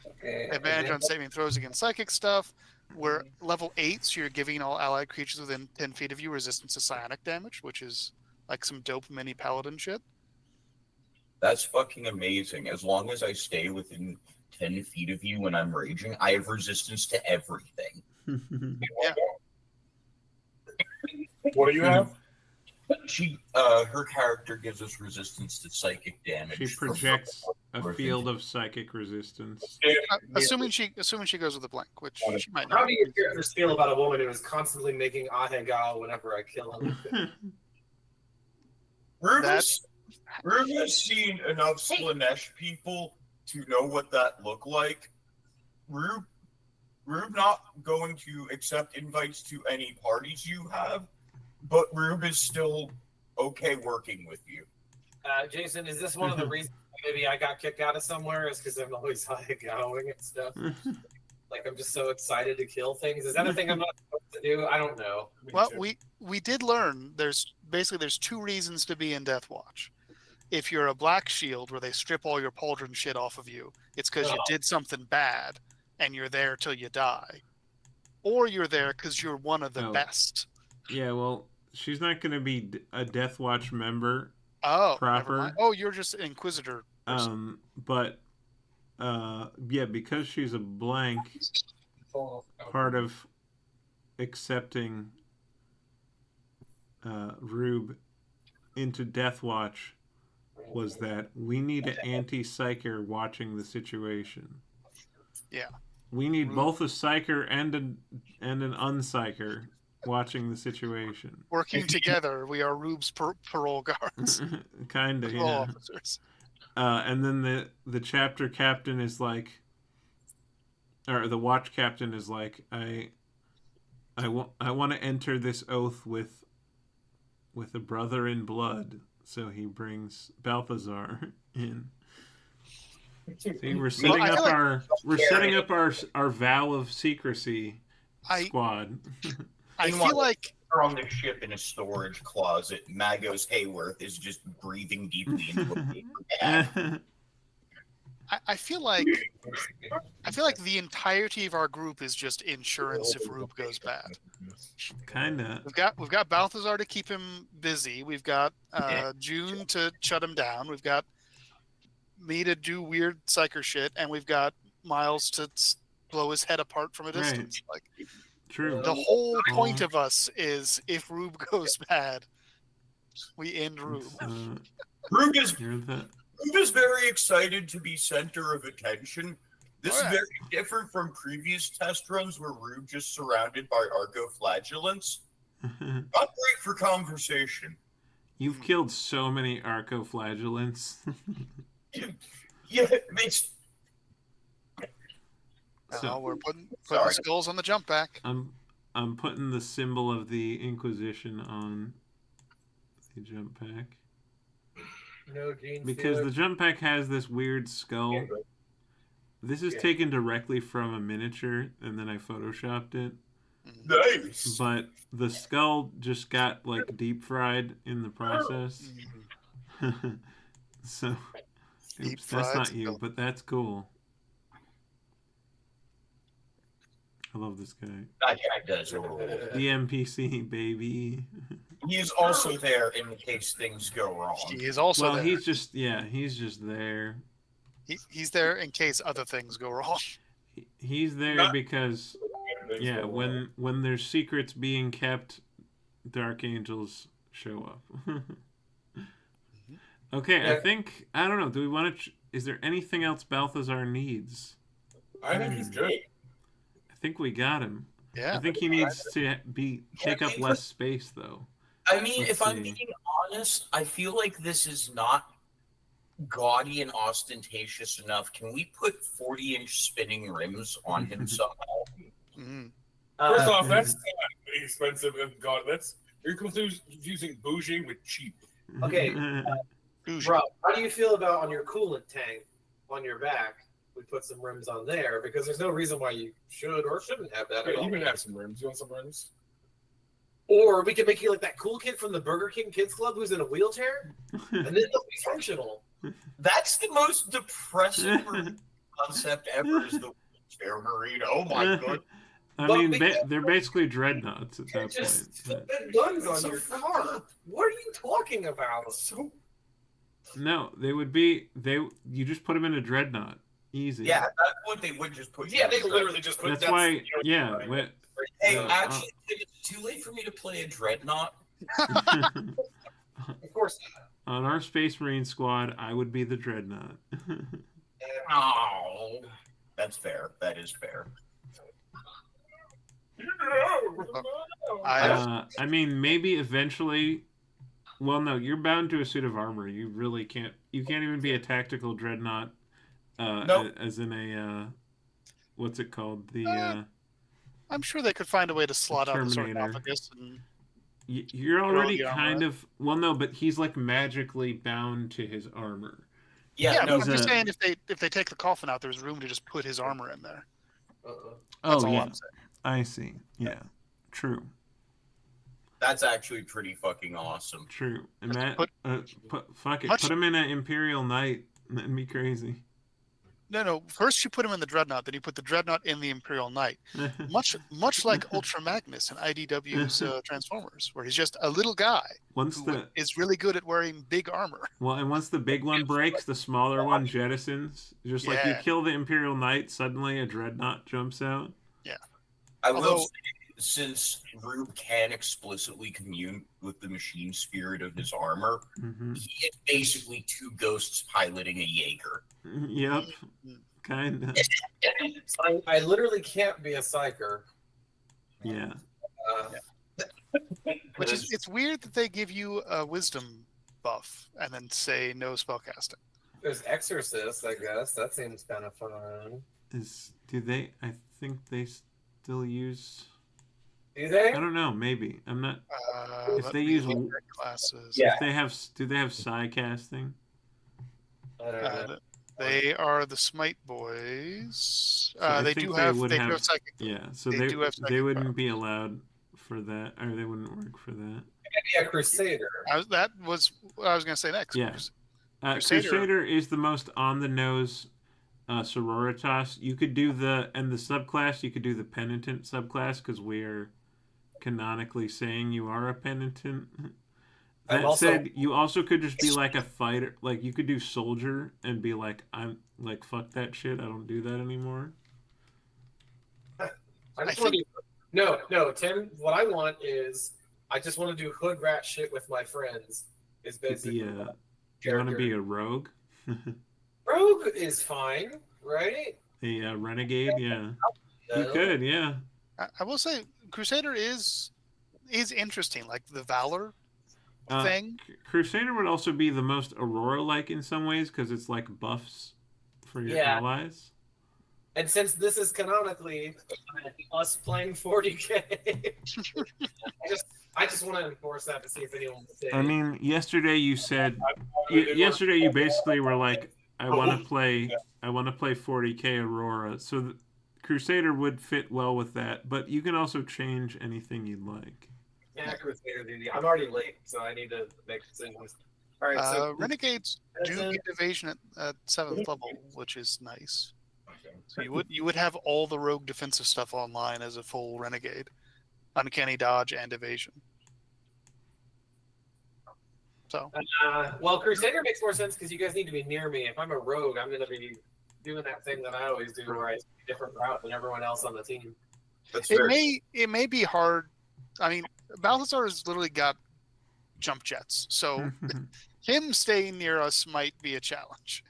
Okay. Advantage on saving throws against psychic stuff. We're level 8, so you're giving all allied creatures within 10 feet of you resistance to psionic damage, which is like some dope mini paladin shit. That's fucking amazing. As long as I stay within 10 feet of you when I'm raging, I have resistance to everything. What do you have? Her character gives us resistance to psychic damage. She projects a field of psychic resistance. Assuming she goes with a blank, which she might not. How do your characters feel about a woman who is constantly making ahegao whenever I kill him? Rube has seen enough Slanesh people to know what that looked like. Rube not going to accept invites to any parties you have, but Rube is still okay working with you. Jason, is this one of the reasons maybe I got kicked out of somewhere? Is because I'm always ahegao and stuff? Like I'm just so excited to kill things. Is that a thing I'm not supposed to do? I don't know. Well, we did learn there's 2 reasons to be in Death Watch. If you're a black shield where they strip all your pauldron shit off of you, it's because you did something bad and you're there till you die. Or you're there because you're one of the best. Yeah, well, she's not going to be a Death Watch member proper. Oh, you're just an Inquisitor person. But yeah, because she's a blank, part of accepting Rube into Death Watch was that we need an anti-psyker watching the situation. Yeah. We need both a psyker and an unpsyker watching the situation. Working together, we are Rube's parole guards. Kinda, parole yeah. officers. And then the chapter captain is like, or the watch captain is like, I want to enter this oath with a brother in blood. So he brings Balthazar in. See, we're setting up our vow of secrecy squad. I feel like we're on the ship in a storage closet. Magos Hayworth is just breathing deeply into a paper bag. I feel like the entirety of our group is just insurance if Rube goes bad. Kinda. We've got Balthazar to keep him busy. We've got June to shut him down. We've got me to do weird psyker shit, and we've got Miles to blow his head apart from a distance. Right. Like, true. The whole point of us is if Rube goes bad, we end Rube. Rube is very excited to be center of attention. This is very different from previous test runs where Rube just surrounded by arcoflagellants. Not great for conversation. You've killed so many arcoflagellants. Yeah, it's So- we're putting the Sorry. skulls on the jump back. I'm putting the symbol of the Inquisition on the jump pack. No Gene Because the Stealer. jump pack has this weird skull. This is Yeah. taken directly from a miniature, and then I photoshopped it. Nice. But the skull just got like deep fried in the process. Mhm. So, Deep oops, that's fried not you, skull. but that's cool. I love this guy. That guy does. The NPC, baby. He is also there in case things go wrong. He is also Well, there. he's just there. He's there in case other things go wrong. He's there Not- because yeah, when there's secrets being kept, Dark Angels show up. Okay, I think I don't know. Do we want to? Is there anything else Balthazar needs? I think he's good. I think we got him. Yeah. I think he needs to take up less space though. I mean, Let's if I'm see. being honest, I feel like this is not gaudy and ostentatious enough. Can we put 40-inch spinning rims on him somehow? Mhm. First Uh, off, that's not expensive and God, you're confusing bougie with cheap. Okay. Bougie. Rob, how do you feel about on your coolant tank on your back? We put some rims on there because there's no reason why you should or shouldn't have that. At Hey, all. you can have some rims. You want some rims? Or we can make you like that cool kid from the Burger King Kids Club who's in a wheelchair, and then they'll be functional. That's the most depressing marine concept ever. Is the wheelchair marine? Oh my god! I But mean, because- they're basically dreadnoughts at that Just point. put guns on So your fucked car. up. What are you talking about? So No, they would you just put them in a dreadnought. Easy. yeah, that's what they would just put. Yeah, they literally just put. That's why, yeah. Hey, Yeah, actually, it's too late for me to play a dreadnought. Of course not. On our Space Marine squad, I would be the dreadnought. Oh, that's fair. That is fair. I mean, maybe eventually. Well, no, you're bound to a suit of armor. You really can't. You can't even be a tactical dreadnought. Nope. As in a what's it called? The I'm sure they could find a way to slot out the Terminator. sarcophagus. And you're already the armor kind of no, but he's like magically bound to his armor. Yeah, yeah, no, but I'm just he's a- saying if they take the coffin out, there's room to just put his armor in there. Uh-uh. That's Oh all yeah, I'm saying. I see. Yeah, true. that's actually pretty fucking awesome. True. And that, Put- fuck it. much- Put him in an Imperial Knight. That'd be crazy. No. First you put him in the dreadnought, then you put the dreadnought in the Imperial Knight. Much like Ultra Magnus in IDW's Transformers, where he's just a little guy once who the is really good at wearing big armor. and once the big one breaks, the smaller one jettisons. Just like you Yeah. kill the Imperial Knight, suddenly a dreadnought jumps out. I will Although- say, since Rube can explicitly commune with the machine spirit of his armor, Hmm he is basically two ghosts piloting a Jaeger. Yep. Kinda. I literally can't be a psyker. Yeah. Which is it's weird that they give you a wisdom buff and then say no spellcasting. There's Exorcist, I guess. That seems kind of fun. Do they? I think they still use. Do they? I don't know. Maybe I'm not. If Let they me use- look at classes. Yeah. If they have, do they have psi casting? I don't know. They are the Smite Boys. So I They think do they have would they do have- have psychic. Yeah. So They do have they psychic wouldn't power. be allowed for that, or they wouldn't work for that. Maybe a Crusader. That was what I was going to say next. Yeah. Crusader- Crusader is the most on the nose sororitas. You could do the subclass. You could do the penitent subclass because we are canonically saying you are a penitent. I'm That also- said, you also could just be like a fighter. Like you could do soldier and be like, I'm like fuck that shit. I don't do that anymore. I just I want to no, Tim. What I want is I just want to do hood rat shit with my friends. Is Could basically be you want to be a rogue, rogue is fine, right? a renegade. Yeah, you No. could. Yeah. I will say Crusader is interesting, like the Valor Uh, thing. Crusader would also be the most Aurora-like in some ways because it's like buffs for your Yeah. allies. And since this is canonically us playing 40k, I just want to enforce that to see if anyone will say. I mean, yesterday you said, yesterday you basically were like, I want to play 40k Aurora, so Crusader would fit well with that, but you can also change anything you'd like. Yeah, Crusader duty. I'm already late, so I need to make decisions. All right, so Renegades do get evasion at 7th level, which is nice. So you would have all the rogue defensive stuff online as a full renegade, uncanny dodge and evasion. So well, Crusader makes more sense because you guys need to be near me. If I'm a rogue, I'm going to be doing that thing that I always do, where I take a different route than everyone else on the team. It may be hard. I mean, Balthazar has literally got jump jets, so him staying near us might be a challenge.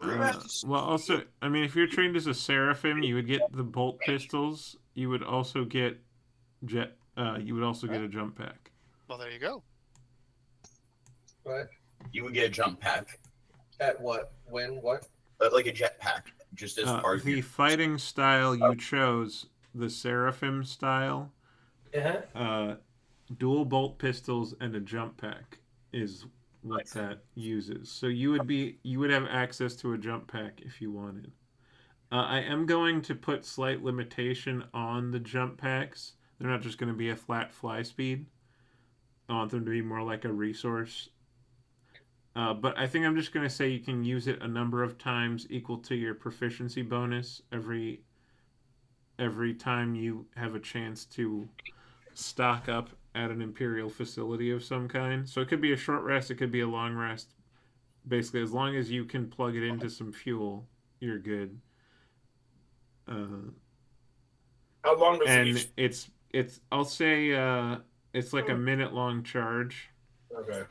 Well, also, I mean, if you're trained as a Seraphim, you would get the bolt pistols. You would also get jet. You would also get a jump pack. Well, there you go. What? You would get a jump pack. At what? When? What? Like a jet pack, just as part of the fighting style you chose, the Seraphim style. Dual bolt pistols and a jump pack is what that uses. So you would have access to a jump pack if you wanted. I am going to put slight limitation on the jump packs. They're not just going to be a flat fly speed. I want them to be more like a resource. But I think I'm just going to say you can use it a number of times equal to your proficiency bonus every time you have a chance to stock up at an Imperial facility of some kind. So it could be a short rest, it could be a long rest. Basically, as long as you can plug it into some fuel, you're good. How long does and it's I'll say it's like a minute long charge. Okay.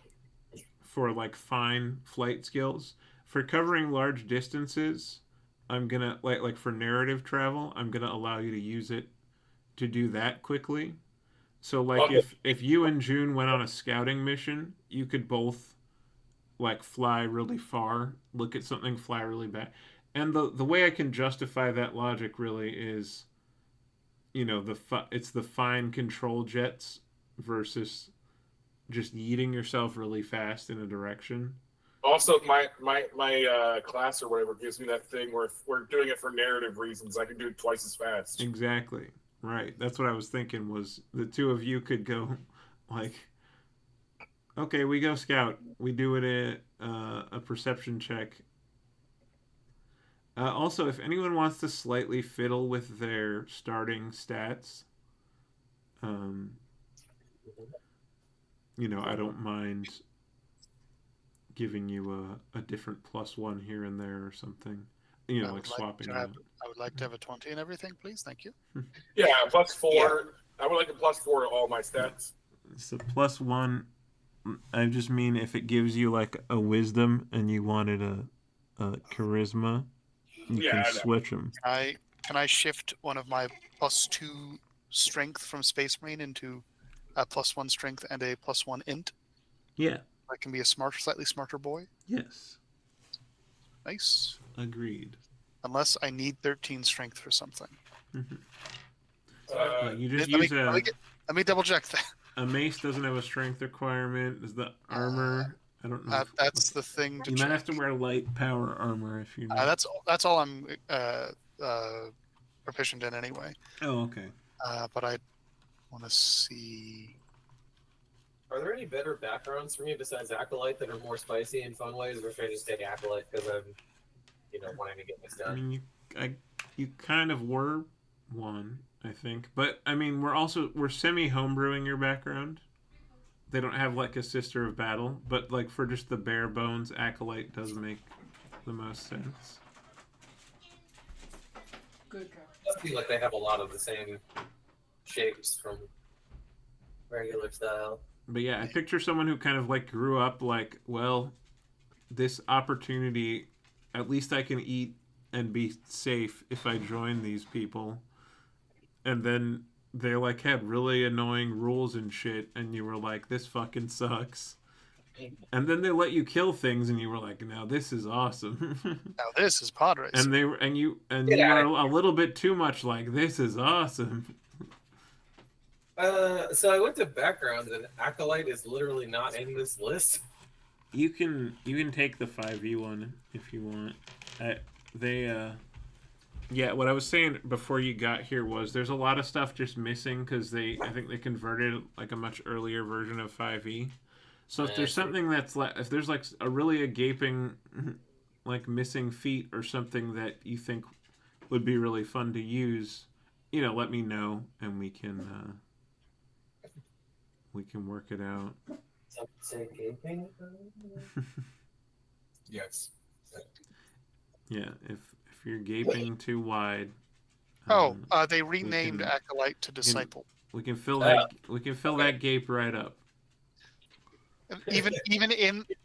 For like fine flight skills. For covering large distances, I'm gonna like for narrative travel, I'm gonna allow you to use it to do that quickly. So like if you and June went on a scouting mission, you could both like fly really far, look at something, fly really back. And the way I can justify that logic really is, you know, it's the fine control jets versus just yeeting yourself really fast in a direction. Also, my class or whatever gives me that thing where if we're doing it for narrative reasons, I can do it twice as fast. Exactly. Right. That's what I was thinking was the two of you could go like, okay, we go scout. We do it a perception check. Also, if anyone wants to slightly fiddle with their starting stats, you know, I don't mind giving you a different +1 here and there or something. You know, like swapping out. I would like to have a 20 and everything, please. Thank you. Yeah, +4. Yeah. I would like a +4 to all my stats. It's a +1. I just mean if it gives you like a wisdom and you wanted a charisma, you can switch them. Can I shift one of my +2 strength from Space Marine into a +1 strength and a +1 int? Yeah. I can be a slightly smarter boy? Yes. Nice. Agreed. Unless I need 13 strength for something. Mm-hmm. You just let me double check that. A mace doesn't have a strength requirement. Is the armor? I don't know. That's the thing. You might have to wear light power armor if you. That's all I'm proficient in anyway. Oh, okay. But I want to see. Are there any better backgrounds for me besides Acolyte that are more spicy and fun ways, or should I just take Acolyte because I'm, wanting to get this done? I mean, you kind of were one, I think, but I mean, we're semi homebrewing your background. They don't have like a Sister of Battle, but like for just the bare bones, Acolyte does make the most sense. Good guy. I feel like they have a lot of the same shapes from regular style. But yeah, I picture someone who kind of like grew up like, well, this opportunity, at least I can eat and be safe if I join these people. And then they like had really annoying rules and shit, and you were like, this fucking sucks. And then they let you kill things, and you were like, "Now this is awesome." Now this is pod race. and you Yeah. were a little bit too much like, "This is awesome." So I went to background, and Acolyte is literally not in this list. You can take the 5e one if you want. Yeah, what I was saying before you got here was there's a lot of stuff just missing because I think they converted like a much earlier version of 5e. So if there's something if there's like a gaping like missing feat or something that you think would be really fun to use, let me know and we can work it out. Yes. Yeah, if you're gaping too wide. They renamed Acolyte to Disciple. We can fill that. We can fill that gape right up. Even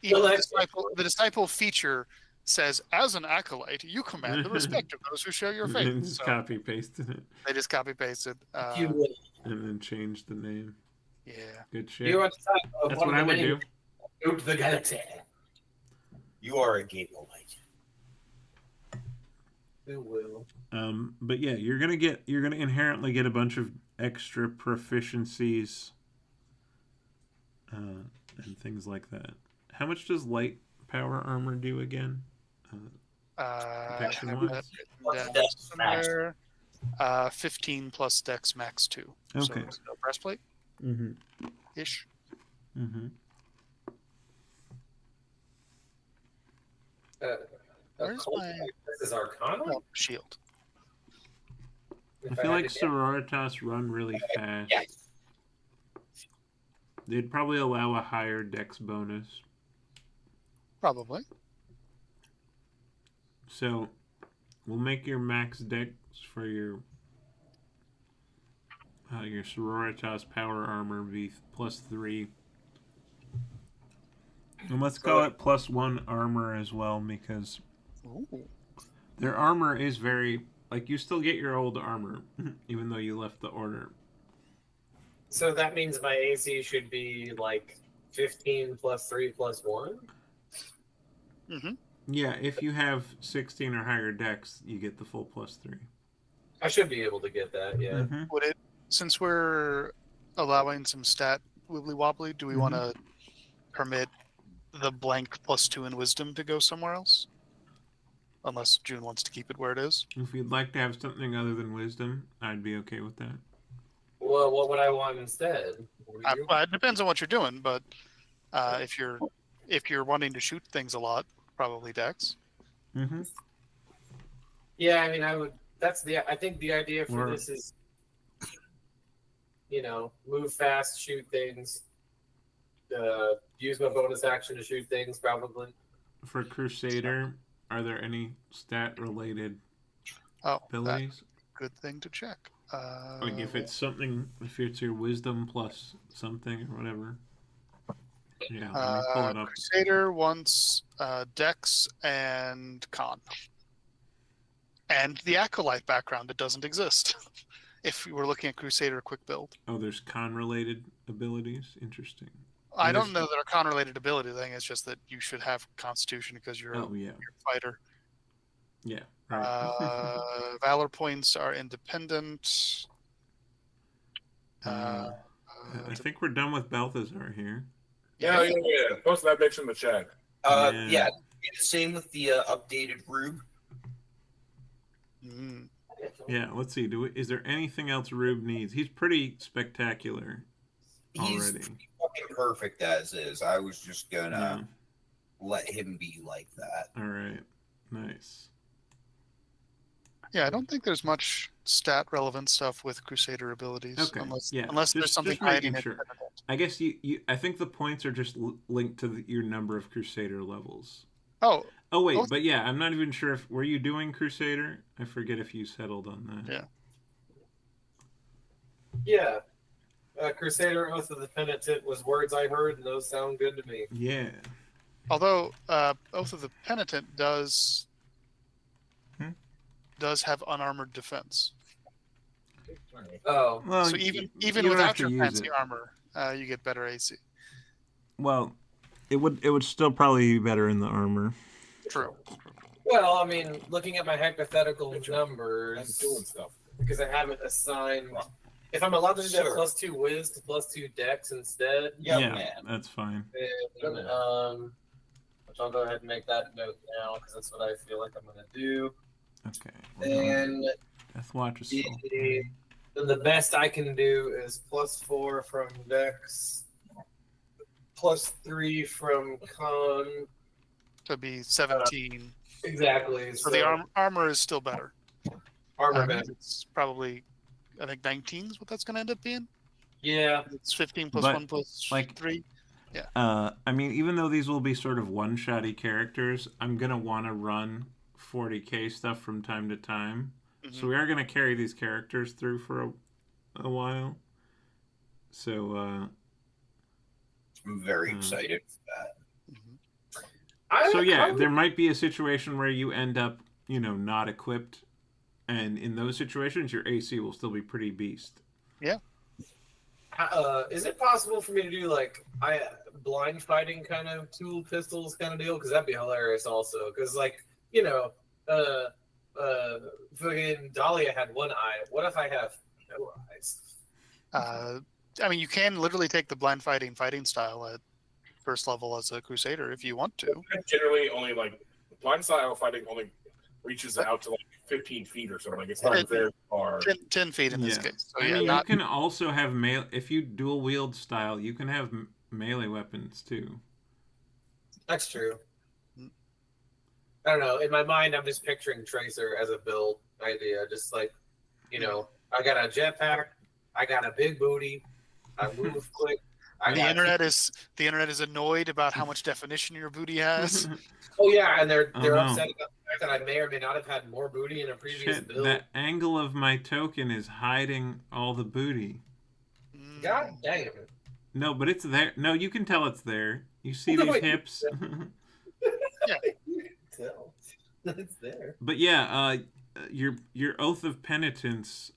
the disciple feature says, as an acolyte, you command the respect of those who share your faith. Just copy pasted it. They just copy pasted. And then changed the name. Yeah. Good shit. You're on top of That's one what of I would the do. many of the galaxy. You are a Gapolite. Who will? But yeah, you're gonna inherently get a bunch of extra proficiencies, and things like that. How much does light power armor do again? Protection wise? Somewhere, 15 plus Dex max 2. Okay. So no breastplate Mm-hmm. ish. Mm-hmm. Where's my This is Arcana? shield? I feel like Sororitas run really fast. Yes. They'd probably allow a higher dex bonus. Probably. So, we'll make your max dex for your Sororitas power armor be +3. And let's call it +1 armor as well, because Ooh. their armor is very... Like, you still get your old armor, even though you left the order. So that means my AC should be like 15 plus 3 plus 1? Mm-hmm. Yeah, if you have 16 or higher dex, you get the full +3. I should be able to get that, yeah. Mm-hmm. Would it, since we're allowing some stat wibbly wobbly, do we want to permit the blank +2 in wisdom to go somewhere else? Unless June wants to keep it where it is. If you'd like to have something other than wisdom, I'd be okay with that. Well, what would I want instead? It depends on what you're doing, but if you're wanting to shoot things a lot, probably Dex. Mm-hmm. Yeah, I mean, I think the idea for this is, move fast, shoot things, use my bonus action to shoot things, probably. For Crusader, are there any stat-related Oh, abilities? good thing to check. Like if it's your wisdom plus something or whatever. Yeah, let me pull it up. Crusader wants Dex and Con. And the Acolyte background that doesn't exist. If you were looking at Crusader quick build. Oh, there's con-related abilities? Interesting. I don't know that a con-related ability thing. It's just that you should have Constitution because you're a fighter. Yeah. Right. Valor points are independent. I think we're done with Balthazar here. Yeah. Post that bitch in the chat. Yeah. Same with the updated Rube. Mm. Yeah, let's see. Is there anything else Rube needs? He's pretty spectacular already. He's fucking perfect as is. I was just gonna let him be like that. All right. Nice. Yeah, I don't think there's much stat relevant stuff with Crusader abilities. Okay. Unless there's something hiding sure. I guess I think the points are just linked to your number of Crusader levels. Oh wait, but yeah, I'm not even sure were you doing Crusader? I forget if you settled on that. Yeah. Crusader Oath of the Penitent was words I heard, and those sound good to me. Yeah. Although Oath of the Penitent does have unarmored defense. Oh. So even without your fancy armor, you get better AC. Well, It would still probably be better in the armor. True. Well, I mean, looking at my hypothetical I'm numbers, doing stuff. because I haven't assigned. If I'm allowed to do that Sure. +2 whiz to +2 dex instead, Young man. That's fine. then, which I'll go ahead and make that note now because that's what I feel like I'm going to do. Okay. we're going- And Death Watch is still. then the best I can do is +4 from dex, +3 from con. To be 17. Exactly. So the armor is still better. armor best. It's probably, I think 19 is what that's going to end up being. Yeah. It's 15 plus But, 1 plus like, 3. I mean, even though these will be sort of one-shotty characters, I'm gonna want to run 40k stuff from time to time. So we are gonna carry these characters through for a while. So I'm very excited for that. so yeah, there might be a situation where you end up, not equipped, and in those situations, your AC will still be pretty beast. Is it possible for me to do like blind fighting kind of tool pistols kind of deal? Because that'd be hilarious also. Because fucking Dahlia had one eye. What if I have no eyes? I mean, you can literally take the blind fighting style at first level as a crusader if you want to. Generally, only like blind style fighting only reaches out to like 15 feet or something. Like it's not very far. 10 feet in this Yeah. case. So I yeah, mean, not you can also have if you dual wield style, you can have melee weapons too. That's true. I don't know. In my mind, I'm just picturing Tracer as a build idea. Just like, I got a jetpack, I got a big booty, I move quick. the internet is annoyed about how much definition your booty has. Oh yeah, and they're Oh, no. upset about the fact that I may or may not have had more booty in a previous Shit, build. that angle of my token is hiding all the booty. God damn it! No, but it's there. No, you can tell it's there. You see No, these wait. hips. Tell. It's there. But yeah, your oath of penitence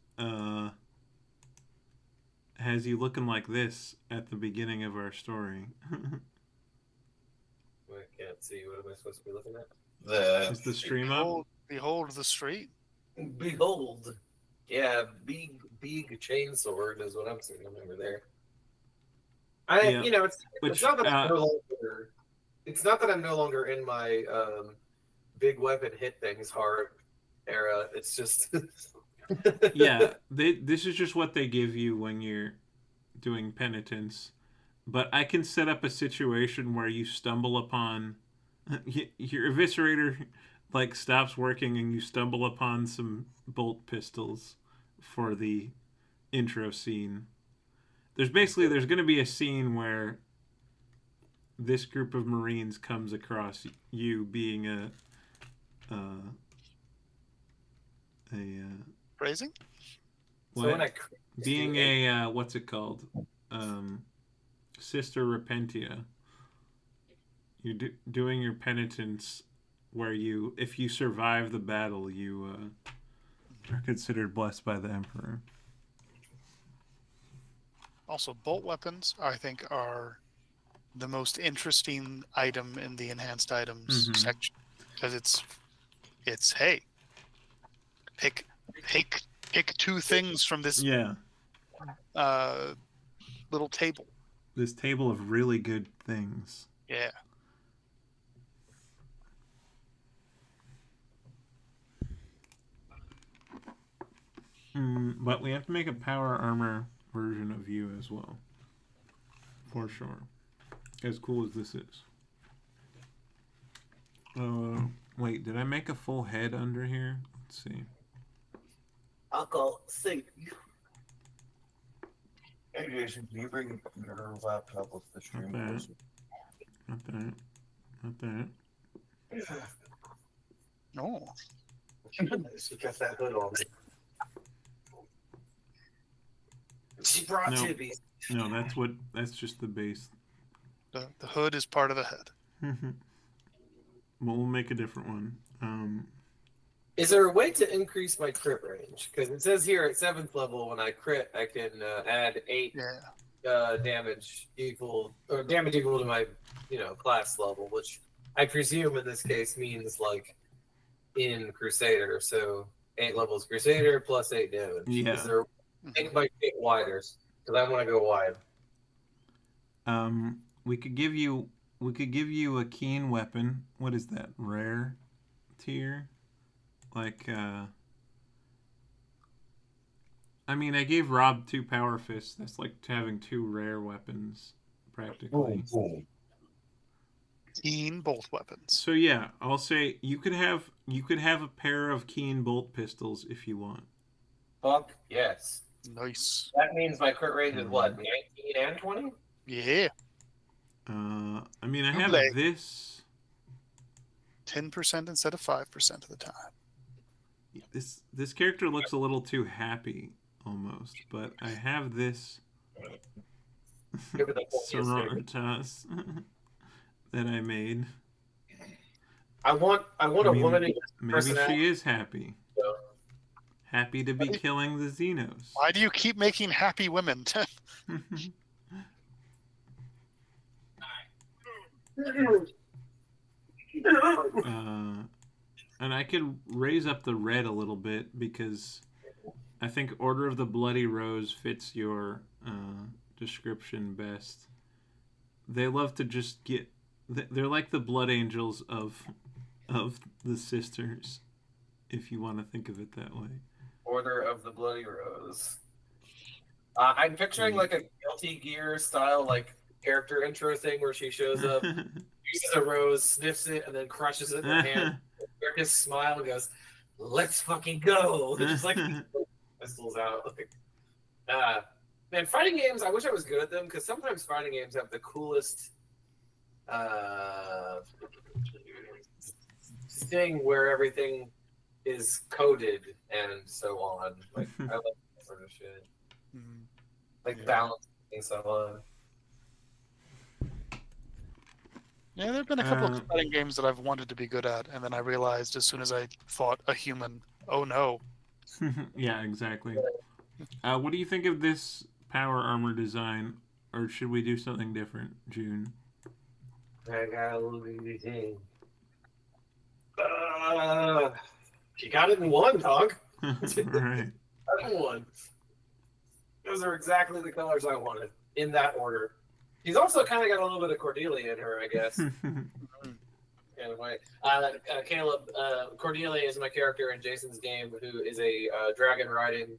has you looking like this at the beginning of our story. I can't see. What am I supposed to be looking at? Is the stream up? Behold the street. Behold. Yeah, big chainsword is what I'm seeing over there. Yeah. It's not that I'm no longer. It's not that I'm no longer in my big weapon hit things hard era. It's just. Yeah, this is just what they give you when you're doing penitence. But I can set up a situation where you stumble upon your eviscerator stops working and you stumble upon some bolt pistols for the intro scene. There's going to be a scene where this group of Marines comes across you being Phrasing? So when being a what's it called? Sister Repentia. You're doing your penitence where if you survive the battle, you are considered blessed by the Emperor. Also, bolt weapons, I think, are the most interesting item in the enhanced items section. Because it's hey, pick 2 things from this little table. This table of really good things. Yeah. But we have to make a power armor version of you as well. For sure. As cool as this is. Wait, did I make a full head under here? Let's see. I'll go see. Hey Jason, can you bring your laptop with the stream? Not that. No. She got that hood on. She brought No. Tibby. No, that's just the base. The hood is part of the head. Well, we'll make a different one. Is there a way to increase my crit range? Because it says here at 7th level, when I crit, I can add 8 damage equal to my class level, which I presume in this case means like in Crusader. So 8 levels Crusader plus 8 damage. Yeah. Is there make my shit wider? Because I want to go wide. We could give you a keen weapon. What is that? Rare tier? Like I mean, I gave Rob 2 power fists. That's like having 2 rare weapons practically. Keen bolt weapons. So yeah, I'll say you could have a pair of keen bolt pistols if you want. Fuck yes. Nice. That means my crit rate is what, 19 and 20? Yeah. I mean, I have Double. this 10% instead of 5% of the time. This character looks a little too happy almost, but I have this sororitas that I made. I want a woman in maybe she is happy. Happy to be killing the Xenos. Why do you keep making happy women? And I could raise up the red a little bit because I think Order of the Bloody Rose fits your description best. They love to just get... They're like the Blood Angels of the sisters, if you want to think of it that way. Order of the Bloody Rose. I'm picturing like a Guilty Gear style like character intro thing where she shows up, uses a rose, sniffs it, and then crushes it in her hand. Just smile and goes, "Let's fucking go!" Just like pistols out. Man, fighting games. I wish I was good at them because sometimes fighting games have the coolest thing where everything is coded and so on. Like I like that sort of shit. Like balancing and so on. Yeah, there have been a couple of fighting games that I've wanted to be good at, and then I realized as soon as I fought a human, oh no. Yeah, exactly. What do you think of this power armor design, or should we do something different, June? I got a little bit thing. You got it in one, dog. Right. One. Those are exactly the colors I wanted in that order. She's also kind of got a little bit of Cordelia in her, I guess. Anyway, Caleb, Cordelia is my character in Jason's game, who is a dragon riding.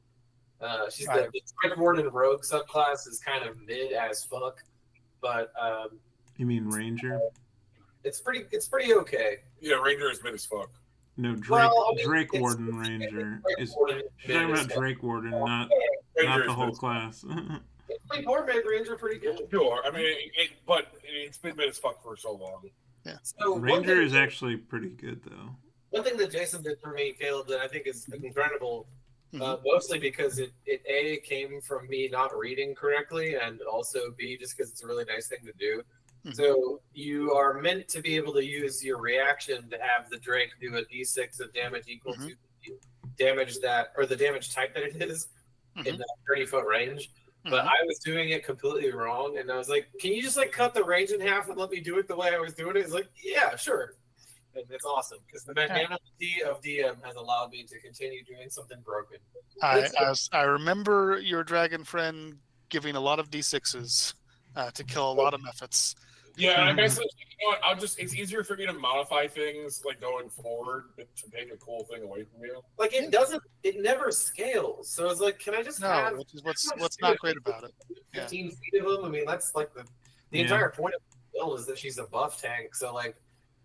She's the Strike Warden Rogue subclass is kind of mid as fuck, but you mean Ranger? It's pretty okay. Yeah, Ranger is mid as fuck. No, Drake. Well, I mean, Drake Warden Ranger is. She's talking about Drake Warden, not the whole class. Drake Warden made Ranger pretty good. Sure, I mean, but it's been mid as fuck for so long. Yeah. So Ranger is actually pretty good though. One thing that Jason did for me, Caleb, that I think is incredible, mostly because it A, came from me not reading correctly, and also B, just because it's a really nice thing to do. So you are meant to be able to use your reaction to have the Drake do a d6 of damage equal to the damage that, or the damage type that it is in that 30-foot range. But I was doing it completely wrong, and I was like, "Can you just like cut the range in half and let me do it the way I was doing it?" It's like, "Yeah, sure." And it's awesome because the magnanimity of DM has allowed me to continue doing something broken. I remember your dragon friend giving a lot of d6s to kill a lot of mephits. Yeah, I basically, you know what, it's easier for me to modify things like going forward to take a cool thing away from you. Like it never scales. So it's like, can I just have? Which is what's not great about it. 15 feet of them. I mean, that's like the entire point of the build is that she's a buff tank. So like,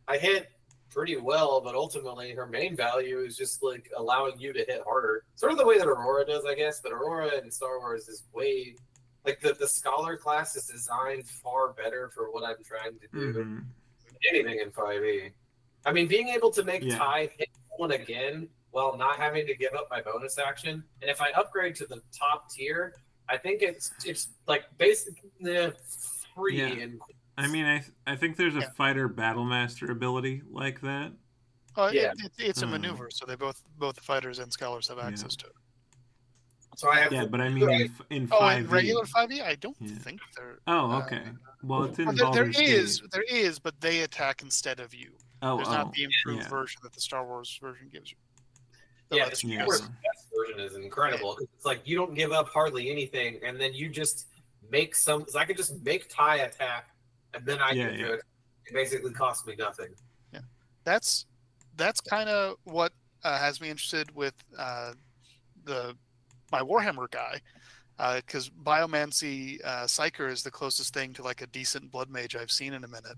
I hit pretty well, but ultimately her main value is just like allowing you to hit harder. Sort of the way that Aurora does, I guess. But Aurora in Star Wars is way. Like the scholar class is designed far better for what I'm trying to do than anything in 5e. I mean, being able to make Ty hit one again while not having to give up my bonus action, and if I upgrade to the top tier, I think it's like basically free. Yeah. I mean, I think there's a fighter battle master ability like that. It's a maneuver, so they both the fighters and scholars have access to it. So I have Yeah, to. but I mean in Oh, 5e. in regular 5e, I don't Yeah. think there. Oh, okay. Well, it's in Well, there Baldur's is, Gate. there is, but they attack instead of you. There's not the improved yeah. version that the Star Wars version gives you. That Yeah, the lets Star Yeah. Wars best version is incredible. It's like you don't give up hardly anything, and then you just make some. So I could just make Ty attack, and then I can do it. It basically costs me nothing. Yeah, that's kind of what has me interested with my Warhammer guy, because Biomancy Psyker is the closest thing to like a decent blood mage I've seen in a minute,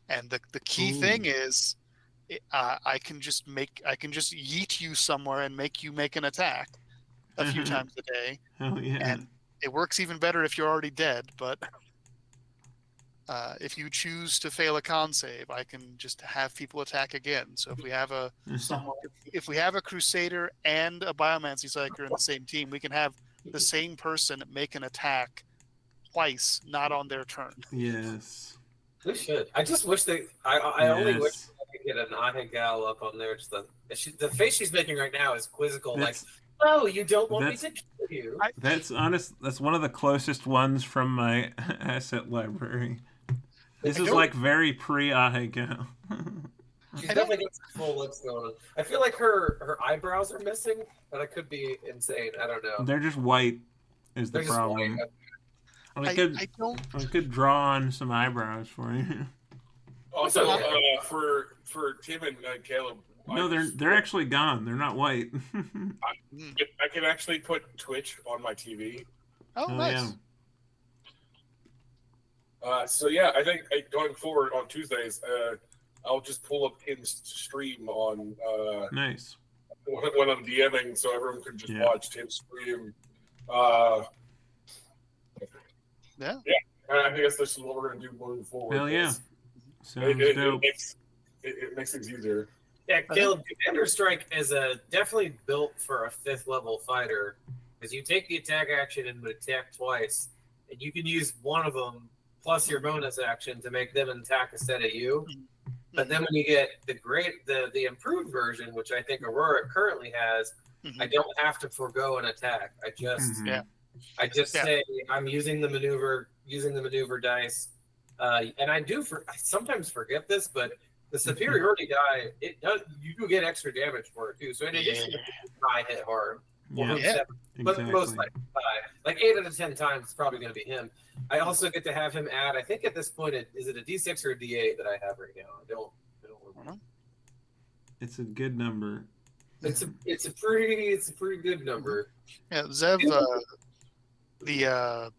and the key thing is I can just yeet you somewhere and make you make an attack a few times a day. Oh yeah. And it works even better if you're already dead, but if you choose to fail a con save, I can just have people attack again. So if we have a Crusader and a Biomancy Psyker in the same team, we can have the same person make an attack twice, not on their turn. Yes. We should. I just wish they. I only wish I could get an Ahigal up on there. Just the face she's making right now is quizzical. Like, oh, you don't want me to kill you. That's honest. That's one of the closest ones from my asset library. This is like very pre-Ahigal. She's definitely got some full lips going on. I feel like her eyebrows are missing, but I could be insane. I don't know. They're just white. Is the problem? I could draw on some eyebrows for you. Also, for Tim and Caleb. No, they're actually gone. They're not white. I can actually put Twitch on my TV. Oh, nice. Yeah. So yeah, I think going forward on Tuesdays, I'll just pull up Tim's stream on. Nice. When I'm DMing, so everyone can just watch Tim stream. Yeah. I guess this is what we're gonna do moving forward. Hell yeah. Sounds dope. It makes things easier. Yeah, Caleb, Commander Strike is definitely built for a 5th level fighter, because you take the attack action and attack twice, and you can use one of them plus your bonus action to make them attack instead of you. But then when you get the improved version, which I think Aurora currently has, I don't have to forego an attack. I just say I'm using the maneuver dice, and I sometimes forget this, but the superiority die, you do get extra damage for it too. So in addition to die hit hard, but most like 8 out of 10 times it's probably going to be him. I also get to have him add. I think at this point, is it a D6 or a D8 that I have right now? I don't remember. It's a good number. It's a pretty good number. Yeah, Zev, the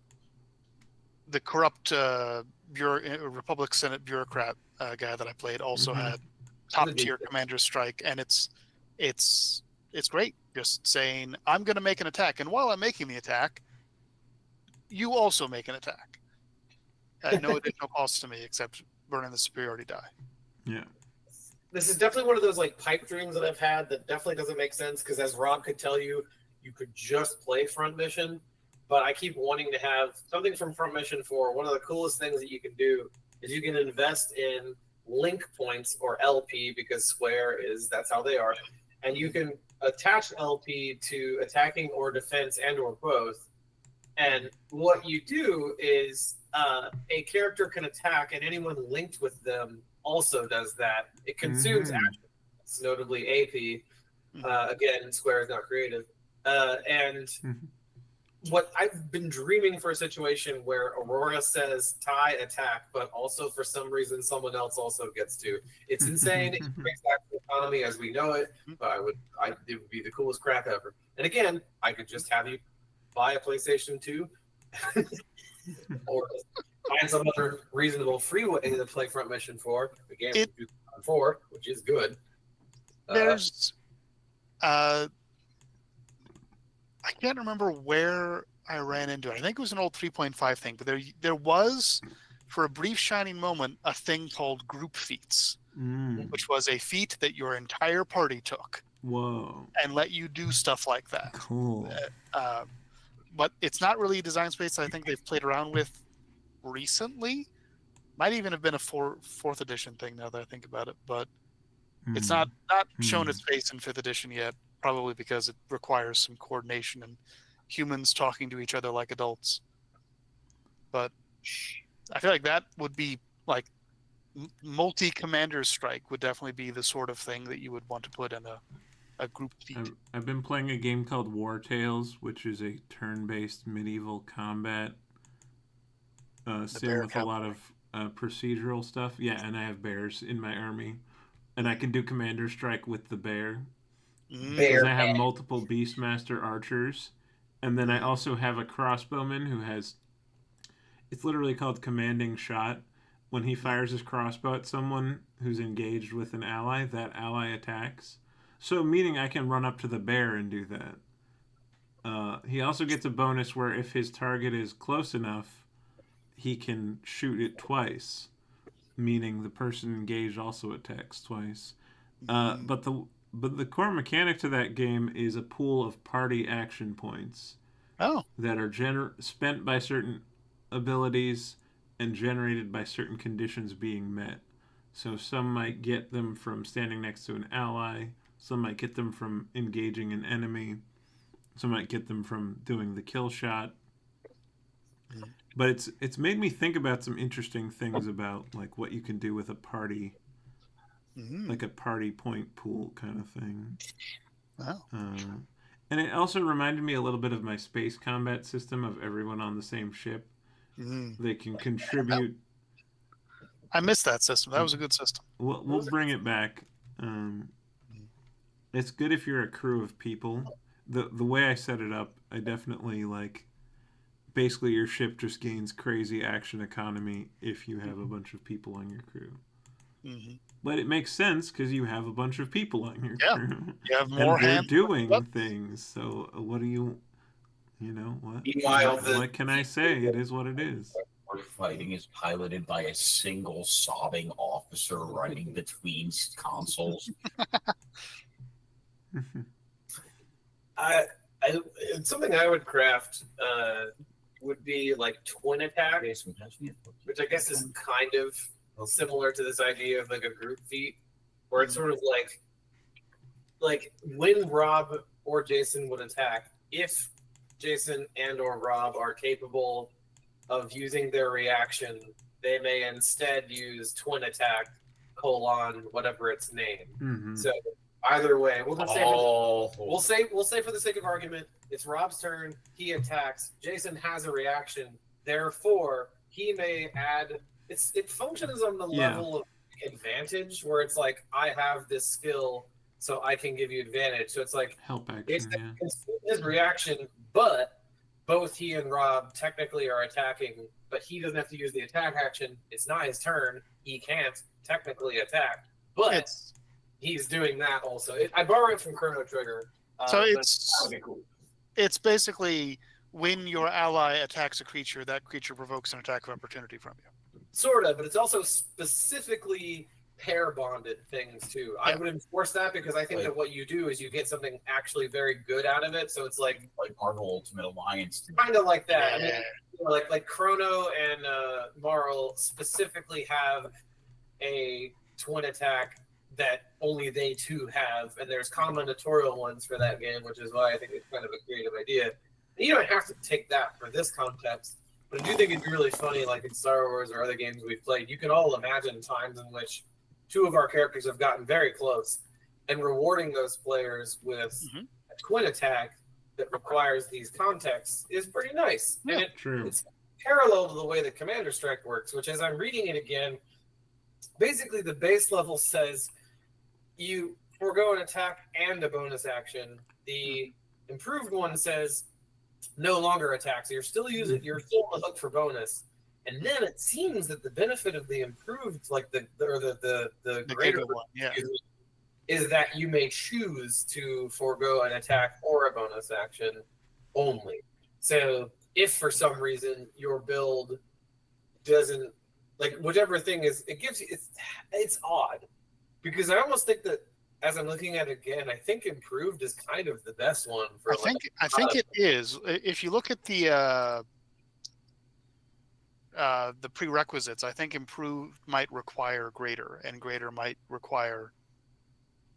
corrupt Republic Senate bureaucrat guy that I played also had top tier Commander Strike, and it's great. Just saying, I'm going to make an attack, and while I'm making the attack, you also make an attack. At no additional cost to me except burning the superiority die. Yeah. This is definitely one of those like pipe dreams that I've had that definitely doesn't make sense, because as Rob could tell you, you could just play Front Mission, but I keep wanting to have something from Front Mission 4. One of the coolest things that you can do is you can invest in link points, or LP, because Square that's how they are, and you can attach LP to attacking or defense and or both. And what you do is a character can attack, and anyone linked with them also does that. It consumes actions, notably AP. Again, Square is not creative. And what I've been dreaming for a situation where Aurora says tie attack, but also for some reason someone else also gets to. It's insane. It breaks back the economy as we know it, but it would be the coolest crap ever. And again, I could just have you buy a PlayStation 2 or find some other reasonable free way to play Front Mission 4. Again, 4, which is good. There's I can't remember where I ran into it. I think it was an old 3.5 thing, but there was, for a brief shining moment, a thing called group feats, which was a feat that your entire party took. Whoa. And let you do stuff like that. Cool. But it's not really a design space I think they've played around with recently. Might even have been a fourth edition thing now that I think about it, but it's not shown its face in 5th edition yet. Probably because it requires some coordination and humans talking to each other like adults. But I feel like that would be like multi-commander strike would definitely be the sort of thing that you would want to put in a group feat. I've been playing a game called War Tales, which is a turn-based medieval combat sim with a lot of procedural stuff. Yeah, and I have bears in my army, and I can do commander strike with the bear. Because I have multiple Beastmaster archers, and then I also have a crossbowman who has. It's literally called commanding shot. When he fires his crossbow at someone who's engaged with an ally, that ally attacks. So, meaning I can run up to the bear and do that. He also gets a bonus where if his target is close enough, he can shoot it twice, meaning the person engaged also attacks twice. But the core mechanic to that game is a pool of party action points that are spent by certain abilities and generated by certain conditions being met. So some might get them from standing next to an ally, some might get them from engaging an enemy, some might get them from doing the kill shot. But it's made me think about some interesting things about like what you can do with a party, like a party point pool kind of thing. Wow. And it also reminded me a little bit of my space combat system of everyone on the same ship. They can contribute. I missed that system. That was a good system. We'll bring it back. It's good if you're a crew of people. The way I set it up, I definitely like. Basically, your ship just gains crazy action economy if you have a bunch of people on your crew. But it makes sense because you have a bunch of people on your crew. You have more and they're hands. doing things. So what do you know what? Meanwhile, what can I say? It is what it is. Fighting is piloted by a single sobbing officer running between consoles. Something I would craft would be like twin attack, which I guess is kind of similar to this idea of like a group feat, where it's sort of like when Rob or Jason would attack, if Jason and or Rob are capable of using their reaction, they may instead use twin attack : whatever its name. So either way, we'll say for the sake of argument, it's Rob's turn. He attacks. Jason has a reaction. Therefore, he may add. It functions on the level of advantage, where it's like I have this skill, so I can give you advantage. So it's like help action. It's his reaction, but both he and Rob technically are attacking, but he doesn't have to use the attack action. It's not his turn. He can't technically attack, but he's doing that also. I borrow it from Chrono Trigger. So cool. It's basically when your ally attacks a creature, that creature provokes an attack of opportunity from you. Sort of, but it's also specifically pair bonded things too. I would enforce that because I think that what you do is you get something actually very good out of it. So it's like Marvel Ultimate Alliance, kind of like that. I mean, like Chrono and Marl specifically have a twin attack that only they two have, and there's combinatorial ones for that game, which is why I think it's kind of a creative idea. And you don't have to take that for this context, but I do think it'd be really funny, like in Star Wars or other games we've played. You can all imagine times in which two of our characters have gotten very close, and rewarding those players with a twin attack that requires these contexts is pretty nice. Yeah, and it's parallel to the way that Commander Strike works, which, as I'm reading it again, basically the base level says you forego an attack and a bonus action. The improved one says no longer attack, so you're still on the hook for bonus. And then it seems that the benefit of the improved, like the greater one, is that you may choose to forego an attack or a bonus action only. So if for some reason your build doesn't, like whichever thing is, it gives you, it's odd, because I almost think that as I'm looking at it again, I think improved is kind of the best one for. I think it is. If you look at the prerequisites, I think improved might require greater, and greater might require.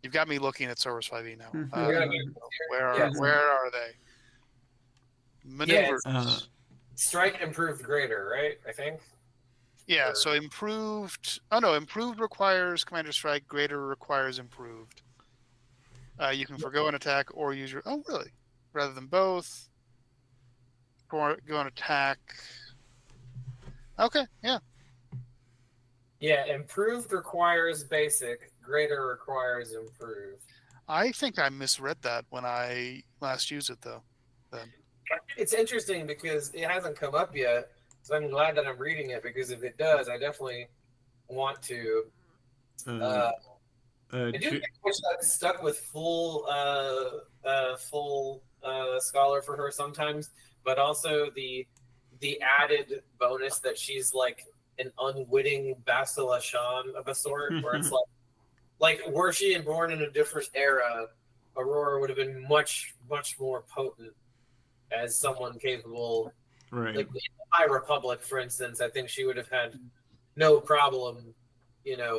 You've got me looking at Service 5e now. Where are they? Maneuver. Strike improved greater, right? I think. Yeah, so improved. Oh no, improved requires Commander Strike. Greater requires improved. You can forgo an attack or use your. Oh really? Rather than both. Go on attack. Okay, yeah. Yeah, improved requires basic. Greater requires improved. I think I misread that when I last used it though. Then. It's interesting because it hasn't come up yet, so I'm glad that I'm reading it because if it does, I definitely want to. I do get stuck with full scholar for her sometimes, but also the added bonus that she's like an unwitting Bastila Shan of a sort, where it's like were she born in a different era, Aurora would have been much more potent as someone capable. Right. Like in the High Republic, for instance, I think she would have had no problem,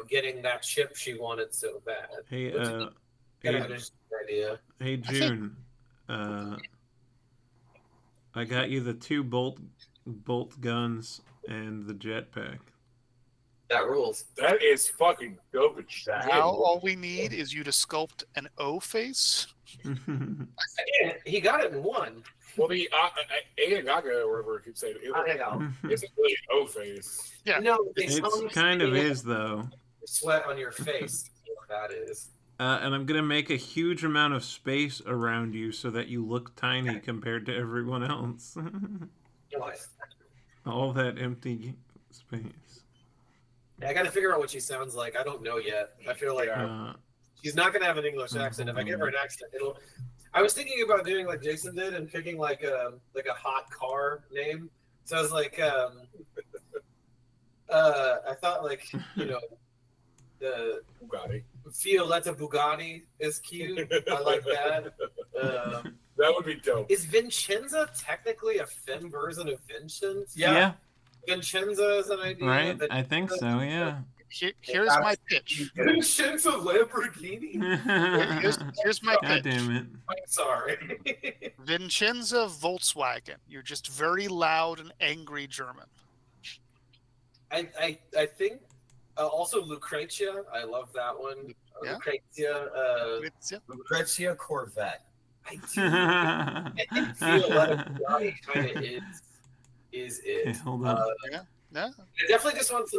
getting that ship she wanted so bad. Hey, idea. Hey, June. I got you the 2 bolt guns and the jetpack. That rules. That is fucking garbage. Now all we need is you to sculpt an O face. Again, he got it in one. Well, the Ayagaga, or whatever you say, isn't really an O face. Yeah. No, It's kind of is, though. Sweat on your face. What that is. And I'm going to make a huge amount of space around you so that you look tiny compared to everyone else. All that empty space. I got to figure out what she sounds like. I don't know yet. I feel like she's not going to have an English accent. If I give her an accent, it'll... I was thinking about doing like Jason did and picking like a hot car name. So I was like, I thought like, the Bugatti. Violetta Bugatti is cute. I like that. That would be dope. Is Vincenza technically a femme version of Vincent? Yeah. Vincenza is an idea. Right? I think so, yeah. Here's my pitch. Vincenza Lamborghini? Here's my pitch. God damn it. I'm sorry. Vincenza Volkswagen. You're just very loud and angry German. I think also Lucrezia. I love that one. Yeah. Lucrezia Corvette. I think Violetta Bugatti kind of is it. Okay, hold on. Yeah. I definitely just want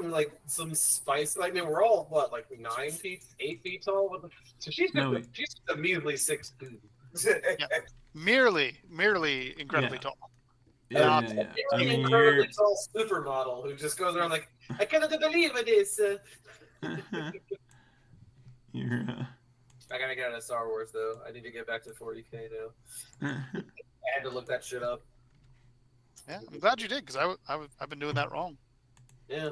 some spice. I mean, we're all 8 feet tall. So she's immediately 6'2". Merely incredibly tall. Yeah. I An mean, incredibly tall supermodel who just goes around like, I cannot believe it is. you're, I gotta get out of Star Wars though. I need to get back to 40K now. I had to look that shit up. Yeah, I'm glad you did because I've been doing that wrong. Yeah.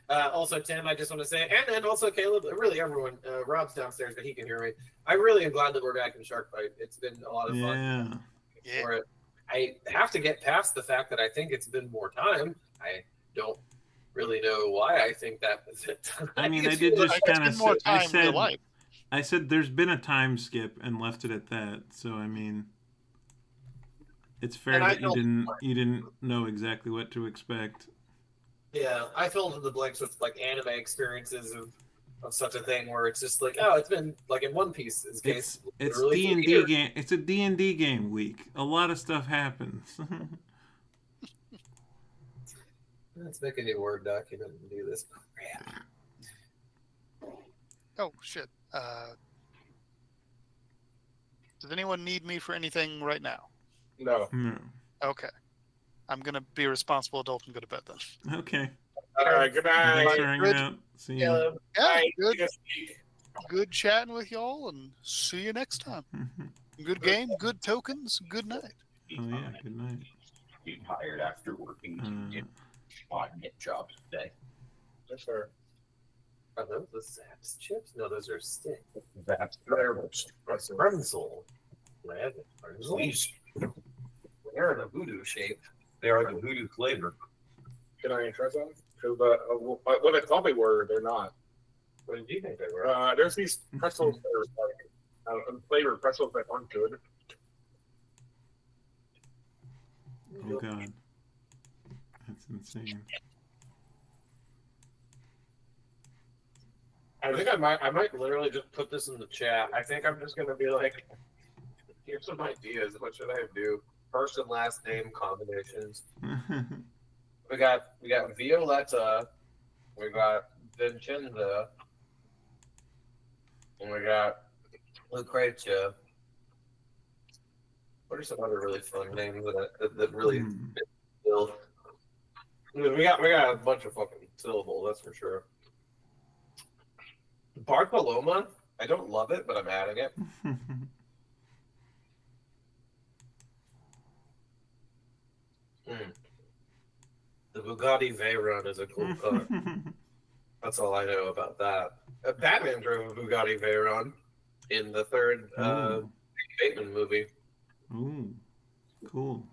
Also, Tim, I just want to say, and also Caleb, really everyone, Rob's downstairs, but he can hear me. I really am glad that we're back in Shark Fight. It's been a lot of fun. Yeah. For it. I have to get past the fact that I think it's been more time. I don't really know why I think that was it. I mean, I did just kind of say, I said there's been a time skip and left it at that. So, I mean, it's fair that you didn't know exactly what to expect. Yeah, I filled in the blanks with anime experiences of such a thing where it's just it's been in One Piece's case. It's D&D game. It's a D&D game week. A lot of stuff happens. Let's make a new Word document and do this. Crap. Oh shit. Does anyone need me for anything right now? No. Okay. I'm gonna be a responsible adult and go to bed then. Okay. All right. Good night. Thanks for hanging out. See you. Yeah, good chatting with y'all, and see you next time. Good game, good tokens, good night. Oh yeah, good night. Being hired after working odd jobs today. Yes, sir. Are those the Zaps chips? No, those are sticks. That's Remsel. Please. They are the voodoo shape. They are the voodoo flavor. Can I try some? Because what they thought they were, they're not. What did you think they were? There's these pretzels that are flavored pretzels that aren't good. Oh god, that's insane. I think I might literally just put this in the chat. I think I'm just gonna be like, here's some ideas. What should I do? First and last name combinations. We got Violetta, we got Vincenza, and we got Lucrezia. What are some other really fun names that really build? We got a bunch of fucking syllables, that's for sure. Bartoloma, I don't love it, but I'm adding it. The Bugatti Veyron is a cool car. That's all I know about that. Batman drove a Bugatti Veyron in the third Bateman movie. Ooh, cool.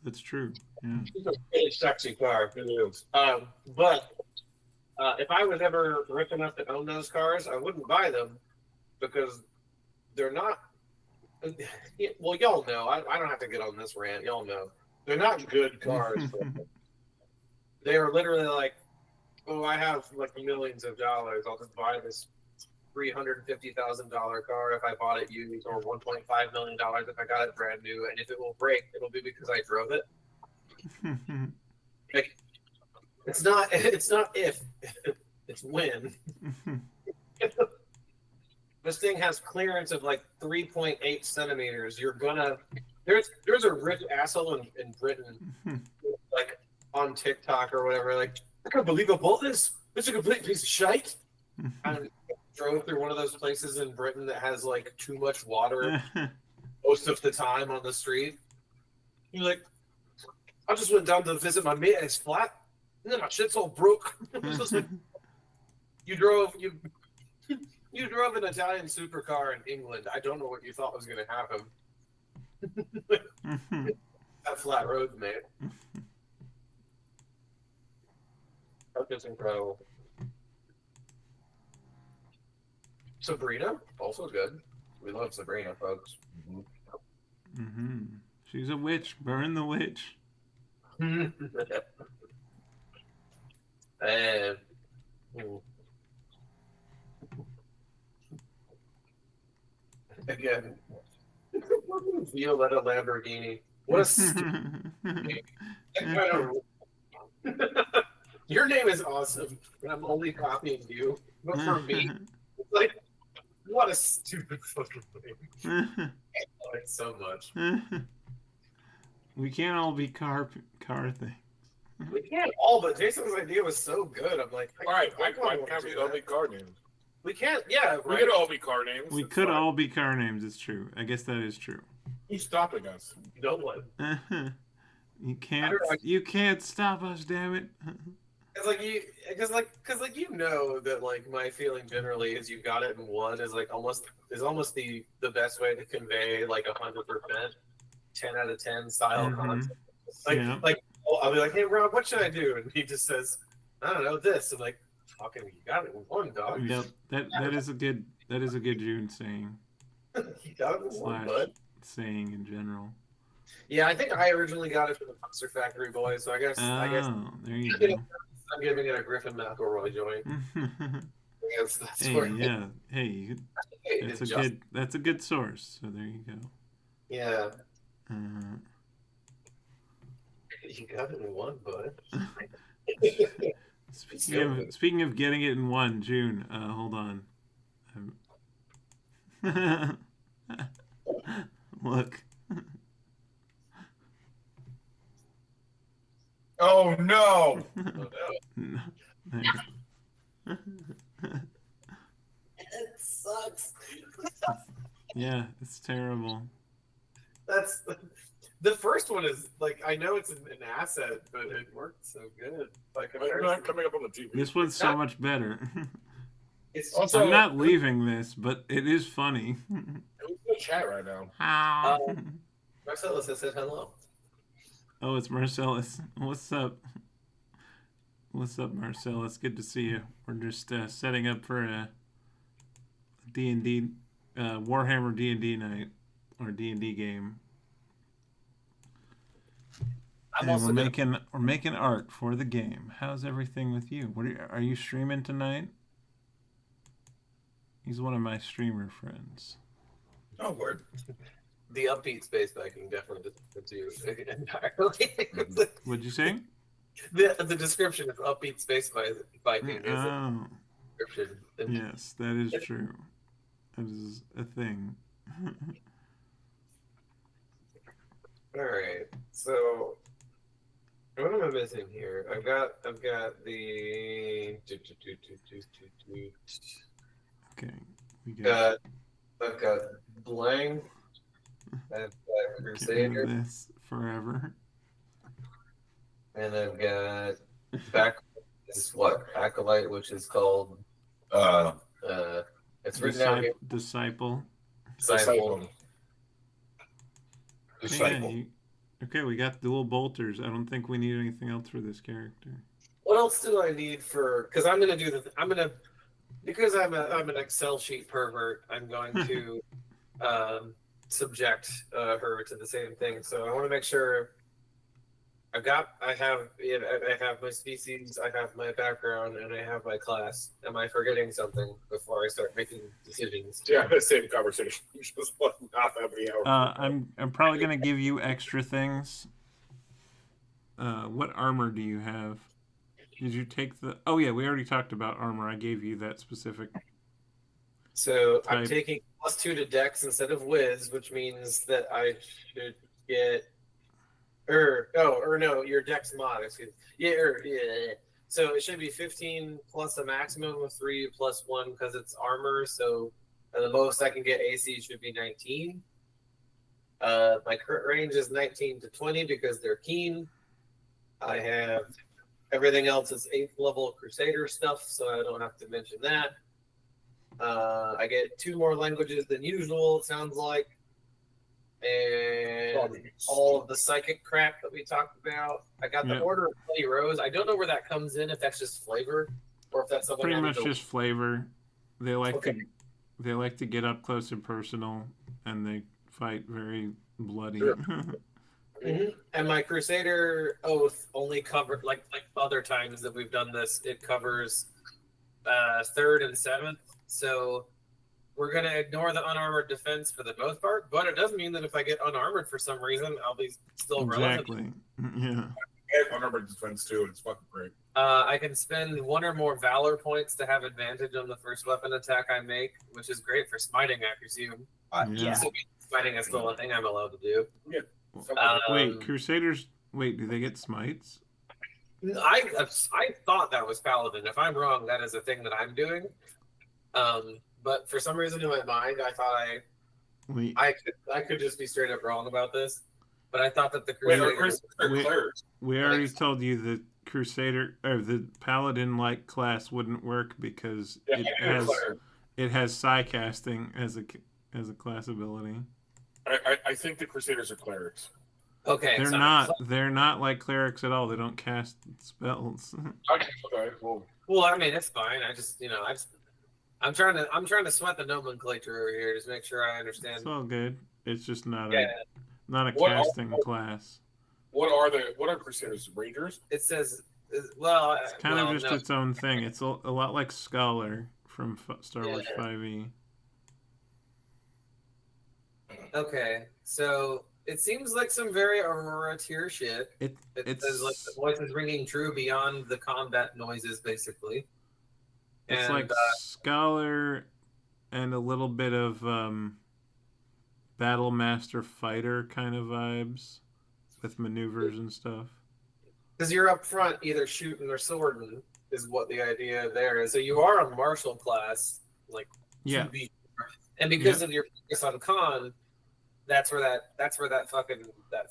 That's true. Yeah. It's a really sexy car. It is. But if I was ever rich enough to own those cars, I wouldn't buy them because they're not. Well, y'all know. I don't have to get on this rant. Y'all know. They're not good cars. They are literally like, oh, I have like millions of dollars. I'll just buy this $350,000 car if I bought it used, or $1.5 million if I got it brand new. And if it will break, it'll be because I drove it. Like, it's not if, it's when. This thing has clearance of like 3.8 centimeters. You're gonna there's a rich asshole in Britain, like on TikTok or whatever, like, I can't believe I bought this. It's a complete piece of shite. I drove through one of those places in Britain that has like too much water most of the time on the street. You're like, I just went down to visit my mate at his flat, and then my shit's all broke. Like, you drove an Italian supercar in England. I don't know what you thought was going to happen. That flat road, man. That's just incredible. Sabrina, also good. We love Sabrina, folks. She's a witch. Burn the witch. And again, Violetta Lamborghini. What a stupid name. Your name is awesome, and I'm only copying you. But for me, it's like, what a stupid fucking name. I love it so much. We can't all be car things. We can't all, but Jason's idea was so good. I'm like, All right, why can't we all be car names? We can't, yeah. We Right. could all be car names. We it's could fine. all be car names. It's true. I guess that is true. Who's stopping us? No one. You can't stop us, damn it. Because you know that like my feeling generally is you got it in one is like almost the best way to convey like 100%, 10 out of 10 style concept. Like I'll be like, hey Rob, what should I do? And he just says, I don't know, this. I'm like, fucking, you got it in one, dog. Yep, that is a good June saying. You got it in one, bud. Saying in general. Yeah, I think I originally got it from the Monster Factory Boys, so I guess there you go. I'm giving it a Griffin McElroy joint. That's hey, where yeah. Hey, that's a good source. So there you go. Yeah. You got it in one, bud. Speaking of getting it in one, June. Hold on. Look. Oh no! It sucks. Yeah, it's terrible. That's the first one is like, I know it's an asset, but it worked so good. Like, They're not coming up on the TV. This one's so much better. it's Also, I'm not leaving this, but it is funny. Who's in the chat right now? Marcellus has said hello. Oh, it's Marcellus. What's up? What's up, Marcellus? Good to see you. We're just setting up for a D&D, Warhammer D&D night, or D&D game. I'm Hey, also we're making art for the game. How's everything with you? Are you streaming tonight? He's one of my streamer friends. Oh, word. the upbeat space Viking definitely describes you entirely. What'd you say? The description of upbeat space Viking is a Oh, description. yes, that is true. That is a thing. All right, so what am I missing here? I've got the Okay, we got. I've got Blank. I've got Get rid Crusader, of this forever. and I've got back. Is what Acolyte, which is called. It's written out here. Disciple. Disciple. Okay, we got dual bolters. I don't think we need anything else for this character. What else do I need for? Because I'm gonna do because I'm an Excel sheet pervert. I'm going to subject her to the same thing. So I want to make sure I have my species, I have my background, and I have my class. Am I forgetting something before I start making decisions? Yeah, the same conversation. Just not that many hours. I'm probably gonna give you extra things. What armor do you have? Did you take the? Oh yeah, we already talked about armor. I gave you that specific. So I'm type. taking +2 to Dex instead of Wiz, which means that I should get. No, your Dex mod. Excuse me. Yeah. So it should be 15 plus a maximum of 3 plus 1 because it's armor. So the most I can get AC should be 19. My current range is 19 to 20 because they're keen. I have everything else is 8th level Crusader stuff, so I don't have to mention that. I get 2 more languages than usual, it sounds like. And all of the psychic crap that we talked about. I got the Order of Bloody Rose. I don't know where that comes in, if that's just flavor or if that's something pretty much just flavor. They like Okay. they like to get up close and personal, and they fight very bloody. Sure. And my Crusader Oath only covered like other times that we've done this. It covers 3rd and 7th. So we're gonna ignore the unarmored defense for the most part, but it does mean that if I get unarmored for some reason, I'll be still relevant. Exactly. Yeah. I remember defense too. It's fucking great. I can spend 1 or more valor points to have advantage on the first weapon attack I make, which is great for smiting, I presume. Yeah. So smiting is still a thing I'm allowed to do. Yeah. Wait, Crusaders. Wait, do they get smites? I thought that was Paladin. If I'm wrong, that is a thing that I'm doing. But for some reason in my mind, I thought I could just be straight up wrong about this. But I thought that the Crusaders we already told you the Crusader or the Paladin-like class wouldn't work because it has psi casting as a class ability. I think the Crusaders are clerics. Okay, They're not like clerics at all. They don't cast spells. Okay. Well, I mean, it's fine. I just, I'm trying to sweat the nomenclature over here, just make sure I understand. It's all good. It's just not a What casting class. What are Crusaders? Rangers? It says, It's kind of just its own thing. It's a lot like Scholar from Star Wars 5e. Okay, so it seems like some very Aurora tier shit. It says like the voice is ringing true beyond the combat noises, basically. It's like Scholar and a little bit of Battle Master Fighter kind of vibes with maneuvers and stuff. Because you're up front either shooting or swording is what the idea there is. So you are a martial class, like and because of your focus on con, that's where that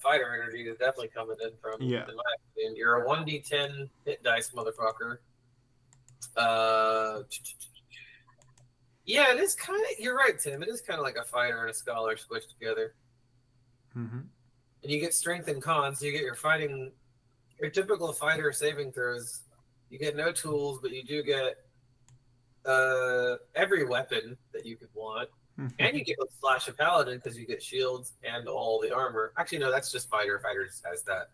fighter energy is definitely coming in from. Yeah. In my opinion. You're a 1d10 hit dice motherfucker. Yeah, it is kind of. You're right, Tim. It is kind of like a fighter and a scholar squished together. Mm-hmm. And you get strength and con, so you get your typical fighter saving throws. You get no tools, but you do get every weapon that you could want. And you get a slash of paladin because you get shields and all the armor. Actually, no, that's just fighter. Fighter just has that.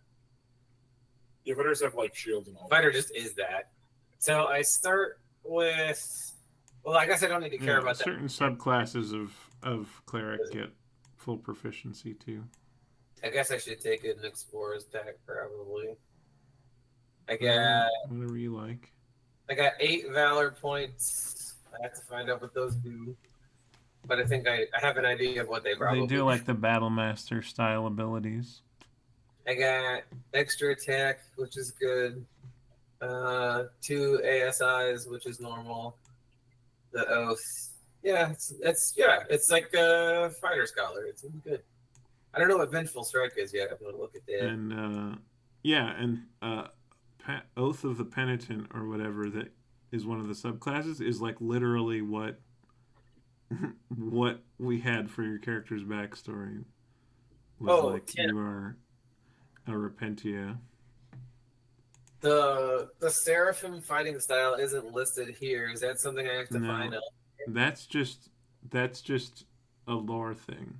Yeah, fighters have like shields and all. Fighter just is that. So I start with. Well, I guess I don't need to care about that. certain subclasses of cleric get full proficiency too. I guess I should take an explorer's pack probably. I got Whatever you like. 8 valor points. I have to find out what those do. But I think I have an idea of what they probably They do like the battle master style abilities. I got extra attack, which is good. 2 ASIs, which is normal. The oath. Yeah, it's like a fighter scholar. It's good. I don't know what Vengeful Strike is yet. I'm gonna look at that. And Oath of the Penitent or whatever that is one of the subclasses is like literally what we had for your character's backstory was like you are a Repentia. The Seraphim fighting style isn't listed here. Is that something I have to find out? That's just a lore thing.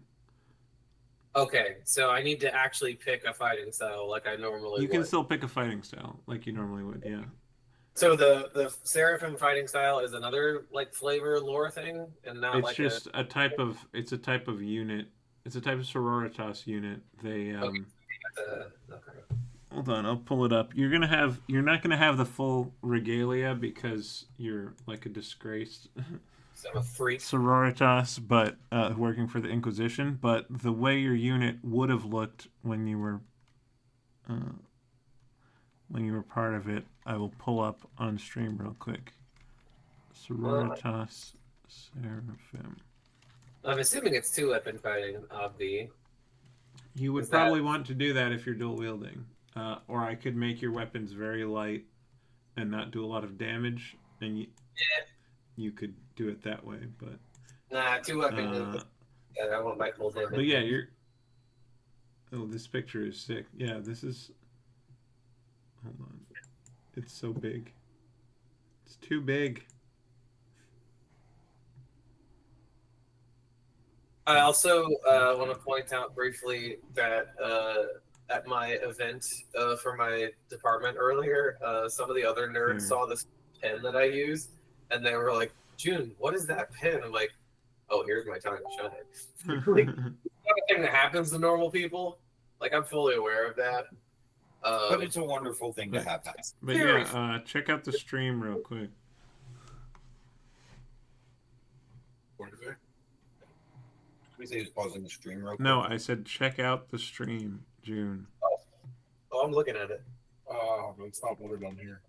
Okay, so I need to actually pick a fighting style like I normally would. You can still pick a fighting style like you normally would, yeah. So the Seraphim fighting style is another like flavor lore thing, and not it's like just a type of unit. It's a type of sororitas unit. They okay. Hold on, I'll pull it up. You're not gonna have the full regalia because you're like a disgraced So I'm a freak. sororitas, but working for the Inquisition. But the way your unit would have looked when you were part of it, I will pull up on stream real quick. Sororitas Seraphim. I'm assuming it's 2-weapon fighting, obvi. You would probably want to do that if you're dual wielding. Or I could make your weapons very light and not do a lot of damage, and you could do it that way. But nah, 2-weapon. I want my full damage. But yeah, you're. Oh, this picture is sick. Yeah, this is. Hold on, it's so big. It's too big. I also want to point out briefly that at my event for my department earlier, some of the other nerds saw this pen that I use, and they were like, "June, what is that pen?" I'm like, "Oh, here's my time to shine." Like, it's not a thing that happens to normal people. Like, I'm fully aware of that. But it's a wonderful thing to have. But yeah, check out the stream real quick. What is it? We say he's pausing the stream real quick. No, I said check out the stream, June. Oh, I'm looking at it. It's not loaded on here.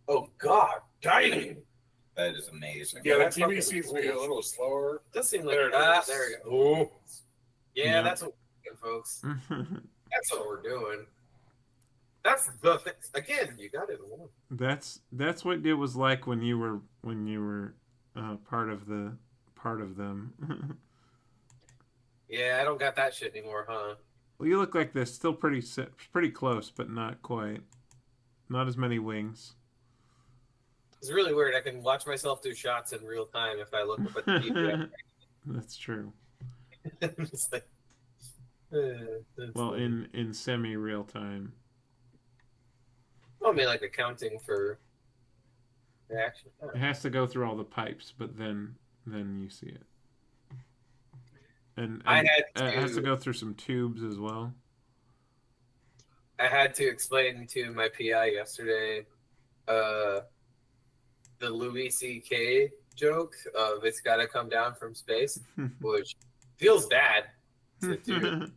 Oh God, dang! That is amazing. Yeah, that TV seems to be a little slower. It does seem like There it is. There we go. Oh. Yeah, that's what we're doing, folks. That's what we're doing. That's the thing. Again, you got it. That's what it was like when you were part of them. Yeah, I don't got that shit anymore, huh? Well, you look like this. Still pretty close, but not quite. Not as many wings. It's really weird. I can watch myself do shots in real time if I look up at the TV. That's true. It's like, well, in semi-real time. I mean, like accounting for the action. It has to go through all the pipes, but then you see it. And it has to go through some tubes as well. I had to explain to my PI yesterday the Louis C.K. joke of it's got to come down from space, which feels bad to do.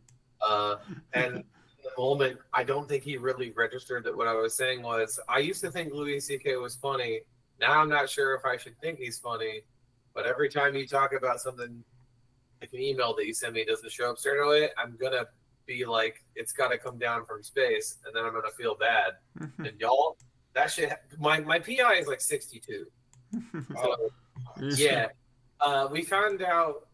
And in the moment, I don't think he really registered that what I was saying was, I used to think Louis C.K. was funny. Now I'm not sure if I should think he's funny, but every time you talk about something, like an email that you send me doesn't show up straight away, I'm going to be like, it's got to come down from space, and then I'm going to feel bad. And y'all, that shit, my PI is like 62. So, yeah. We found out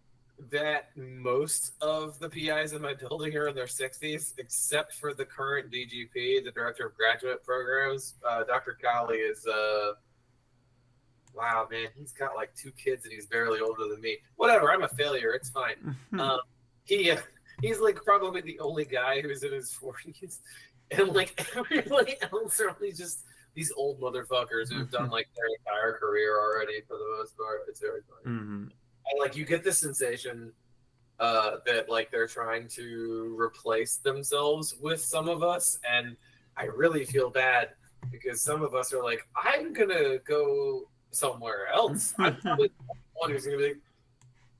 that most of the PIs in my building are in their 60s, except for the current DGP, the Director of Graduate Programs. Dr. Cowley is, wow, man, he's got like 2 kids and he's barely older than me. Whatever, I'm a failure. It's fine. He's like probably the only guy who's in his 40s. and like everybody else are only just these old motherfuckers who've done like their entire career already for the most part. It's very funny. And like you get the sensation that like they're trying to replace themselves with some of us, and I really feel bad because some of us are like, I'm gonna go somewhere else. I'm probably the one who's gonna be like,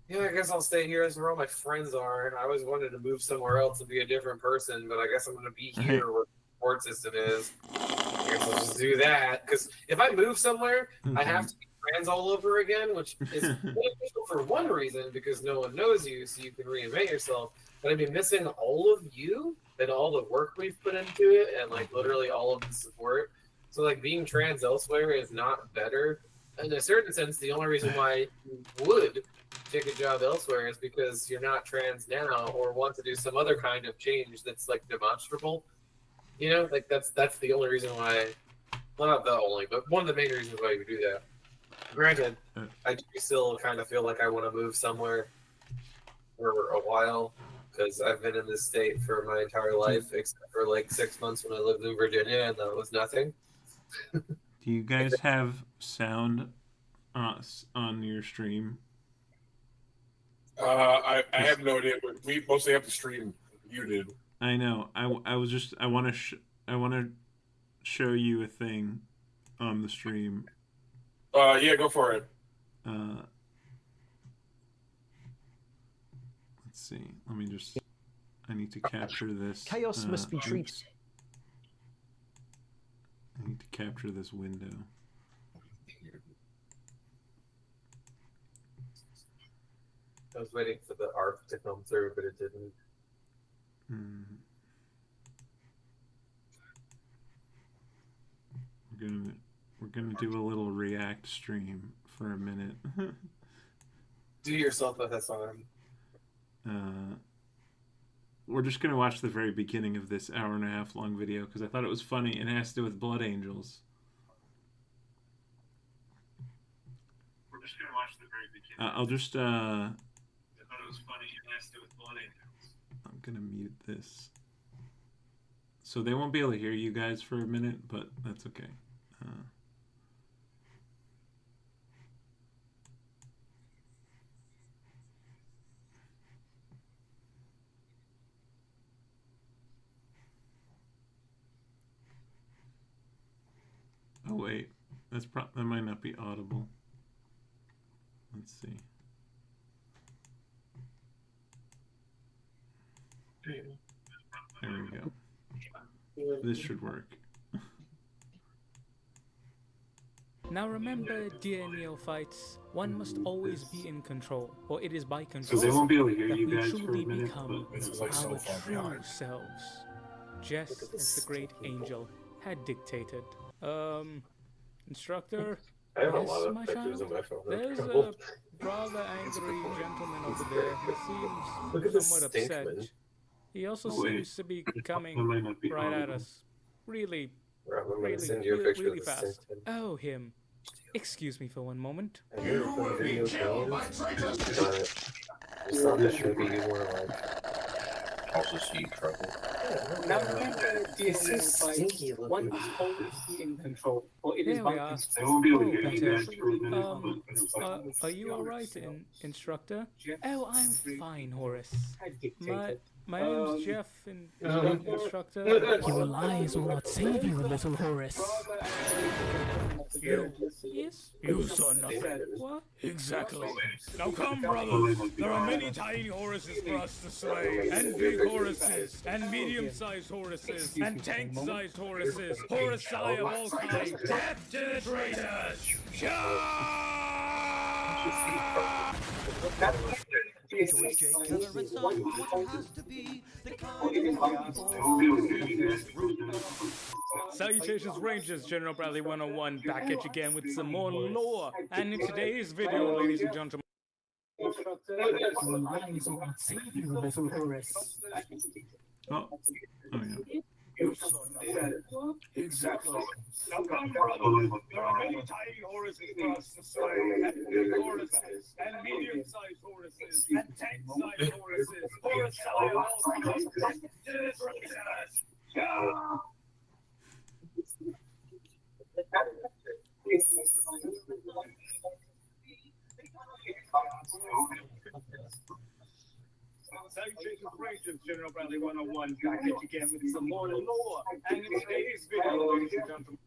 yeah, I guess I'll stay here. That's where all my friends are. And I always wanted to move somewhere else and be a different person, but I guess I'm going to be here where the support system is. I guess I'll just do that. Because if I move somewhere, I have to be trans all over again, which is beneficial for one reason, because no one knows you, so you can reinvent yourself. But I'd be missing all of you and all the work we've put into it and, like, literally all of the support. So, like, being trans elsewhere is not better. In a certain sense, the only reason why you would take a job elsewhere is because you're not trans now or want to do some other kind of change that's like demonstrable. You know, like that's the only reason why, well, not the only, but one of the main reasons why you do that. Granted, I do still kind of feel like I want to move somewhere for a while because I've been in this state for my entire life except for like 6 months when I lived in Virginia, and that was nothing. Do you guys have sound on your stream? I have no idea, but we mostly have the stream muted. I know. I want to show you a thing on the stream. Yeah, go for it. Let's see. Let me just. I need to capture this. Chaos must be treated. I need to capture this window. I was waiting for the ARC to come through, but it didn't. We're gonna do a little React stream for a minute. Do yourself a Hassan. We're just gonna watch the very beginning of this 1.5 hour long video because I thought it was funny and it has to do with blood angels. We're just gonna watch the very beginning. I'll just I thought it was funny and it has to do with blood angels. I'm gonna mute this. So they won't be able to hear you guys for a minute, but that's okay. Oh wait, that might not be audible. Let's see. There we go. This should work. Now remember, dear neophytes, one must always be in control, or it is by control they won't be able to hear that you we guys for a truly minute, become This is like so our far true behind. selves, just as the great angel had dictated. Instructor, I have a yes, lot of my pictures child? in my phone. There's a rather angry gentleman over there who Look seems at this somewhat stinkman. upset. He also Oh, wait. seems to be That coming might not be right at audible. us. Really, I'm going really, to send you a really, picture really of the fast. stinkman. Oh, him. Excuse me for one moment. I knew it from the video game, but I just thought that maybe you were like Also see trouble. Now remember, dear stinky neophytes, one must always be in control, or it is There by we are. control. They won't be able to Oh, hear you better. guys for a minute, but it's okay. Are you alright, instructor? Oh, I'm fine, Horace. My name's Jeff, instructor. Your lies will not save you, little Horace. Yes? You saw nothing. What? Exactly. Now come, brothers. There are many tiny Horaces for us to slay, and big Horaces, and medium-sized Horaces, and tank-sized Horaces. Horus of all kinds. Death to the traitors! George J. Keller and Son, what has to be the kind Salutations, Rangers. General Bradley 101 back at you again with some more lore. And in today's video, ladies and gentlemen, Your lies will not save you, little Horace. Oh, yeah. Exactly. Now come, brothers. There are many tiny Horaces for us to slay, and big Horaces, and medium-sized Horaces, and tank-sized Horaces. Horus of all kinds. Death to the traitors! Salutations, General Bradley 101 back at you again with some more lore. And in today's video, ladies and gentlemen,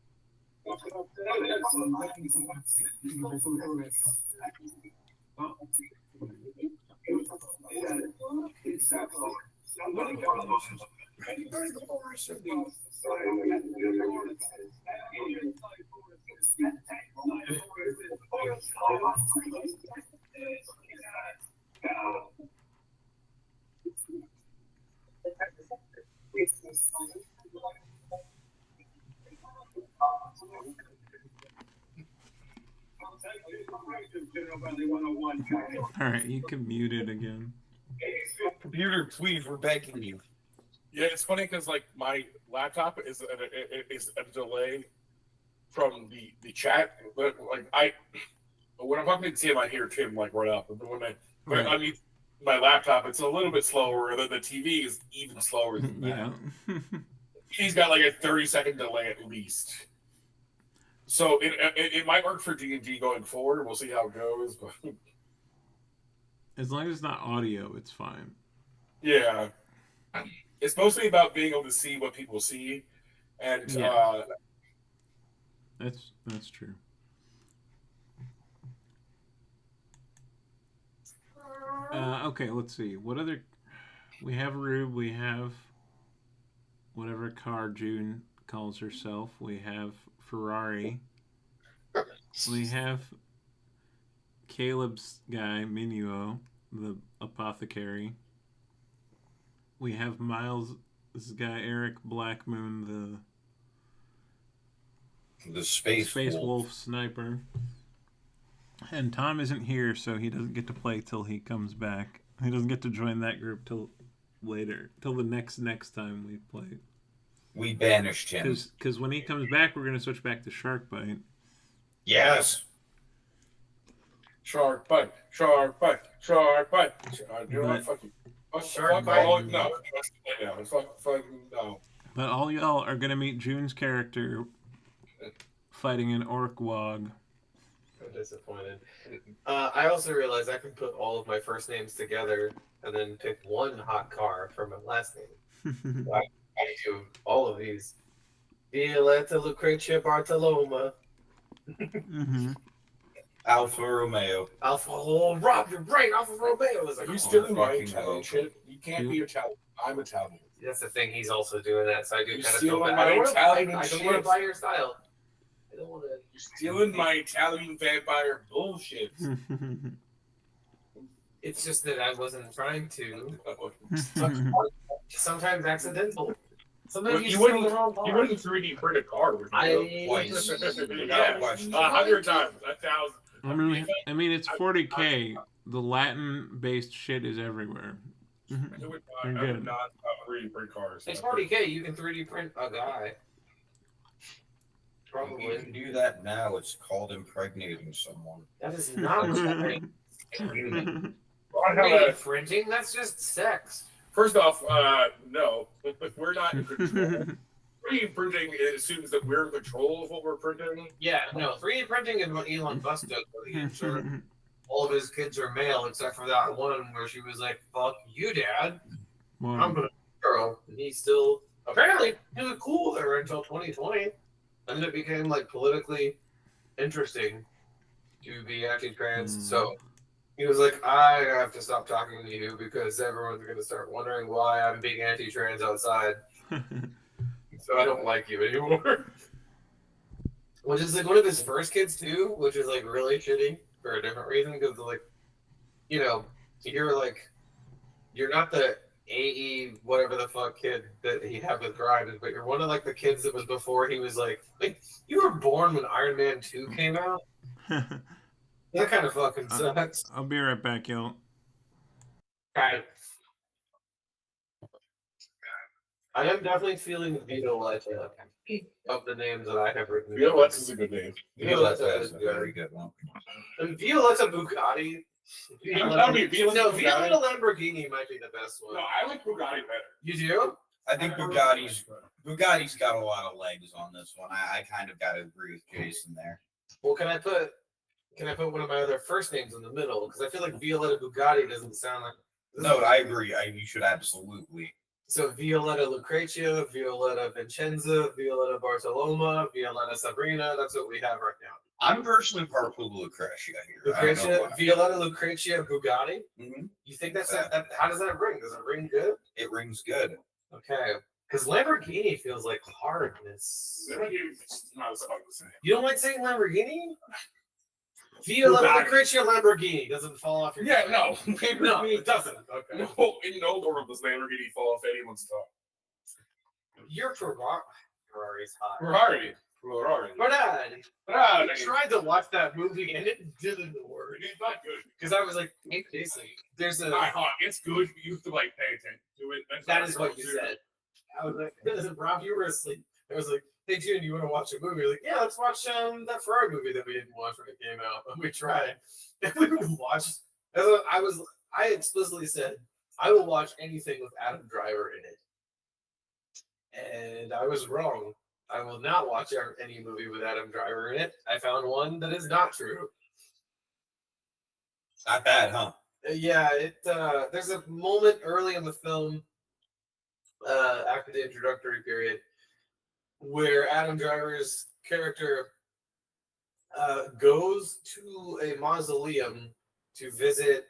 All right, you can mute it again. Computer, please, we're begging you. Yeah, it's funny because like my laptop is a delay from the chat, but like when I'm talking to Tim, I hear Tim like right up. But when I mean my laptop, it's a little bit slower. The TV is even slower than that. Yeah. He's got like a 30-second delay at least. So it might work for D&D going forward. We'll see how it goes. But As long as it's not audio, it's fine. yeah, it's mostly about being able to see what people see, and that's true. Okay, let's see. What other? We have Rube. We have whatever car June calls herself. We have Ferrari. We have Caleb's guy, Minuo, the apothecary. We have Miles' guy, Eric Blackmoon, The Space Wolf sniper. And Tom isn't here, so he doesn't get to play till he comes back. He doesn't get to join that group till later, till the next time we play. We banished him. Because when he comes back, we're going to switch back to Sharkbite. Yes. Sharkbite. You know what? Fuck you. Sharkbite. No. Fuck no. But all y'all are going to meet June's character fighting an orc wog. I'm disappointed. I also realized I can put all of my first names together and then pick one hot car for my last name. I do all of these. Violetta Lucretia Bartoloma. Mm-hmm. Alfa Romeo. Alpha, oh, Rob, your brain, Alfa Romeo is like, Are you stealing my fucking Italian welcome. shit? You can't be Italian. I'm Italian. that's the thing. He's also doing that, so I do You're kind of feel stealing bad. my I don't wanna- Italian I don't shit. want to buy your style. I don't want to. You're stealing my Italian vampire bullshit. It's just that I wasn't trying to. Sometimes accidental. Sometimes You you wouldn't- steal the wrong You car. wouldn't 3D print a car, would you? Twice. Yeah, 100 times, 1,000. I mean, it's 40K. The Latin-based shit is everywhere. I would not 3D print cars. It's 40K. You can 3D print a guy. You Probably. can do that now. It's called impregnating someone. That is not printing. I have a- Printing? That's just sex. First off, no, we're not in control. 3D printing assumes that we're in control of what we're printing. Yeah, no. 3D printing is what Elon Musk does for the insert. All of his kids are male except for that one where she was like, "Fuck you, Dad. I'm gonna girl." And he still apparently he was cool there until 2020. And it became like politically interesting to be anti-trans. So he was like, I have to stop talking to you because everyone's gonna start wondering why I'm being anti-trans outside. So I don't like you anymore. Which is like one of his first kids too, which is like really shitty for a different reason because like, you know, you're not the AE whatever the fuck kid that he had with Grimes, but you're one of like the kids that was before he was like you were born when Iron Man 2 came out. That kind of fucking sucks. I'll be right back, y'all. Right. I am definitely feeling Violetta of the names that I have written. Violetta's a good name. Violetta is a good. very good one. And Violetta Bugatti. I mean, No, Violetta Lamborghini might be the best one. No, I like Bugatti better. You do? I think Bugatti's got a lot of legs on this one. I kind of got to agree with Jason there. Well, can I put one of my other first names in the middle? Because I feel like Violetta Bugatti doesn't sound like. No, I agree. You should absolutely. So Violetta Lucrezia, Violetta Vincenza, Violetta Bartoloma, Violetta Sabrina. That's what we have right now. I'm personally partial to Lucrezia here. Lucrezia, Violetta Lucrezia Bugatti. Mm-hmm. You think that's that? How does that ring? Does it ring good? It rings good. Okay, because Lamborghini feels like hardness. Lamborghini's not as hard to say. You don't like saying Lamborghini? Violetta Lucrezia Lamborghini doesn't fall off your. Yeah, no, no, it doesn't. Okay. No, in no world does Lamborghini fall off anyone's top. You're Ferrari's hot. Ferrari. I tried to watch that movie and it didn't work. It's not good. Because I was like, hey, Jason, there's a. It's good, but you have to like pay attention to it. That is what you said. I was like, Rob, you were asleep. I was like, hey, June, you want to watch a movie? You're like, yeah, let's watch that Ferrari movie that we didn't watch when it came out. And we tried. And we watched. I explicitly said, I will watch anything with Adam Driver in it. And I was wrong. I will not watch any movie with Adam Driver in it. I found one that is not true. Not bad, huh? Yeah, there's a moment early in the film, after the introductory period, where Adam Driver's character goes to a mausoleum to visit,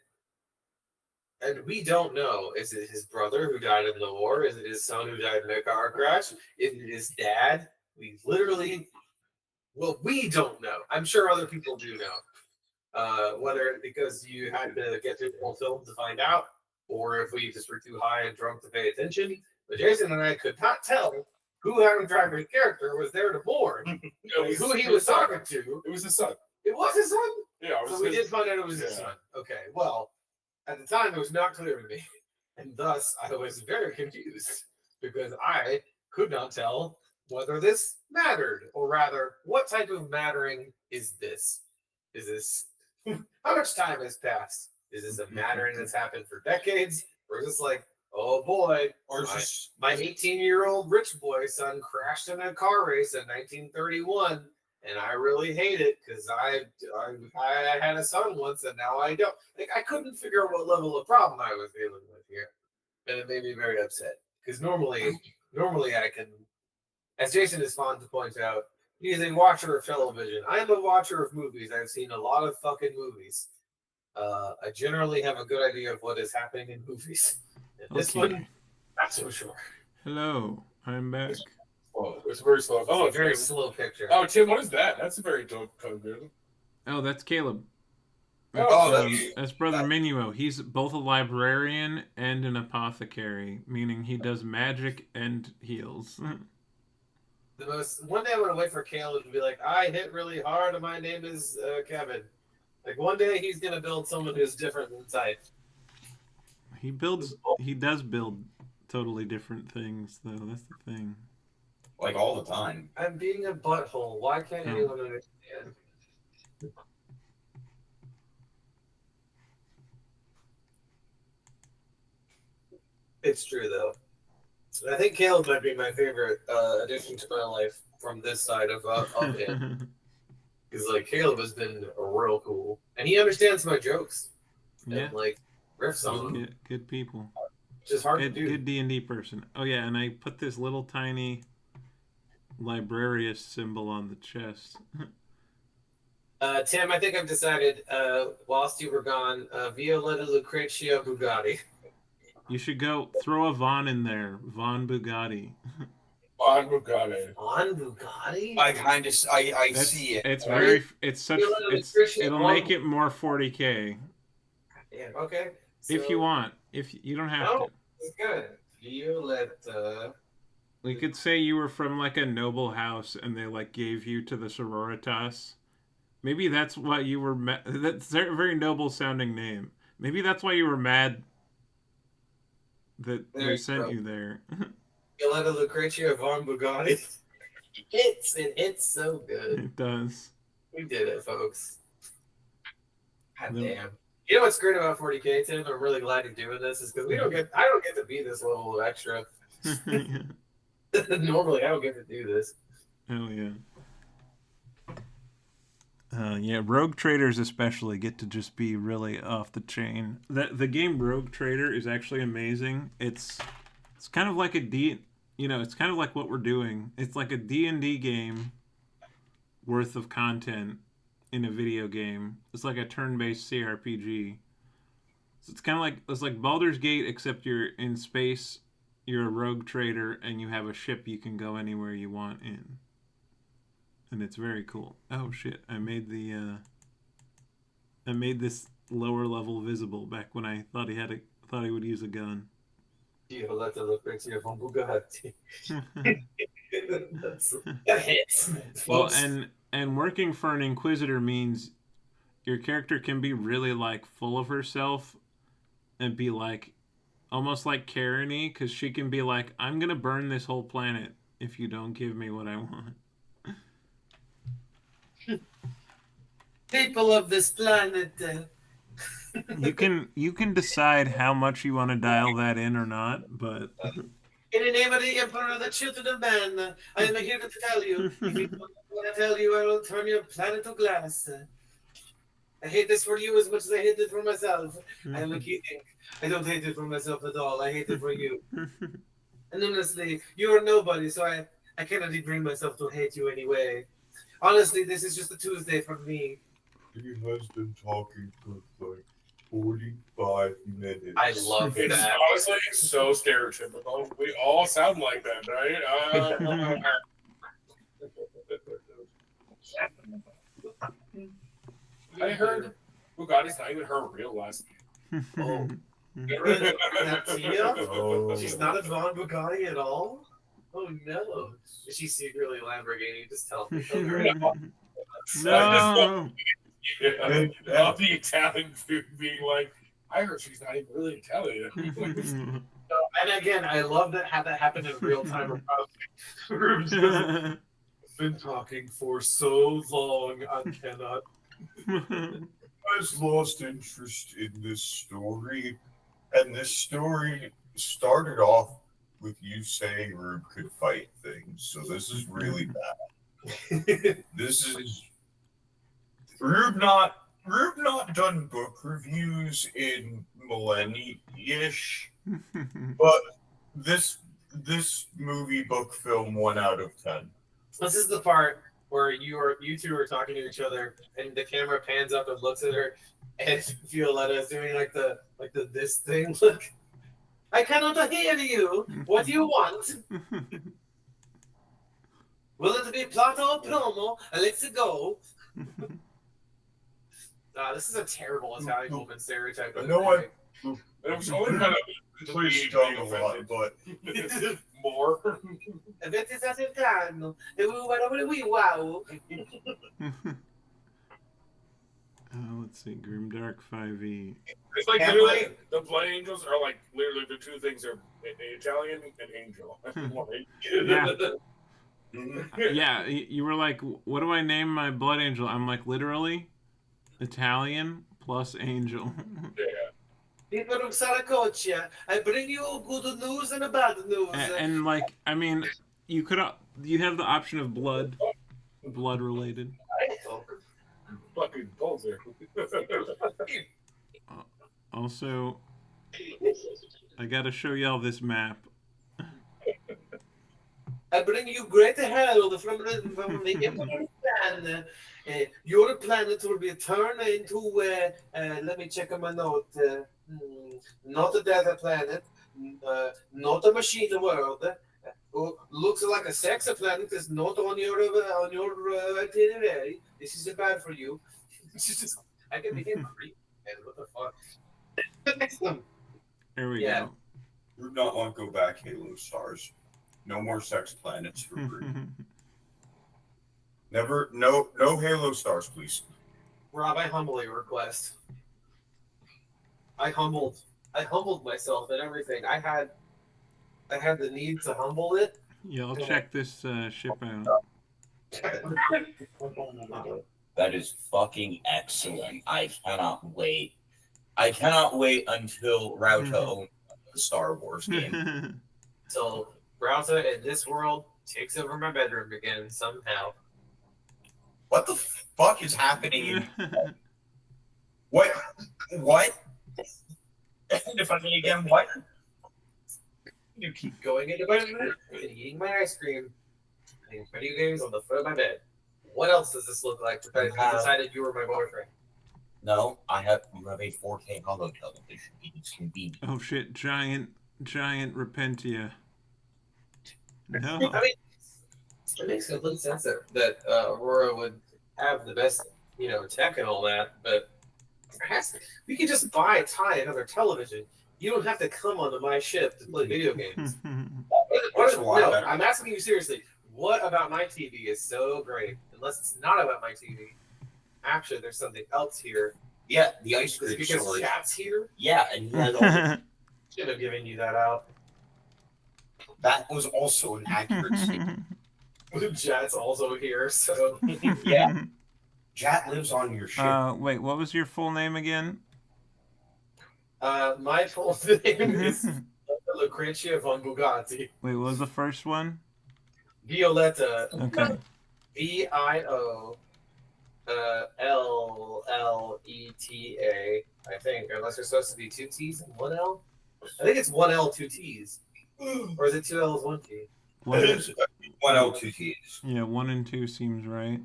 and we don't know. Is it his brother who died in the war? Is it his son who died in a car crash? Is it his dad? We don't know. I'm sure other people do know. Whether because you had to get through the whole film to find out, or if we just were too high and drunk to pay attention. But Jason and I could not tell who Adam Driver's character was there to mourn, who he was talking to. It was his son. It was his son? Yeah. So we did find out it was his son. Okay, well, at the time, it was not clear to me. And thus, I was very confused because I could not tell whether this mattered, or rather, what type of mattering is this? Is this, how much time has passed? Is this a mattering that's happened for decades? Or is this like, oh boy, Or my 18-year-old rich boy son crashed in a car race in 1931, and I really hate it because I had a son once and now I don't. Like, I couldn't figure out what level of problem I was dealing with here, and it made me very upset because normally I can, as Jason is fond to point out, he is a watcher of television. I am a watcher of movies. I've seen a lot of fucking movies. I generally have a good idea of what is happening in movies. And this one, not so sure. Hello, I'm back. Oh, it's very slow. Oh, a very slow picture. Oh, Tim, what is that? That's a very dope code. Oh, that's Caleb. That's Brother Minuo. He's both a librarian and an apothecary, meaning he does magic and heals. One day I'm gonna wait for Caleb to be like, I hit really hard and my name is Kevin. Like, one day he's gonna build someone who's different than type. He does build totally different things, though. That's the thing. Like all the time. I'm being a butthole. Why can't anyone understand? It's true, though. I think Caleb might be my favorite addition to my life from this side of it. Because, like, Caleb has been real cool. And he understands my jokes. Yeah. And, like, riffs on them. Good people. Just hard to do. Good D&D person. Oh, yeah, and I put this little tiny librarius symbol on the chest. Tim, I think I've decided, whilst you were gone, Violetta Lucrezia Bugatti. You should go throw a Von in there. Von Bugatti. Von Bugatti. Von Bugatti? I see it. It'll make it more 40K. Yeah, okay. So, if you want. If you don't have to. It's good. Violetta. We could say you were from like a noble house and they like gave you to the sororitas. Maybe that's why you were that's a very noble sounding name. Maybe that's why you were mad that they sent you there. Violetta Lucrezia Von Bugatti. It's so good. It does. We did it, folks. God damn. You know what's great about 40K, Tim? I'm really glad you're doing this, is because I don't get to be this level of extra. Normally, I don't get to do this. Oh yeah. Yeah, rogue traders especially get to just be really off the chain. The game Rogue Trader is actually amazing. It's kind of like it's kind of like what we're doing. It's like a D&D game worth of content in a video game. It's like a turn-based CRPG. So it's like Baldur's Gate, except you're in space, you're a rogue trader, and you have a ship you can go anywhere you want in. And it's very cool. Oh shit! I made this lower level visible back when I thought he would use a gun. Io ho letto lo pensiero con Bugatti. Well, and working for an Inquisitor means your character can be really like full of herself and be like almost like Karen-y, because she can be like, I'm gonna burn this whole planet if you don't give me what I want. People of this planet. You can decide how much you want to dial that in or not, but In the name of the Emperor of the Children of Man, I am here to tell you. If you don't want to tell you, I will turn your planet to glass. I hate this for you as much as I hate it for myself. I am kidding. I don't hate it for myself at all. I hate it for you. And honestly, you are nobody, so I cannot bring myself to hate you anyway. Honestly, this is just a Tuesday for me. He has been talking for like 45 minutes. I love It's that. honestly so stereotypical. We all sound like that, right? I heard Bugatti's not even her real last name. Oh. Oh. She's not a Von Bugatti at all? Oh no. Is she secretly Lamborghini? Just tell me. no. Yeah, of the Italian food being like, I heard she's not even really Italian. And again, I love that how that happened in real time. Been talking for so long, I cannot. I've lost interest in this story, and this story started off with you saying Rube could fight things, so this is really bad. This is Rube not done book reviews in millennia-ish, but this movie book film 1 out of 10. This is the part where you two are talking to each other, and the camera pans up and looks at her, and Violetta is doing like the this thing. Look, I cannot hear you. What do you want? Will it be plot or promo? Let's go. This is a terrible Italian woman stereotype. No, It was only kind of please stung a lot, but more. Wow. Let's see, Grimdark 5e. It's like literally the Blood Angels are like literally the two things are Italian and angel. Yeah. Yeah, you were like, what do I name my Blood Angel? I'm like, literally, Italian plus angel. Yeah. People from Saracocia, I bring you good news and bad news. And like, I mean, you have the option of blood related. Fucking bullshit. Also, I gotta show y'all this map. I bring you great herald from the Emperor plan. Your planet will be turned into, let me check on my note, not a data planet, not a machine world. Looks like a sex planet is not on your itinerary. This is bad for you. I can become creepy. What the fuck? There we Yeah. go. we do not want to go back Halo Stars. No more sex planets for Rube. Never, no Halo Stars, please. Rob, I humbly request. I humbled myself and everything. I had the need to humble it. Yeah, I'll check this ship out. That is fucking excellent. I cannot wait. I cannot wait until Rauta owns the Star Wars game. Till Browser in this world takes over my bedroom again somehow. What the fuck is happening? What? What? If I mean again, what? You keep going into my bed and eating my ice cream, playing video games on the foot of my bed. What else does this look like? Because you decided you were my boyfriend. No, you have a 4K hollow television. It's convenient. Oh shit! Giant Repentia. No. I mean, it makes complete sense that Aurora would have the best, tech and all that, but we could just buy another television. You don't have to come onto my ship to play video games. I'm asking you seriously. What about my TV is so great? Unless it's not about my TV. Actually, there's something else here. Yeah, the ice cream. Because Chat's here? Yeah, and he has all Should have given you that out. that was also an accurate statement. Jat's also here, so Yeah. Jat lives on your ship. Wait, what was your full name again? my full name is Lucrezia von Bugatti. Wait, what was the first one? Violetta. Okay. Violetta, I think, unless there's supposed to be 2 T's and 1 L. I think it's 1 L, 2 T's. Or is it 2 L's, 1 T? One, It is 1 L, 2 T's. yeah, 1 and 2 seems right.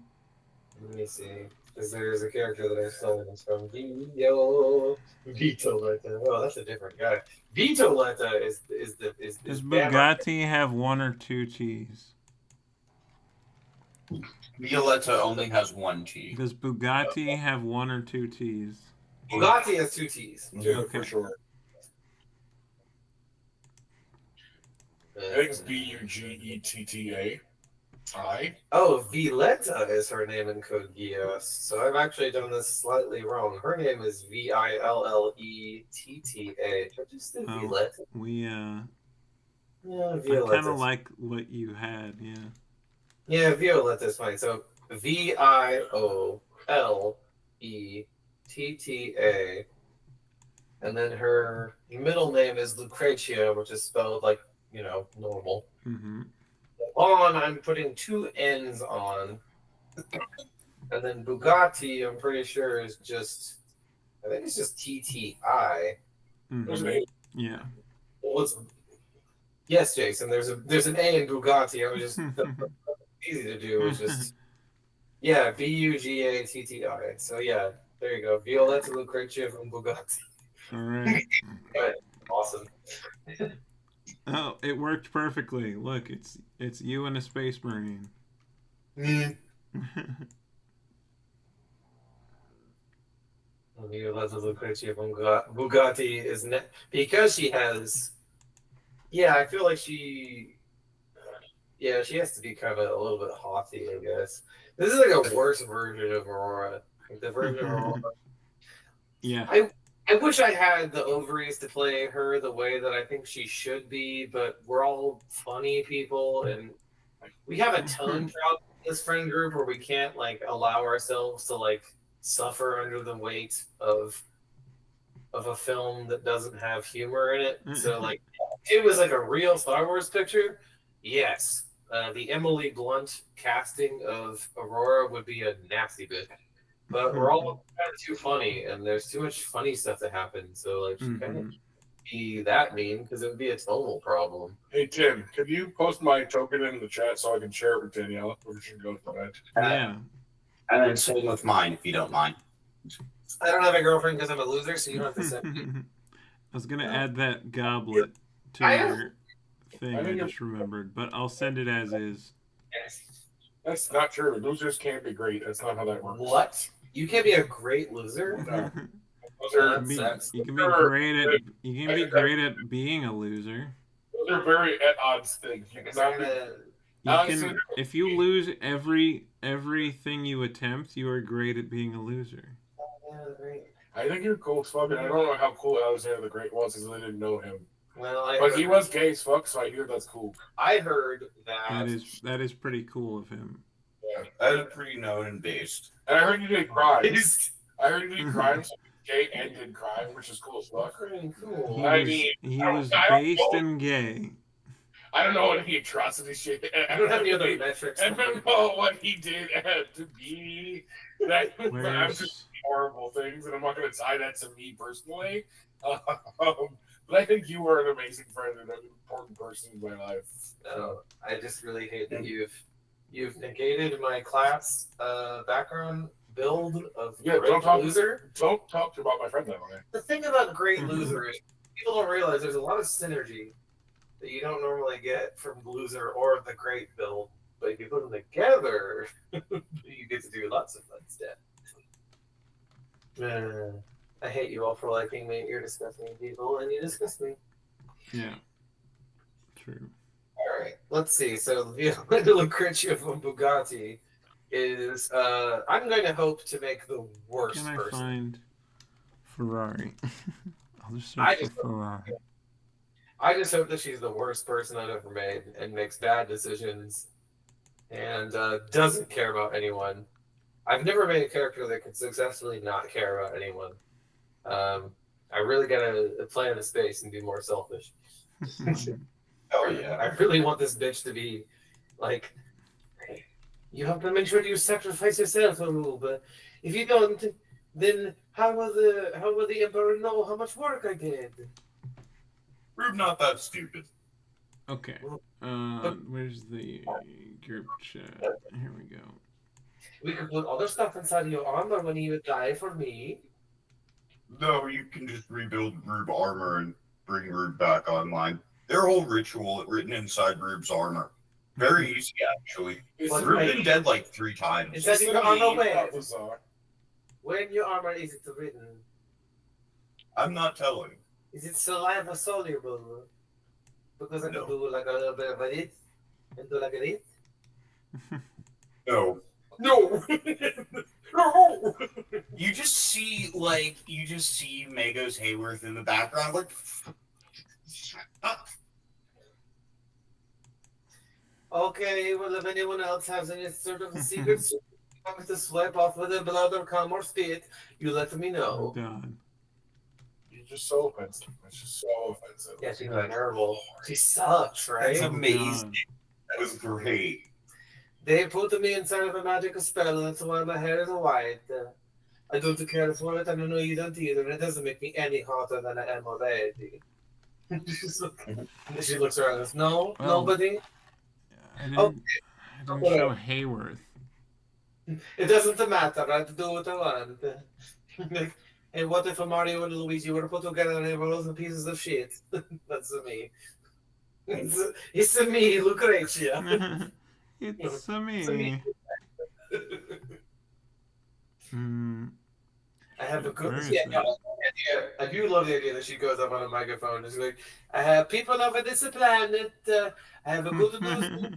Let me see. Because there's a character that I stole this from. Vitoletta. Oh, that's a different guy. Vitoletta is Does Bugatti have 1 or 2 T's? Violetta only has 1 T. Does Bugatti have 1 or 2 T's? Bugatti has 2 T's. Okay. For sure. I think it's Bugeetta. Oh, Violetta is her name in Code Geass. So I've actually done this slightly wrong. Her name is Villetta. I just did Oh. Violetta. Yeah, I Violetta. kind of like what you had, yeah. Yeah, Violetta is fine. So Violetta, and then her middle name is Lucrezia, which is spelled like normal. Mm-hmm. On, I'm putting 2 N's on, and then Bugatti, I'm pretty sure is just, I think it's just TTI. Mm-hmm. Yeah. Well, yes, Jason. There's an A in Bugatti. I was just easy to do. It was just Bugattti. So yeah, there you go. Violetta Lucrezia from Bugatti. All right. Awesome. Oh, it worked perfectly. Look, it's you and a space marine. Violetta Lucrezia from Bugatti is because she has. Yeah, I feel like she. Yeah, she has to be kind of a little bit haughty, I guess. This is like a worse version of Aurora. Like the version of Aurora. Yeah. I wish I had the ovaries to play her the way that I think she should be, but we're all funny people, and we have a tone problem in this friend group where we can't allow ourselves to suffer under the weight of a film that doesn't have humor in it. So it was like a real Star Wars picture. Yes, the Emily Blunt casting of Aurora would be a nasty bit. But we're all kind of too funny, and there's too much funny stuff to happen. So she can't be that mean because it would be a tonal problem. Hey Tim, could you post my token in the chat so I can share it with Danielle? We should go for that. Yeah. And then same with mine, if you don't mind. I don't have a girlfriend because I'm a loser, so you don't have to send me. I was gonna add that goblet to your thing. I just remembered, but I'll send it as is. That's not true. Losers can't be great. That's not how that works. What? You can't be a great loser? You can be great at being a loser. Those are very at odds things. If you lose everything you attempt, you are great at being a loser. I think you're cool as fuck, and I don't know how cool Alexander the Great was because I didn't know him. Well, but he was gay as fuck, so I hear that's cool. I heard that. That is pretty cool of him. Yeah, that is pretty known and based. And I heard you did crimes. I heard you did crimes, gay and did crime, which is cool as fuck. Cool. He was based and gay. I don't know any atrocity shit. I don't have any other metrics. I don't know what he did to me. I'm Where's just horrible things, and I'm not going to tie that to me personally. But I think you were an amazing friend and an important person in my life. No, I just really hate that you've negated my class background build of Great Loser. Don't talk about my friend that way. The thing about Great Loser is people don't realize there's a lot of synergy that you don't normally get from Loser or the Great build. But if you put them together, you get to do lots of fun stuff. I hate you all for liking me. You're disgusting people, and you disgust me. Yeah. True. All right, let's see. So Violetta Lucrezia from Bugatti is. I'm going to hope to make the worst Can I person. find Ferrari? I'll just search for Ferrari. I just hope that she's the worst person I've ever made and makes bad decisions and doesn't care about anyone. I've never made a character that could successfully not care about anyone. I really gotta play in the space and be more selfish. Oh yeah, I really want this bitch to be like, hey, you have to make sure you sacrifice yourself, Rube. If you don't, then how will the Emperor know how much work I did? Rube, not that stupid. Okay. Where's the group chat? Here we go. We could put other stuff inside your armor when you die for me. No, you can just rebuild Rube armor and bring Rube back online. Their whole ritual written inside Rube's armor. Very easy, actually. Rube's been dead like 3 times. Is that your armor where? Where in your armor is it written? I'm not telling. Is it saliva soluble? Because I can do like a little bit of it and do like it. No. No. No. You just see Magos Hayworth in the background, like. Shut up. Okay, well, if anyone else has any sort of secrets you want me to swipe off with their blood or cum or spit, you let me know. God. You're just so offensive. It's just so offensive. Yeah, she's terrible. She sucks, right? That's amazing. That was great. They put me inside of a magical spell, and that's why my hair is white. I don't care for it, and I know you don't either. It doesn't make me any hotter than I am already. She looks around and goes, no, nobody. I didn't show Hayworth. It doesn't matter. I do what I want. And what if Mario and Luigi were put together and they were all pieces of shit? That's me. It's me, Lucrezia. It's me. I have a good I do love the idea that she goes up on a microphone and she's like, I have people over this planet. I have a good news.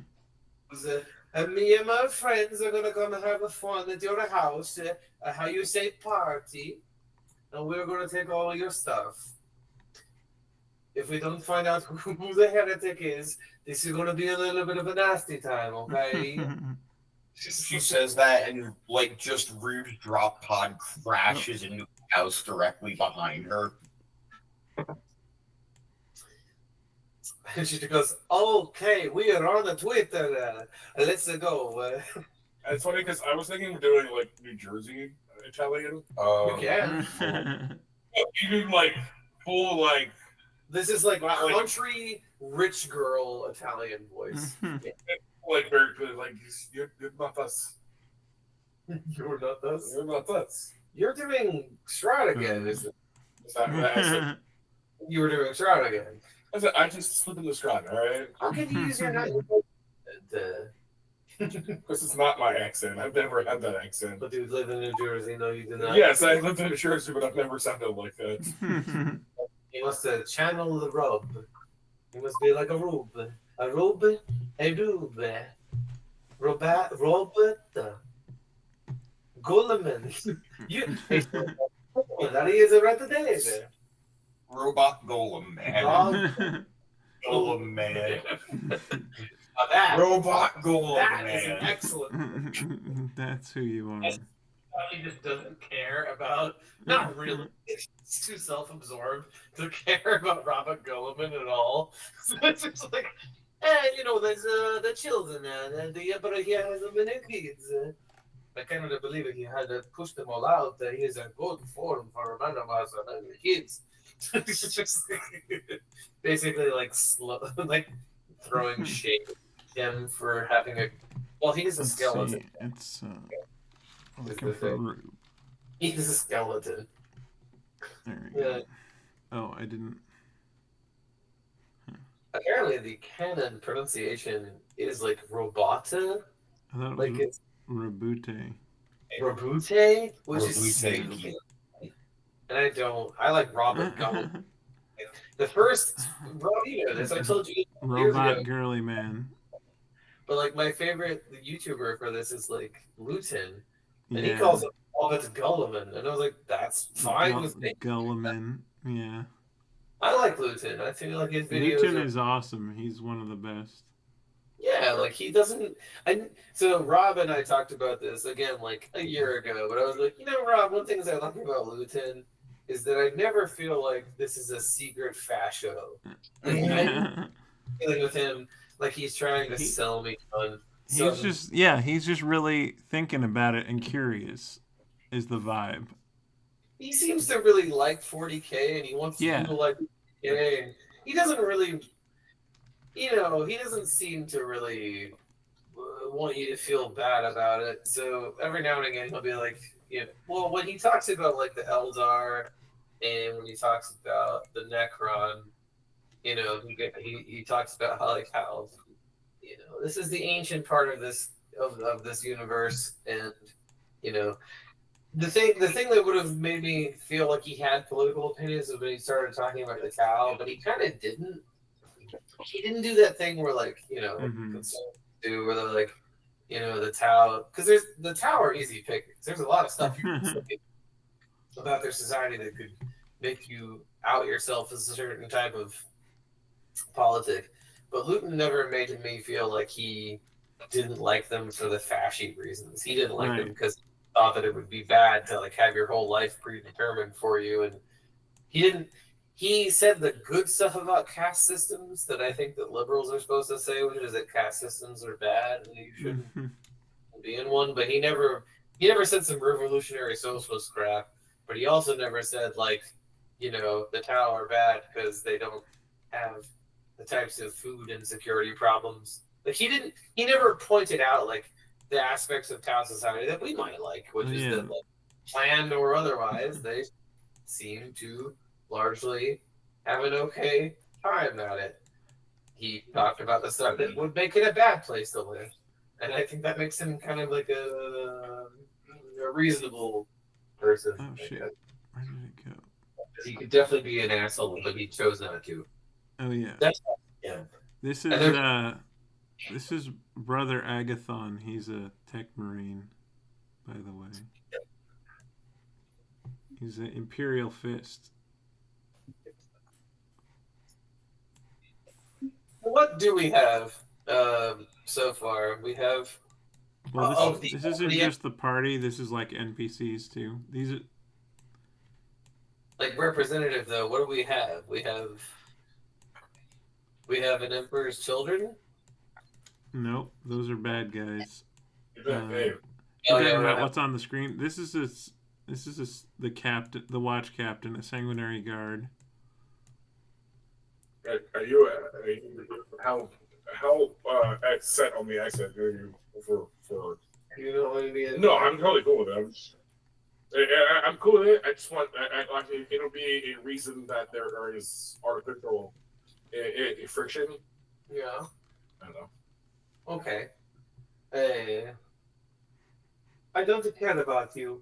And me and my friends are gonna come and have fun at your house. How you say party? And we're gonna take all your stuff. If we don't find out who the heretic is, this is gonna be a little bit of a nasty time, okay? She says that, and like just Rube's drop pod crashes into the house directly behind her. And she goes, okay, we are on the Twitter. Let's go. It's funny because I was thinking of doing like New Jersey Italian. Yeah. You mean like full like. This is like country rich girl Italian voice. Like very good. Like you're not us. You're not us. You're not us. You're doing Shroud again. Is that you were doing Shroud again. I just slip in the Shroud. All right. How can you use your night? This is not my accent. I've never had that accent. But you live in New Jersey. No, you do not. Yes, I lived in New Jersey, but I've never sounded like that. You must channel the rub. You must be like a rube. A rube, a rube. Roberta. Goleman. That is a right today. Robot Golem Man. Golem Man. Robot Golem That Man. is an excellent. That's who you are. He just doesn't care about. Not really. He's too self-absorbed to care about Robert Goleman at all. So it's just like, you know, there's the children and the emperor he has many kids. I cannot believe it. He had to push them all out. He is a good form for a man of us and the kids. It's just basically like like throwing shade at him for having a. Well, he's a Let's skeleton. see. It's Is looking the for thing. Rube. He's a skeleton. There we go. Oh, I didn't. Apparently, the canon pronunciation is like robota. I thought it Like was it's Rabute. Robute, which is Rabute. stupid. And I don't. I like Robert Gumble. The first, you know this. I told you years Robot ago. girly man. But like my favorite YouTuber for this is like Luton, and he Yeah. calls it Hobbit's Gulliman, and I was like, that's fine with me. Gulliman. Yeah. I like Luton. I feel like his videos. Luton are, is awesome. He's one of the best. yeah, like he doesn't. And so Rob and I talked about this again like a year ago, but I was like, you know, Rob, one thing I like about Luton is that I never feel like this is a secret fascio. Like, I'm feeling with him like he's trying to sell me on. He's just really thinking about it and curious is the vibe. He seems to really like 40K and he wants Yeah. you to like 40K. And he doesn't really, you know, he doesn't seem to really want you to feel bad about it. So every now and again he'll be like, you know, well, when he talks about like the Eldar and when he talks about the Necron, you know, he talks about how you know, this is the ancient part of this of this universe, and you know, the thing that would have made me feel like he had political opinions was when he started talking about the cow, but he kind of didn't. He didn't do that thing where like, you know, do where they're like, you know, the Tau, because there's the Tau are easy pickings. There's a lot of stuff you can say about their society that could make you out yourself as a certain type of politic. But Luton never made me feel like he didn't like them for the fashy reasons. He didn't like them because he thought that it would be bad to like have your whole life predetermined for you. And he didn't. He said the good stuff about caste systems that I think that liberals are supposed to say, which is that caste systems are bad and you shouldn't be in one. But he never said some revolutionary socialist crap. But he also never said like, you know, the Tau are bad because they don't have the types of food insecurity problems. Like he never pointed out like the aspects of Tau society that we might like, which is that like planned or otherwise, they seem to largely have an okay time at it. He talked about the stuff that would make it a bad place to live. And I think that makes him kind of like a reasonable person. Oh shit. Where did it go? He could definitely be an asshole, but he chose not to. Oh yeah. Yeah. This is Brother Agathon. He's a tech marine, by the way. He's an Imperial Fist. What do we have so far? We have. Well, this isn't just the party. This is like NPCs too. These are like representative though. What do we have? We have an Emperor's Children. Nope, those are bad guys. Right. What's on the screen? This is the captain, the watch captain, a sanguinary guard. Are you how set on the accent are you for? You don't want to be No, I'm totally cool with it. I'm cool with it. I just want like it'll be a reason that there is artificial friction. Yeah. I don't know. Okay. I don't care about you.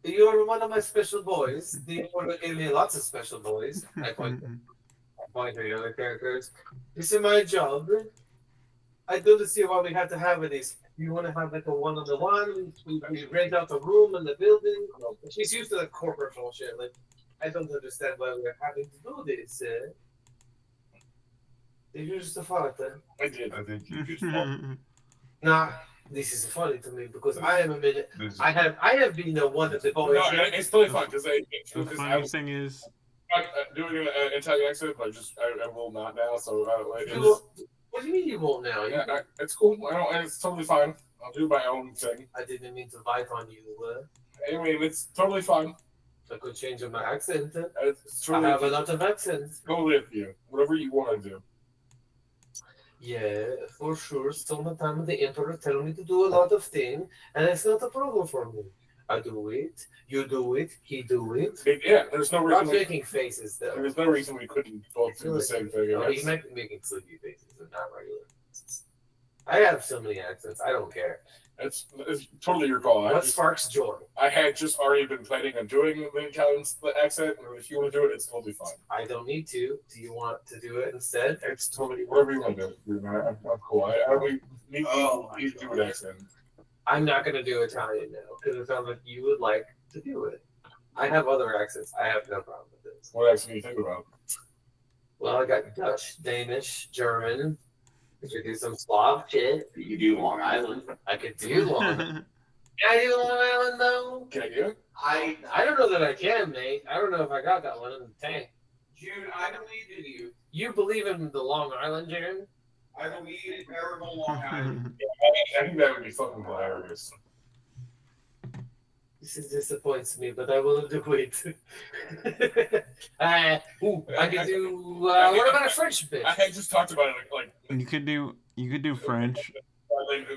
You are one of my special boys. The order gave me lots of special boys. I point to the other characters. This is my job. I don't see why we have to have this. You want to have like a one-on-one? We rent out the room in the building. She's used to the corporate bullshit. Like, I don't understand why we're having to do this. Did you just fart? I did. I think you just fought. Nah, this is funny to me because I am a minute. I have been the one that the boy. No, it's totally fine because The funny thing is, doing an Italian accent, but I will not now. So What do you mean you won't now? It's cool. It's totally fine. I'll do my own thing. I didn't mean to vibe on you. I mean, it's totally fine. I could change my accent. It's I totally have a lot of accents. Totally up to you. Whatever you want to do. Yeah, for sure. Sometimes the emperor tell me to do a lot of things, and it's not a problem for me. I do it, you do it, he do it. Yeah, there's no reason. I'm making faces though. There's no reason we couldn't both do the same thing. No, he's making sleepy faces and not regular faces. I have so many accents. I don't care. It's totally your call. What sparks joy? I had just already been planning on doing the Italian accent, and if you want to do it, it's totally fine. I don't need to. Do you want to do it instead? It's totally whatever you want to do. I'm cool. I don't need to do an accent. I'm not going to do Italian now because it sounds like you would like to do it. I have other accents. I have no problem with this. What accent do you think about? Well, I got Dutch, Danish, German. I could do some Slav shit. You do Long Island. I could do Long Island. Can I do Long Island though? Can I do it? I don't know that I can, mate. I don't know if I got that one in the tank. Jude, I believe in you. You believe in the Long Island, Jared? I believe in terrible Long Island. I think that would be fucking hilarious. This disappoints me, but I will do it. I could do. What about a French bitch? I had just talked about it like you could do French.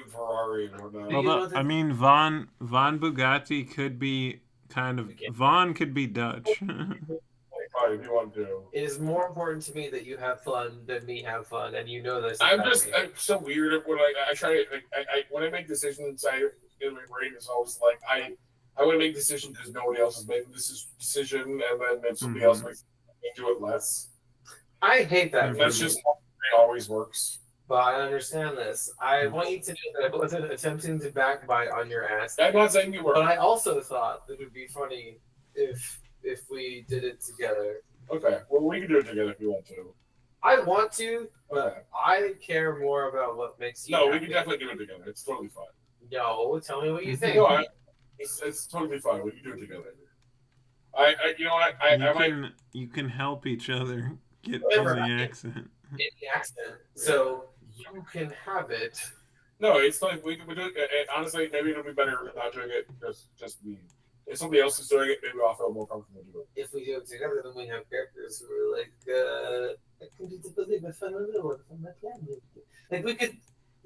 Ferrari and whatnot. Well, I mean, Von Bugatti could be kind of Von could be Dutch. If you want to. It is more important to me that you have fun than me have fun, and you know this. I'm so weird when I try when I make decisions. In my brain is always like I want to make decisions because nobody else is making this decision, and then if somebody else makes it, do it less. I hate that. That's just how it always works. But I understand this. I want you to know that I wasn't attempting to backbite on your ass. I'm not saying you were. But I also thought that it would be funny if we did it together. Okay, well, we can do it together if you want to. I want to, but I care more about what makes you. No, happy. we can definitely do it together. It's totally fine. No, tell me what you think. No, it's totally fine. We can do it together. You know what? You can help each other get in the accent. In the accent, so you can have it. No, it's like we do it. Honestly, maybe it'll be better not doing it just me. If somebody else is doing it, maybe I'll feel more comfortable doing it. If we do it together, then we have characters who are like, I couldn't believe I found a little one from my family. Like we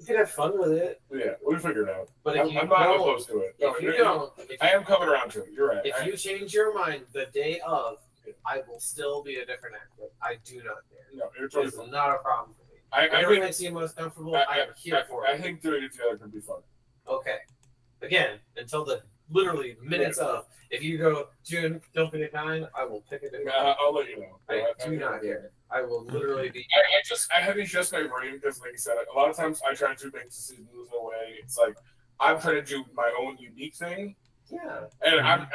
could have fun with it. Yeah, we'll figure it out. But if I'm not opposed to it. No, if you don't, I am coming around to it. You're right. If you change your mind the day of, I will still be a different actor. I do not care. No, you're totally it's not a problem for me. I think makes you most comfortable. I am here for it. I think doing it together could be fun. Okay. Again, until the literally minutes of, if you go, June, don't be kind, I will pick it. I'll let you know. I do not care. I will literally be. I have to adjust my brain because, like I said, a lot of times I try to make decisions in a way. It's like I'm trying to do my own unique thing. Yeah. And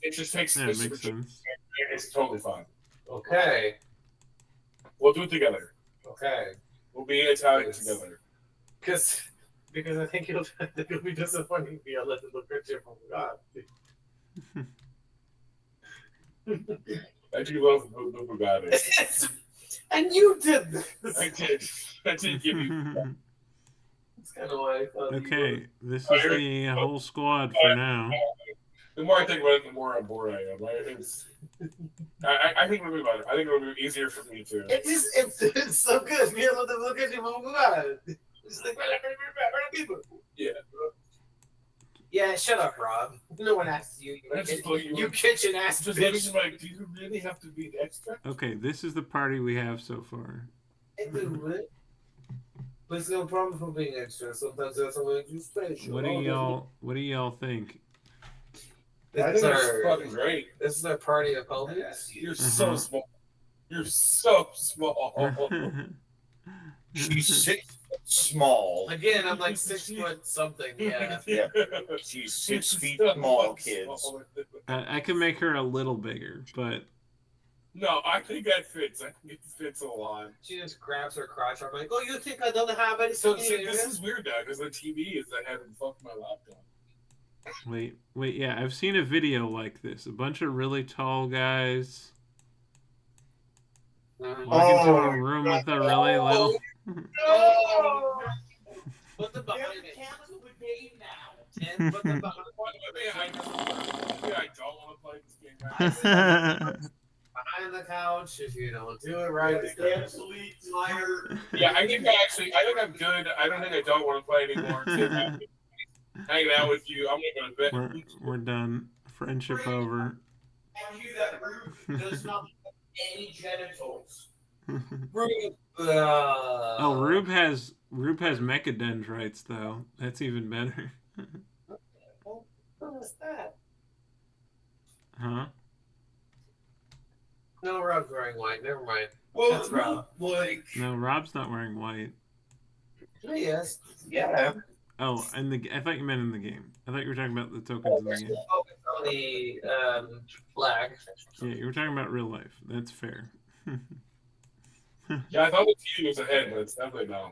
it just takes. Yeah, it makes sense. It's totally fine. Okay. We'll do it together. Okay. We'll be Italian together. Because I think it'll be disappointing to be a little picture from God. I do love Bugatti. And you did this. I did give you. That's kind of why I thought. Okay, this is the whole squad for now. The more I think about it, the more on board I am. I think it'll be better. I think it'll be easier for me too. It's so good. Be able to look at you, oh God. It's like, people. Yeah. Yeah, shut up, Rob. No one asks you. You kitchen ass just bitch. like, do you really have to be extra? Okay, this is the party we have so far. I do it. But it's no problem for being extra. Sometimes that's what makes you special. What do y'all think? I think that's fucking great. This is our party of homies. You're so small. You're so small. She's 6 foot small. Again, I'm like 6 foot something. Yeah. Yeah. She's 6 feet small, kids. I can make her a little bigger, but no, I think that fits. I think it fits a lot. She just grabs her crotch. I'm like, oh, you think I don't have any? So see, this is weird now because the TV is I haven't fucked my laptop. Wait, yeah, I've seen a video like this. A bunch of really tall guys walk into a room with a really little. No! Put them behind it. Cancel the game now. Tim, put them behind Maybe I don't want to play this game. behind the couch. If you don't do it right, it's Absolute liar. Yeah, I think I'm good. I don't think I don't want to play anymore. Hanging out with you. I'm gonna go to bed. We're done. Friendship over. And you that Rube does not have any genitals. Oh, Rube has mecha dendrites though. That's even better. What was that? Huh? No, Rob's wearing white. Never mind. Well, That's Rob. like, No, Rob's not wearing white. Yes. yeah. Oh, I thought you meant in the game. I thought you were talking about the tokens in the game. Focus on the flag. Yeah, you were talking about real life. That's fair. Yeah, I thought the TV was ahead, but it's definitely no.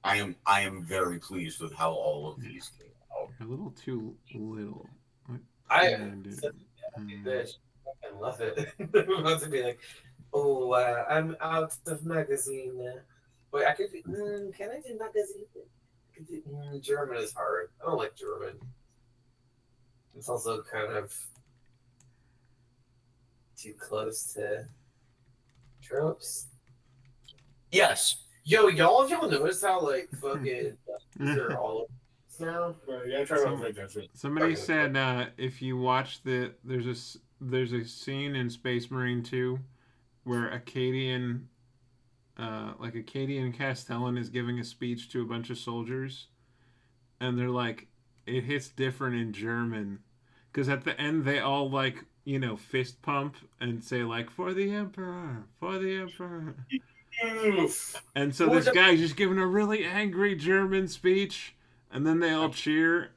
I am very pleased with how all of these came out. You're a little too little. What I can do? this. I love it. I'm about to be like, oh, I'm out of magazine. Wait, I could. Can I do magazine? I could do, German is hard. I don't like German. It's also kind of too close to tropes. Yes. Yo, y'all notice how like fucking they're all now? Yeah, try not to make that shit. Somebody said if you watch there's a scene in Space Marine 2 where Acadian Castellan is giving a speech to a bunch of soldiers, and they're like, it hits different in German, because at the end they all like, you know, fist pump and say like, for the emperor, for the emperor. And so this guy's just giving a really angry German speech, and then they all cheer,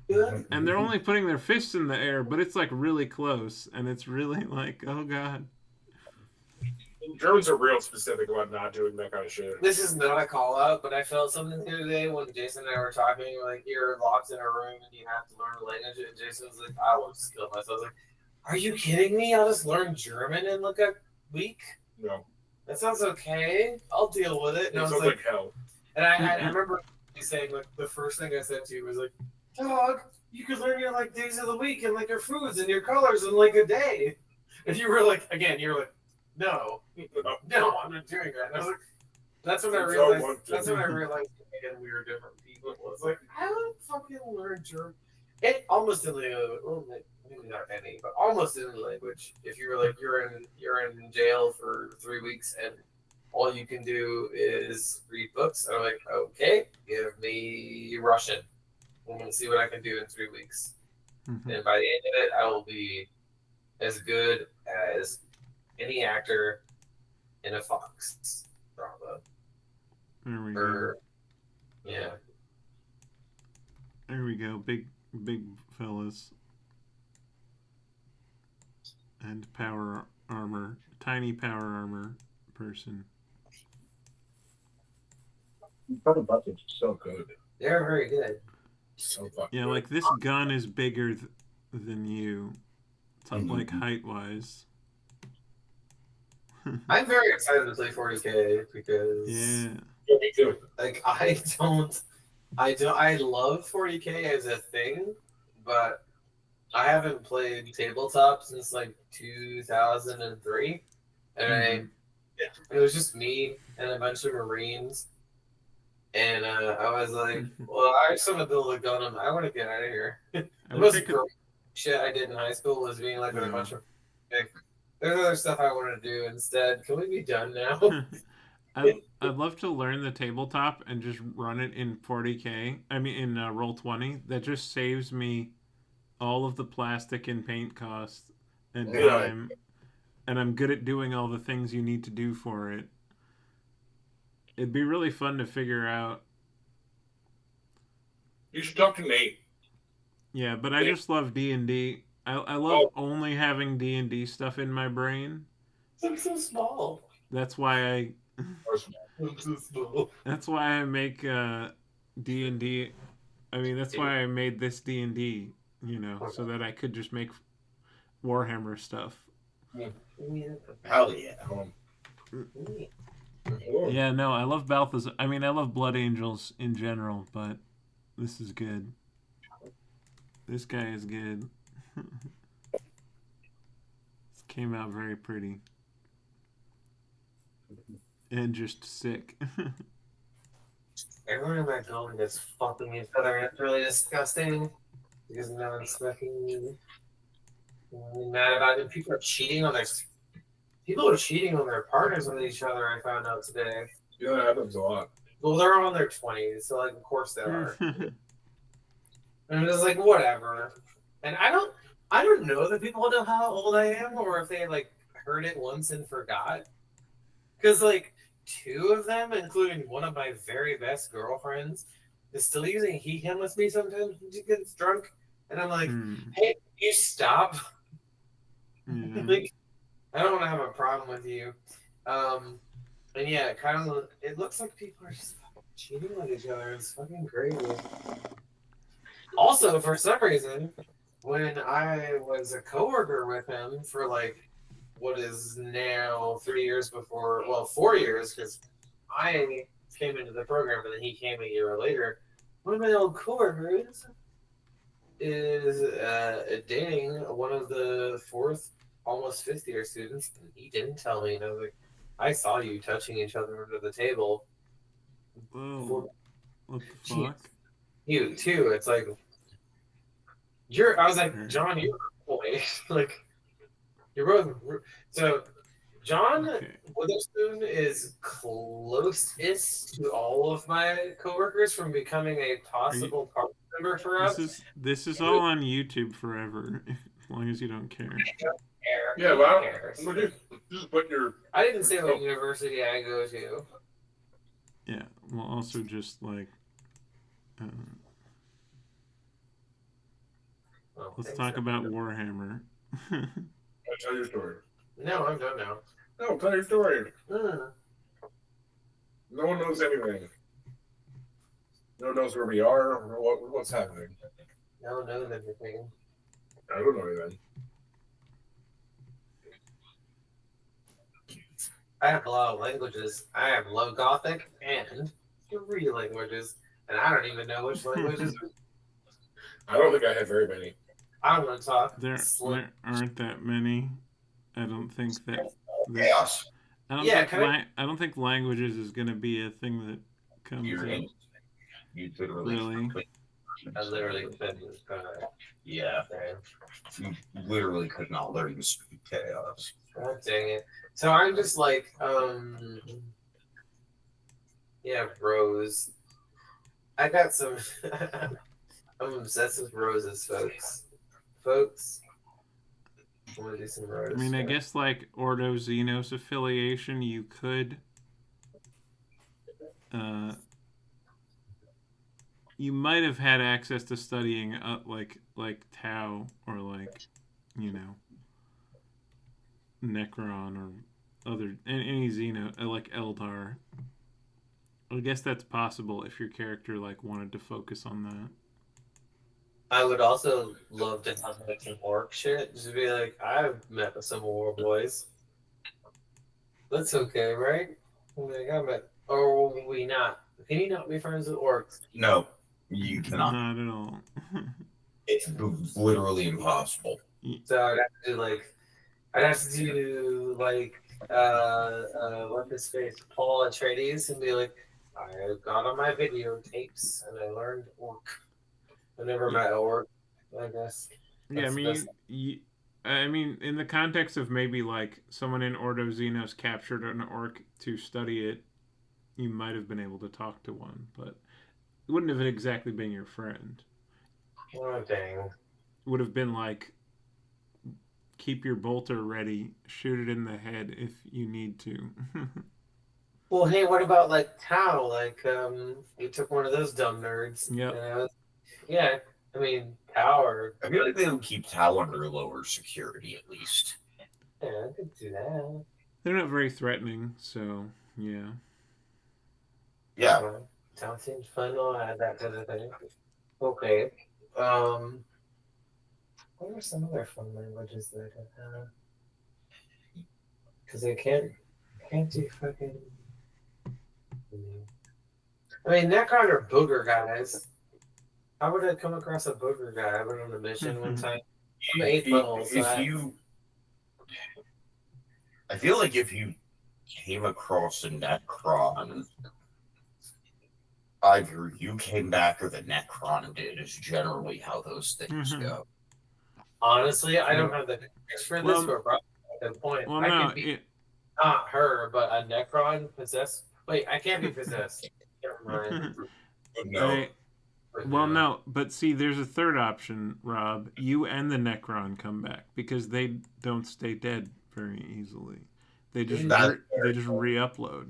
and they're only putting their fists in the air, but it's like really close, and it's really like, oh god. Germans are real specific about not doing that kind of shit. This is not a call out, but I felt something the other day when Jason and I were talking. Like, you're locked in a room and you have to learn a language, and Jason was like, I won't skill myself. I was like, are you kidding me? I'll just learn German in like a week? No. That sounds okay. I'll deal with it. And It I was sounds like, like hell. and I remember you saying, like, the first thing I said to you was like, dog, you could learn your like days of the week and like your foods and your colors in like a day. And you were like, again, you were like, no, I'm not doing that. And I was like, that's when I realized. That's when I realized again we were different people. It was like, I don't fucking learn German. It almost in the well, maybe not any, but almost in the language. If you were like you're in jail for 3 weeks and all you can do is read books, I'm like, okay, give me Russian. I'm gonna see what I can do in 3 weeks, and by the end of it, I will be as good as any actor in a Fox drama. There we go. Yeah. There we go. Big fellas. And power armor. Tiny power armor person. Brother Bucket's so good. They're very good. So fucking Yeah, good. like this gun is bigger than you. It's like height wise. I'm very excited to play 40K because Yeah. Yeah, me too. like I love 40K as a thing, but I haven't played tabletop since like 2003, and it was just me and a bunch of Marines, and I was like, well, I just want to build a gun. I want to get out of here. The most shit I did in high school was being like with a bunch of like, there's other stuff I want to do instead. Can we be done now? I'd love to learn the tabletop and just run it in 40K. I mean, in Roll20. That just saves me all of the plastic and paint costs and time. And I'm good at doing all the things you need to do for it. It'd be really fun to figure out. You should talk to Nate. Yeah, but I just love D&D. I love only having D&D stuff in my brain. I'm so small. That's why I... I'm so small. That's why I make D&D. I mean, that's why I made this D&D, you know, so that I could just make Warhammer stuff. Hell yeah. Yeah, no, I love Balthazar. I mean, I love Blood Angels in general, but this is good. This guy is good. This came out very pretty. And just sick. Everyone in that building is fucking each other. It's really disgusting. Because no one's fucking mad about it. People are cheating on their partners with each other. I found out today. Yeah, that happens a lot. Well, they're all in their 20s, so like, of course they are. And it's like whatever. And I don't know that people know how old I am, or if they like heard it once and forgot. Because like 2 of them, including one of my very best girlfriends, is still using he/him with me sometimes when she gets drunk, and I'm like, hey, you stop. Like, I don't want to have a problem with you. And yeah, it looks like people are just cheating with each other. It's fucking crazy. Also, for some reason, when I was a coworker with him for like what is now 3 years before, well, 4 years, because I came into the program and then he came a year later. One of my old coworkers is dating one of the 4th, almost 5th year students, and he didn't tell me. And I was like, I saw you touching each other under the table. Whoa. What the fuck? You too. It's like I was like, John, you're a boy. Like, you're both. So, John Witherspoon is closest to all of my coworkers from becoming a possible party member for us. This is all on YouTube forever, as long as you don't care. Yeah, well, just put your. I didn't say what university I go to. Yeah, well, also just like. Let's talk about Warhammer. Tell your story. No, I'm done now. No, tell your story. No one knows anything. No one knows where we are or what's happening. No one knows anything. I don't know anything. I have a lot of languages. I have low Gothic and 3 languages, and I don't even know which languages. I don't think I have very many. I don't want to talk. There aren't that many. I don't think that. Chaos. I don't think languages is going to be a thing that comes in. You literally. Really? I literally couldn't. Yeah. You literally could not learn to speak chaos. God dang it. So I'm just like, yeah, Rose. I got some. I'm obsessed with roses, folks. I want to do some roses. I mean, I guess like Ordo Xenos affiliation, you could. You might have had access to studying like Tau or like, you know, Necron or other any Xeno like Eldar. I guess that's possible if your character like wanted to focus on that. I would also love to have like some orc shit. Just be like, I've met with some war boys. That's okay, right? Like, I met, or will we not? Can you not be friends with orcs? No, you cannot. Not at all. It's literally impossible. So I'd have to do like what's his face, Paul Atreides, and be like, I got on my videotapes and I learned orc. I never met an orc, I guess. Yeah, I mean, in the context of maybe like someone in Ordo Xenos captured an orc to study it, you might have been able to talk to one, but it wouldn't have exactly been your friend. Oh, dang. Would have been like, keep your bolter ready, shoot it in the head if you need to. Well, hey, what about like Tau? Like, you took one of those dumb nerds. Yep. Yeah, I mean, Tau. I feel like they would keep Tau under lower security at least. Yeah, I could do that. They're not very threatening, so yeah. Yeah. Tau seems fun. I'll add that to the thing. Okay. What are some other fun languages that I have? Because I can't do fucking. I mean, Necron are booger guys. How would I come across a booger guy? I went on a mission one time. I'm 8 level, so I feel like if you came across a Necron, either you came back or the Necron did, is generally how those things go. Honestly, I don't have the context for this, but at that point, Well, I no, could be not her, but a Necron possessed. Wait, I can't be possessed. Never mind. No. Well, no, but see, there's a third option, Rob. You and the Necron come back because they don't stay dead very easily. They just re-upload.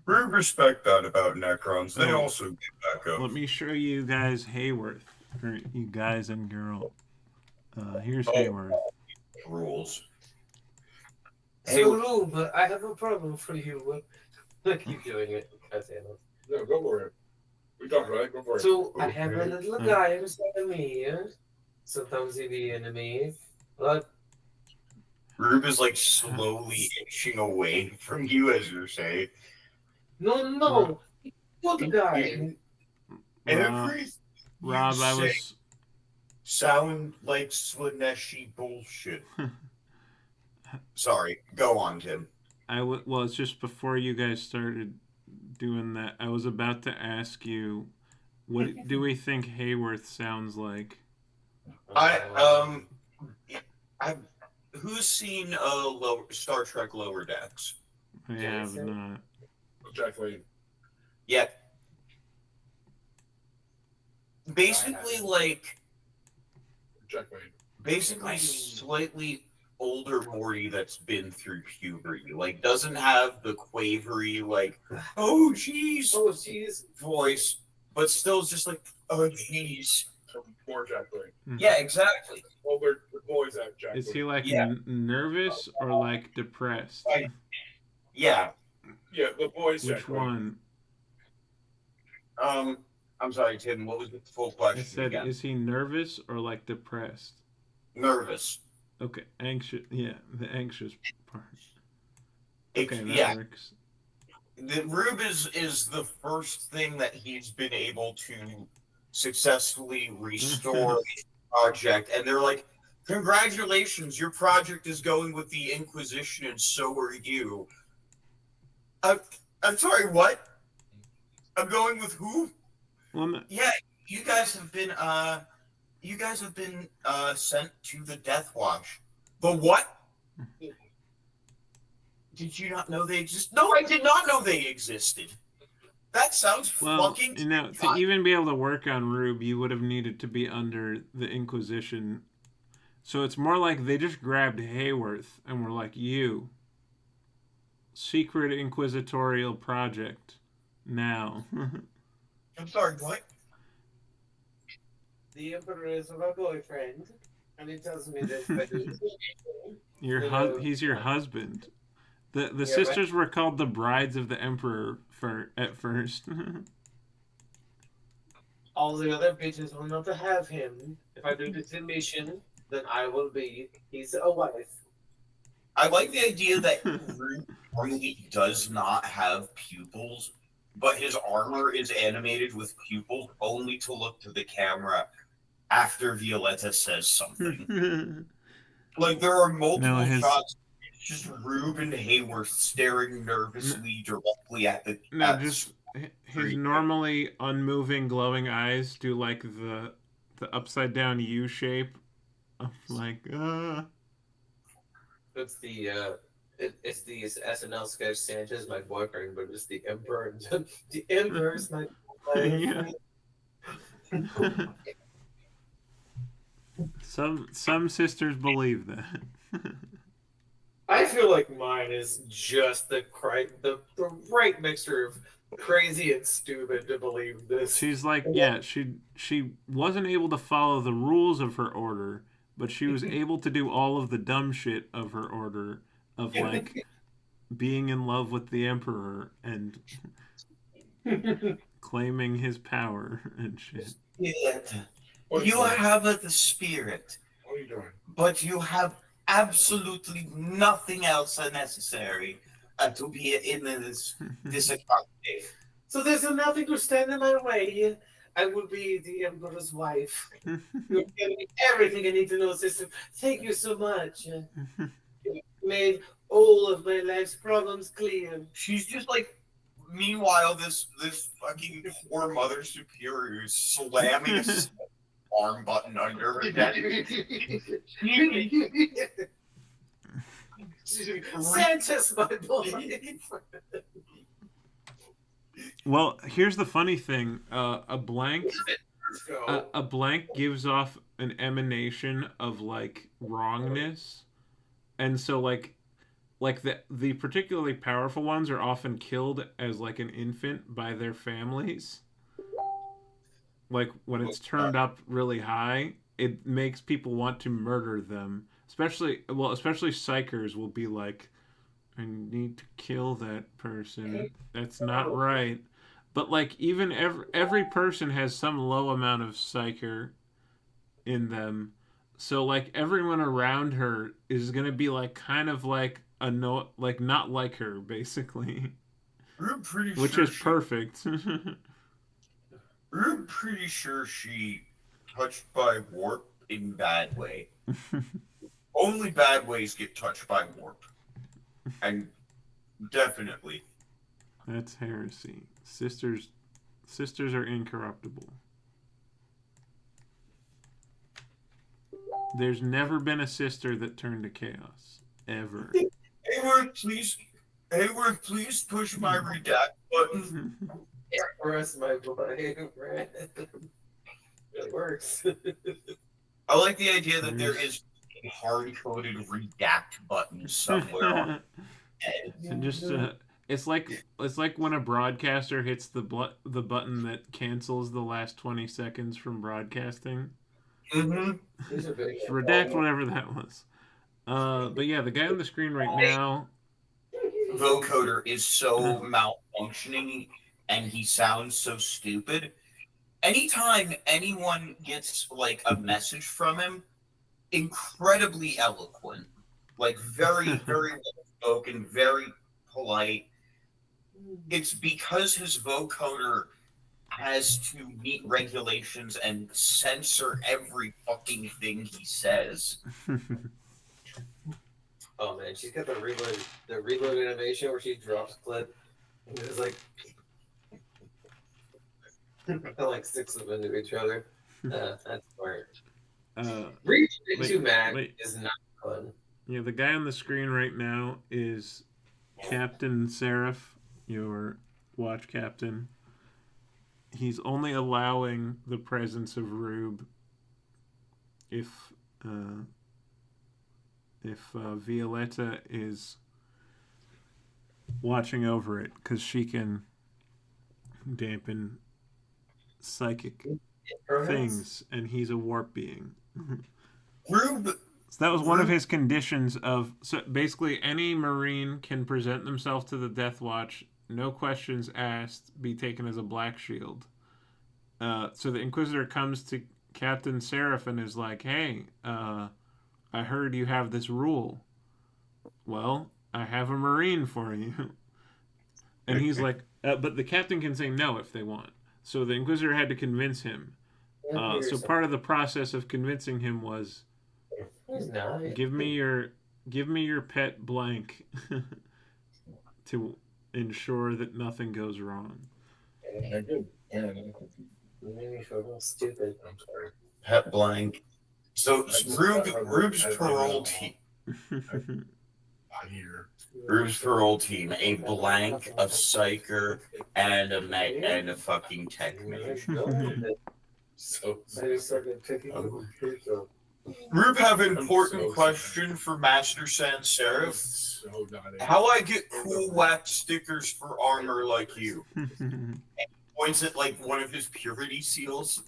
We respect that about Necrons. They also get back up. Let me show you guys Hayworth, or you guys and girl. Here's Hayworth. Rules. So, Rube, I have a problem for you. Keep doing it. No, go for it. We talked about it. Go for it. So, I have a little guy inside of me. Sometimes he be enemy. But Rube is like slowly inching away from you as you're saying. No. Good guy. Rob, I was sound like Slaneshi bullshit. Sorry, go on, Tim. Well, it's just before you guys started doing that. I was about to ask you, what do we think Hayworth sounds like? Who's seen Star Trek Lower Decks? I have not. Exactly. Yeah. Basically, slightly older Morty that's been through puberty. Like, doesn't have the quavery, oh, jeez voice, but still just like, oh, jeez. More Jack Blaine. Yeah, exactly. Older boys have Jack Blaine. Is he like nervous or like depressed? Yeah. Yeah, the boys. Which one? I'm sorry, Tim. What was the full question? I said, again? Is he nervous or like depressed? Nervous. Okay, anxious. Yeah, the anxious part. Okay, works. The Rube is the first thing that he's been able to successfully restore his project, and they're like, "Congratulations, your project is going with the Inquisition, and so are you." I'm sorry, what? I'm going with who? Well, yeah, you guys have been sent to the Death Watch. The what? Did you not know they exist? No, I did not know they existed. That sounds fucking. To even be able to work on Rube, you would have needed to be under the Inquisition. So it's more like they just grabbed Hayworth and were like, "You, secret inquisitorial project, now." I'm sorry, what? The Emperor is my boyfriend, and he tells me this. But he's your husband. The sisters were called the brides of the Emperor at first. All the other bitches will not have him. If I do this mission, then I will be. He's a wife. I like the idea that Rube really does not have pupils, but his armor is animated with pupils only to look to the camera after Violetta says something. Like, there are multiple shots. It's just Rube and Hayworth staring nervously directly at the. His normally unmoving, glowing eyes do like the upside down U shape of like. It's the it's the SNL sketch Sanchez, my boyfriend, but it's the Emperor. The Emperor is my boyfriend. Some sisters believe that. I feel like mine is just the right mixture of crazy and stupid to believe this. She's like, she wasn't able to follow the rules of her order, but she was able to do all of the dumb shit of her order, of like being in love with the Emperor and claiming his power and shit. Yeah. You have the spirit. are you doing? But you have absolutely nothing else necessary to be in this economy. So there's nothing to stand in my way. I will be the Emperor's wife. You've given me everything I need to know, sister. Thank you so much. You made all of my life's problems clear. She's just like, meanwhile, this fucking poor Mother Superior is slamming a arm button under her neck. Santa's my boy. Well, here's the funny thing: a blank gives off an emanation of like wrongness, and so like the particularly powerful ones are often killed as like an infant by their families. Like when it's turned up really high, it makes people want to murder them. Especially psychers will be like, I need to kill that person. That's not right. But like even every person has some low amount of psycher in them. So like everyone around her is gonna be like kind of like like not like her basically. I'm pretty Which sure is perfect. I'm pretty sure she touched by warp in bad way. Only bad ways get touched by warp. And definitely. That's heresy. Sisters are incorruptible. There's never been a sister that turned to chaos. Ever. Hayward, please push my redact button. Rest my boy. It works. I like the idea that there is a hard-coded redact button somewhere on And just it's like when a broadcaster hits the button that cancels the last 20 seconds from broadcasting. Redact whatever that was. But yeah, the guy on the screen right now, Vocoder is so malfunctioning and he sounds so stupid. Anytime anyone gets like a message from him, incredibly eloquent, like very, very well spoken, very polite. It's because his vocoder has to meet regulations and censor every fucking thing he says. Oh man, she's got the reload animation where she drops clip and it's like like six of them into each other. That's smart. Reach into Mac is not fun. Yeah, the guy on the screen right now is Captain Seraph, your watch captain. He's only allowing the presence of Rube if Violetta is watching over it, because she can dampen psychic things, and he's a warp being. Rube. So that was one of his conditions of, so basically any Marine can present themselves to the Death Watch, no questions asked, be taken as a black shield. So the Inquisitor comes to Captain Seraph and is like, hey, I heard you have this rule. Well, I have a Marine for you. And he's like, but the captain can say no if they want. So the Inquisitor had to convince him. So part of the process of convincing him was, give me your pet blank to ensure that nothing goes wrong. You made me feel real stupid. I'm sorry. Pet blank. So Rube's parole team. Rube's parole team, a blank, a psyker, and a fucking tech mage. Rube have an important question for Master Sans Seraph. How I get cool wax stickers for armor like you? And points at like one of his purity seals.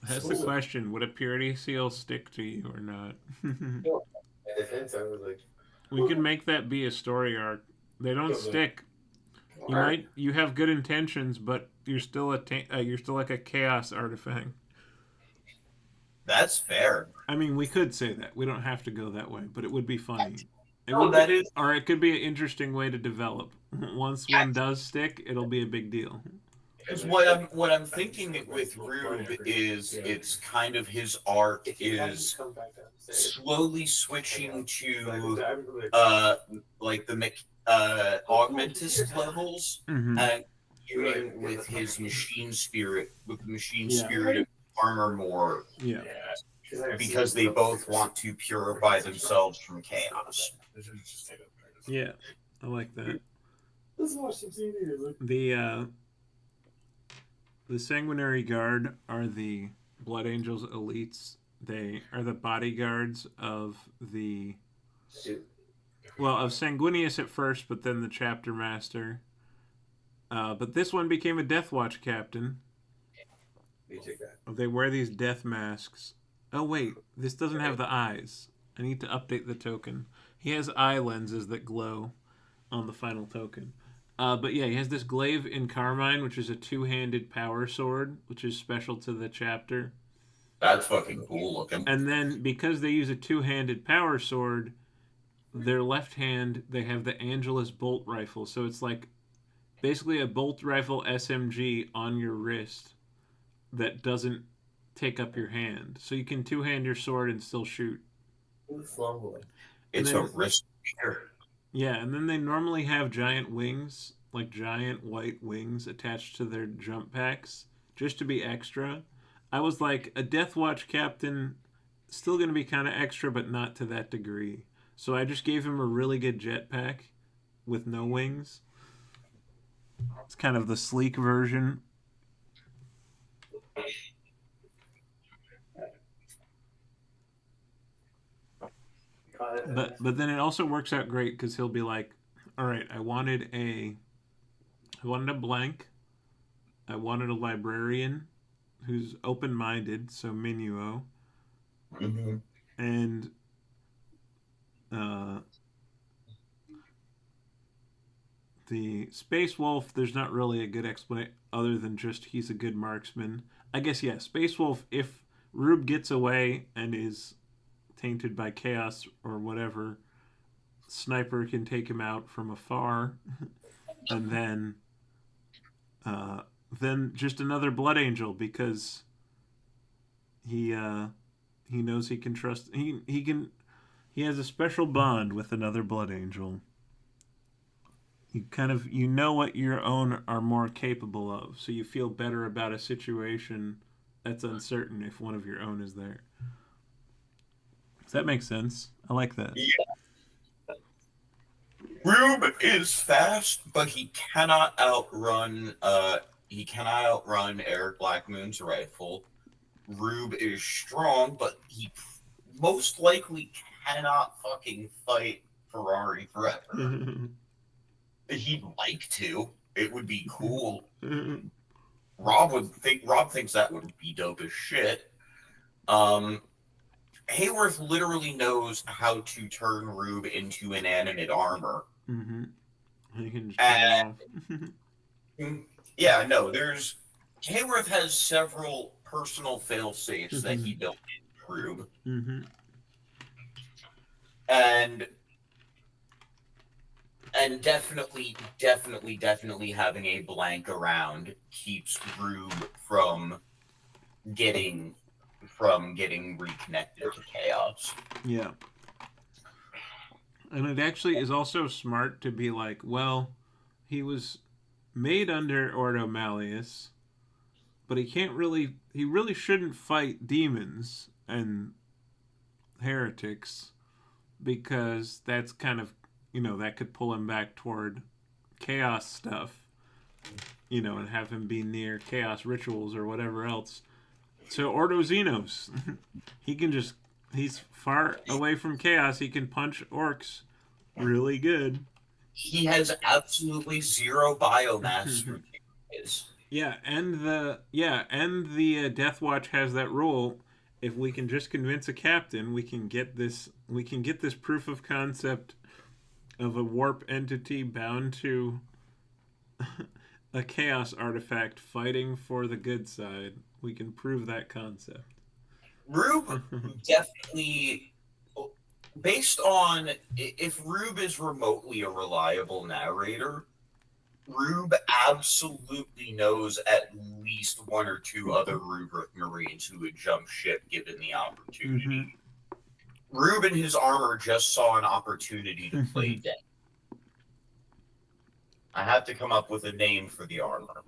That's the question. Would a purity seal stick to you or not? We could make that be a story arc. They don't stick. You have good intentions, but you're still you're still like a chaos artifact. That's fair. I mean, we could say that. We don't have to go that way, but it would be funny. That is. Or it could be an interesting way to develop. Once one does stick, it'll be a big deal. Because what I'm thinking with Rube is it's kind of his arc is slowly switching to like the augmentist levels and dealing with his machine spirit, with the machine spirit of armor more. Yeah. Because they both want to purify themselves from chaos. Yeah, I like that. Let's watch some TV. The Sanguinary Guard are the Blood Angels elites. They are the bodyguards of of Sanguinius at first, but then the chapter master. But this one became a Death Watch captain. They wear these death masks. Oh wait, this doesn't have the eyes. I need to update the token. He has eye lenses that glow on the final token. But yeah, he has this glaive in carmine, which is a two-handed power sword, which is special to the chapter. That's fucking cool looking. And then, because they use a two-handed power sword, their left hand, they have the Angelus bolt rifle. So it's like basically a bolt rifle SMG on your wrist that doesn't take up your hand. So you can two-hand your sword and still shoot. It's a wrist beater. Yeah, and then they normally have giant wings, like giant white wings attached to their jump packs, just to be extra. I was like, a Death Watch captain, still going to be kind of extra, but not to that degree. So I just gave him a really good jetpack with no wings. It's kind of the sleek version. But then it also works out great because he'll be like, all right, I wanted a blank. I wanted a librarian who's open-minded, so Minuo. And the Space Wolf, there's not really a good explanation other than just he's a good marksman. I guess, yeah, Space Wolf, if Rube gets away and is tainted by chaos or whatever, Sniper can take him out from afar. And then just another Blood Angel, because he knows he can trust he has a special bond with another Blood Angel. You know what your own are more capable of, so you feel better about a situation that's uncertain if one of your own is there. Does that make sense? I like that. Yeah. Rube is fast, but he cannot outrun Eric Blackmoon's rifle. Rube is strong, but he most likely cannot fucking fight Ferrari forever. He'd like to. It would be cool. Rob thinks that would be dope as shit. Hayworth literally knows how to turn Rube into inanimate armor. He can just turn it off. Yeah, no, Hayworth has several personal fail-safes that he built into Rube. And definitely having a blank around keeps Rube from getting reconnected to chaos. Yeah. And it actually is also smart to be like, well, he was made under Ordo Malleus, but he really shouldn't fight demons and heretics, because that's kind of, that could pull him back toward chaos stuff, and have him be near chaos rituals or whatever else. So Ordo Xenos, he's far away from chaos. He can punch orcs really good. He has absolutely zero biomass for Yeah, and the Death Watch has that rule. If we can just convince a captain, we can get this proof of concept of a warp entity bound to a chaos artifact fighting for the good side. We can prove that concept. Rube definitely, based on if Rube is remotely a reliable narrator, Rube absolutely knows at least one or two other rubric Marines who would jump ship given the opportunity. Rube and his armor just saw an opportunity to play dead. I have to come up with a name for the armor.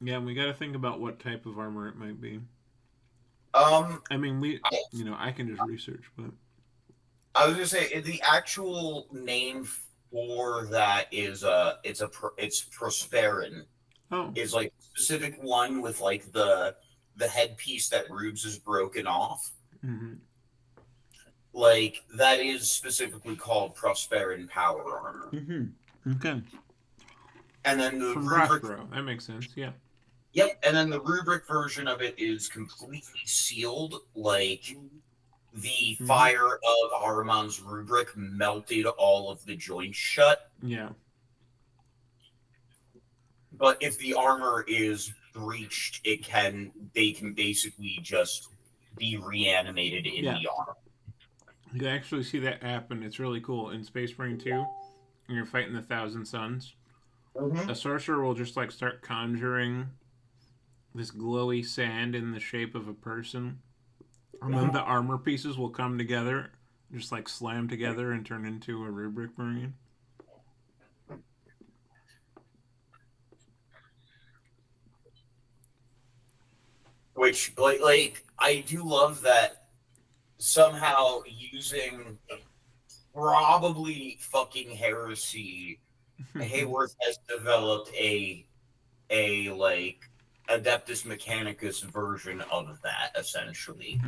Yeah, we got to think about what type of armor it might be. I mean, I can just research, but I was gonna say the actual name for that is it's Prosperin. Oh, is like a specific one with like the headpiece that Rube's is broken off. Like that is specifically called Prosperin Power Armor. Okay. And then the From rubric, Prospero. That makes sense. Yeah. Yep, and then the rubric version of it is completely sealed. Like the fire of Ahriman's rubric melted all of the joints shut. Yeah. But if the armor is breached, they can basically just be reanimated in the armor. You can actually see that happen. It's really cool. In Space Marine 2, when you're fighting the Thousand Suns, a sorcerer will just like start conjuring this glowy sand in the shape of a person. And then the armor pieces will come together, just like slam together and turn into a rubric Marine. Which, like, I do love that somehow using probably fucking heresy, Hayworth has developed a like Adeptus Mechanicus version of that, essentially.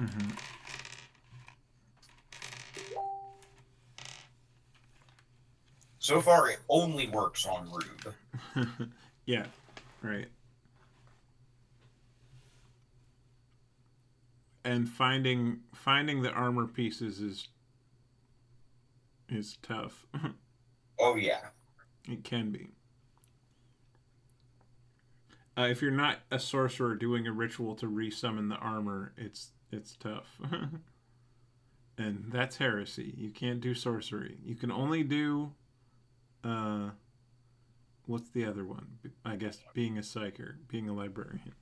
So far, it only works on Rube. Yeah, right. And finding the armor pieces is tough. Oh yeah, it can be. If you're not a sorcerer doing a ritual to resummon the armor, it's tough. And that's heresy. You can't do sorcery. You can only do what's the other one? I guess being a psyker, being a librarian.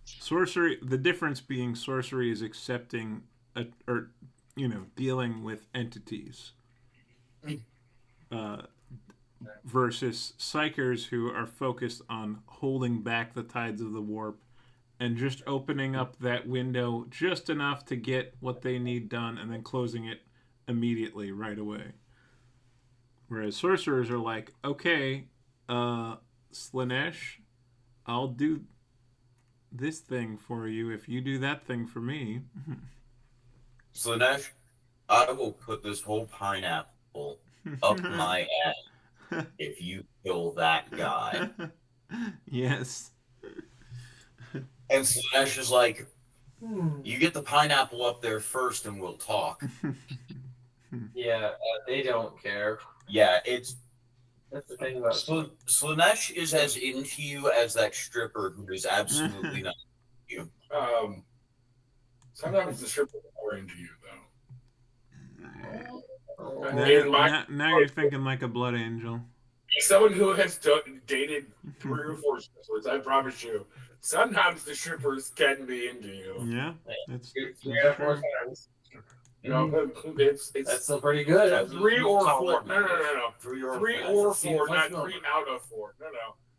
Sorcery, the difference being sorcery is accepting or dealing with entities. Versus psychers who are focused on holding back the tides of the warp and just opening up that window just enough to get what they need done and then closing it immediately right away. Whereas sorcerers are like, okay, Slanesh, I'll do this thing for you if you do that thing for me. Slanesh, I will put this whole pineapple up my ass if you kill that guy. Yes. And Slanesh is like, you get the pineapple up there first and we'll talk. Yeah, they don't care. Yeah, that's the thing about Slanesh is as into you as that stripper who is absolutely not into you. Sometimes the stripper is more into you, though. Now you're thinking like a blood angel. Someone who has dated 3 or 4 strippers, I promise you, sometimes the strippers can be into you. Yeah, that's 3 out of 4 times. You know, it's That's still pretty good. 3 or 4. No. 3 or 3 or 4, not 3 out of 4. No.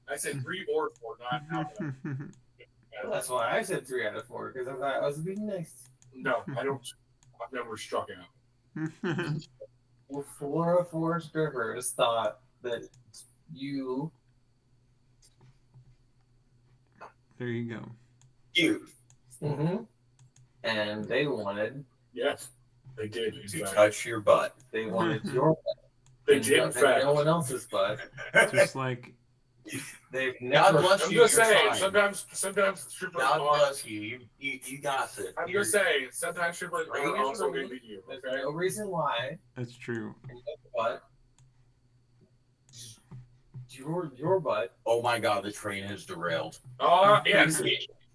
I said 3 or 4, not out of 4. That's why I said 3 out of 4, because I thought I was being nice. No, I don't. I've never struck out. Well, 4 of 4 strippers thought that you. There you go. You. And they wanted. Yes, they did. To touch your butt. They wanted your butt. They did, in fact. No one else's butt. Just like They've God never. bless I'm you. just You're saying, fine. sometimes strippers God are. bless you. You got it. I'm just saying, sometimes strippers Right are in also the into you. There's Okay. no reason why. That's true. And guess what? Your butt. Oh my God, the train has derailed. Oh yes.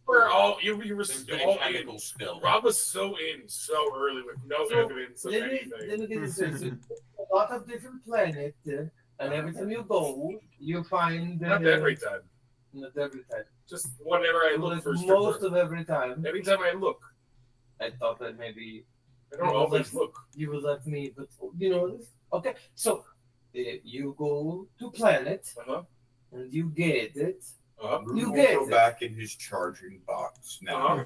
We're all you were There's been a all chemical in. spill. Rob was so early with no evidence of Let me anything. get this straight. So, a lot of different planets, and every time you go, you find. Not every time. Not every time. Just whenever I look Like for most strippers. of every time. Every time I look, I thought that maybe I don't always look. you would let me, but you know, okay. So you go to planet and you get it. You You get go it. back in his charging box now.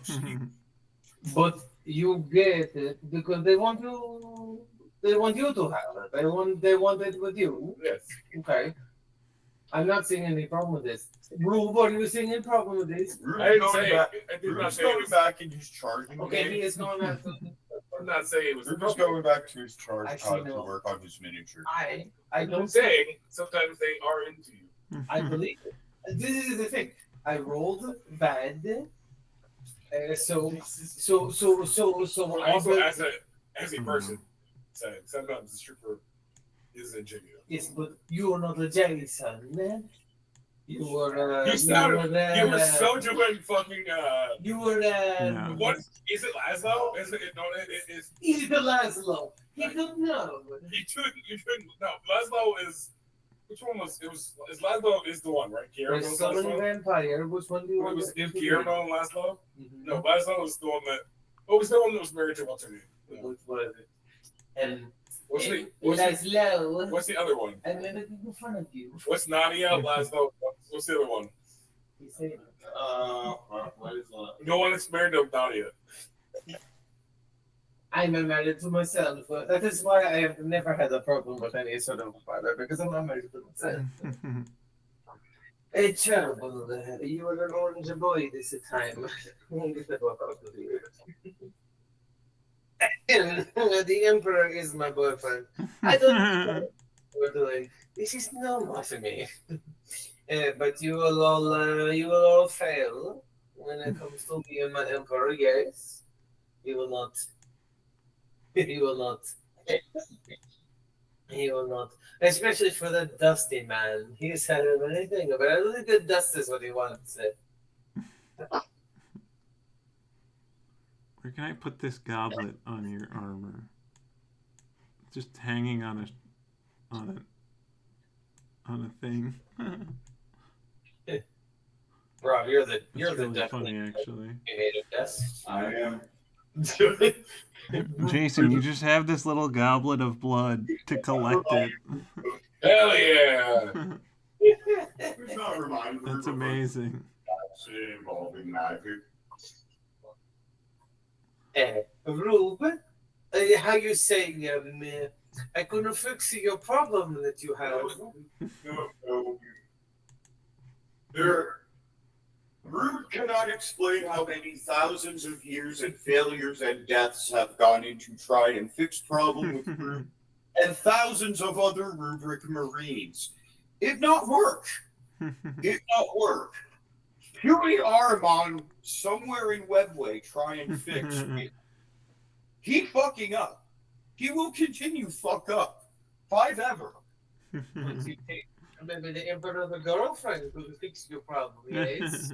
But you get it because they want you. They want you to have it. They want it with you. Yes. Okay. I'm not seeing any problem with this. Rube, are you seeing any problem with this? I didn't say. I did not Rube's say. It going was, back in his charging. Okay, game. he is going back to. I'm not saying it was. Rube's going back to his charge Actually, pod to no. work on his miniature. I I'm don't saying sometimes they are into you. I believe it. This is the thing. I rolled bad. So Also, as a person, saying sometimes the stripper is into you. yes, but you are not a Jason, man. You were. You were so doing fucking. You were. Yeah. What is it, Laszlo? Is it? No, it is. He's the Laszlo. He don't know. You shouldn't. No, Laszlo is. Which one was? It was. Is Laszlo is the one, right? Guillermo There's was summoning Laszlo. vampire. Which one do you It want? was to do? Guillermo and Laszlo. Mhm. No, Laszlo was the one that. What was the one that was married to what's her name? Which one is it? And What's the Laszlo. What's the other one? I'm never in front of you. What's Nadia? Laszlo. What's the other one? You say What is that? No one that's married to Nadia. I'm married to myself. That is why I have never had a problem with any sort of father because I'm not married to myself. It's terrible. You were an orange boy this time. The emperor is my boyfriend. I don't know what we're doing. This is normal to me. But you will all fail when it comes to being my emperor. Yes, you will not. He will not. He will not. Especially for the dusty man. He's had anything about it. Really good dust is what he wants. Where can I put this goblet on your armor? Just hanging on a thing. Rob, you're the really definitely funny, actually. native dust. I am. Jason, you just have this little goblet of blood to collect it. Hell yeah! It's not reminded. That's amazing. Involving magic. Rube, how you say, I couldn't fix your problem that you have. No. Rude cannot explain how many thousands of years and failures and deaths have gone into try and fix problem with Rude and thousands of other rubric Marines. It not work. It not work. Here we are, man, somewhere in Webway trying to fix it. He fucking up. He will continue fuck up. Five ever. Maybe the emperor of the girlfriend will fix your problem, yes?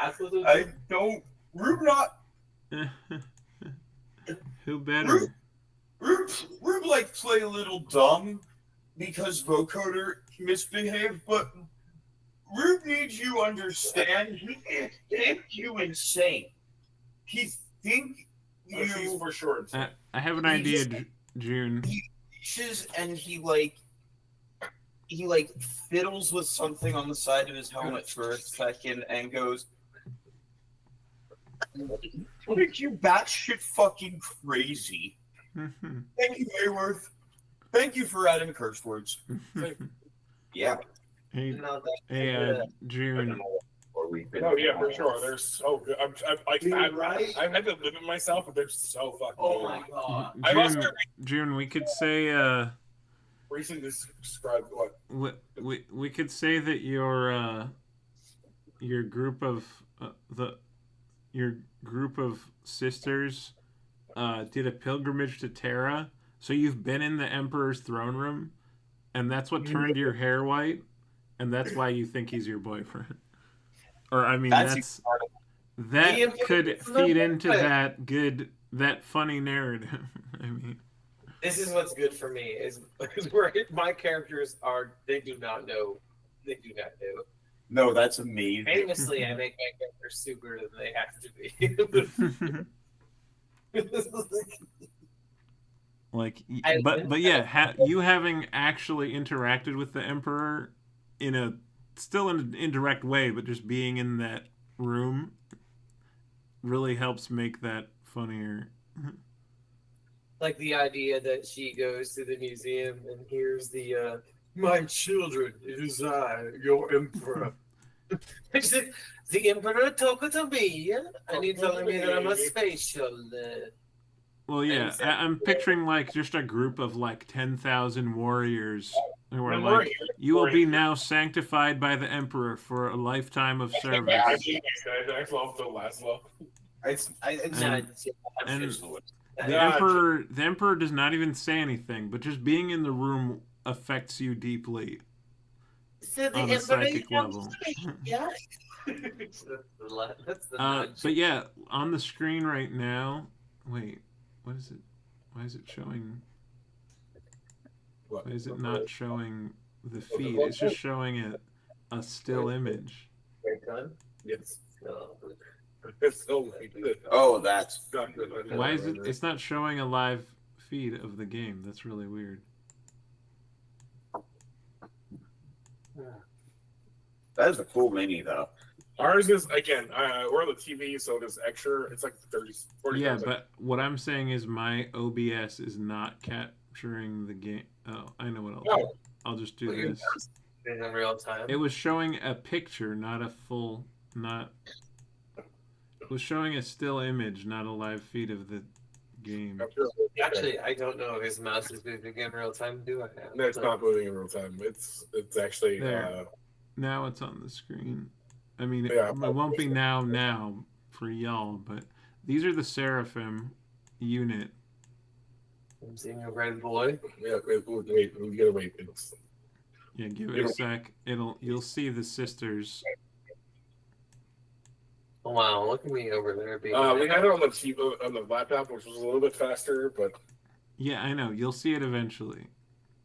Absolutely. I don't. Rube not. Who better? Rube like play a little dumb because vocoder misbehaved, but Rube needs you understand. He think you insane. He think you for sure. I have an idea, June. And he fiddles with something on the side of his helmet for a second and goes, "Make you batshit fucking crazy." Thank you, Mayworth. Thank you for adding curse words. Yeah. Hey, June. Oh yeah, for sure. They're so good. I've had to limit myself, but they're so fucking Oh good. my god. I must June, we could say recently described what we could say that your group of your group of sisters did a pilgrimage to Terra, so you've been in the Emperor's throne room, and that's what turned your hair white, and that's why you think he's your boyfriend. Or I mean, that could feed into that funny narrative. I mean, this is what's good for me is where my characters are. They do not know. No, that's amazing. Famously, I make my characters super than they have to be. Like, but yeah, you having actually interacted with the Emperor still in an indirect way, but just being in that room really helps make that funnier. Like the idea that she goes to the museum and hears the my children, it is I, your emperor. The emperor talking to me, and he's telling me that I'm a spatial. Well, yeah, I'm picturing like just a group of like 10,000 warriors who are like, you will be now sanctified by the Emperor for a lifetime of service. I love the last love. The Emperor does not even say anything, but just being in the room affects you deeply on a psychic level. Yeah. But yeah, on the screen right now, wait, what is it? Why is it showing? Why is it not showing the feed? It's just showing a still image. Yes. Oh, that's. Why is it? It's not showing a live feed of the game. That's really weird. That is a cool mini, though. Ours is, again, we're on the TV, so there's extra. It's like 30, 40. Yeah, but what I'm saying is my OBS is not capturing the game. Oh, I know what I'll do. I'll just do this. In real time. It was showing a picture, not a full, not. It was showing a still image, not a live feed of the game. Actually, I don't know if his mouse is moving in real time. Do I have? No, it's not moving in real time. It's actually. There. Now it's on the screen. I mean, it won't be now for y'all, but these are the Seraphim unit. I'm seeing a red boy. Yeah, wait, we gotta wait. Yeah, give it a sec. You'll see the sisters. Oh, wow, look at me over there. We had it on the TV, on the laptop, which was a little bit faster, but. Yeah, I know. You'll see it eventually.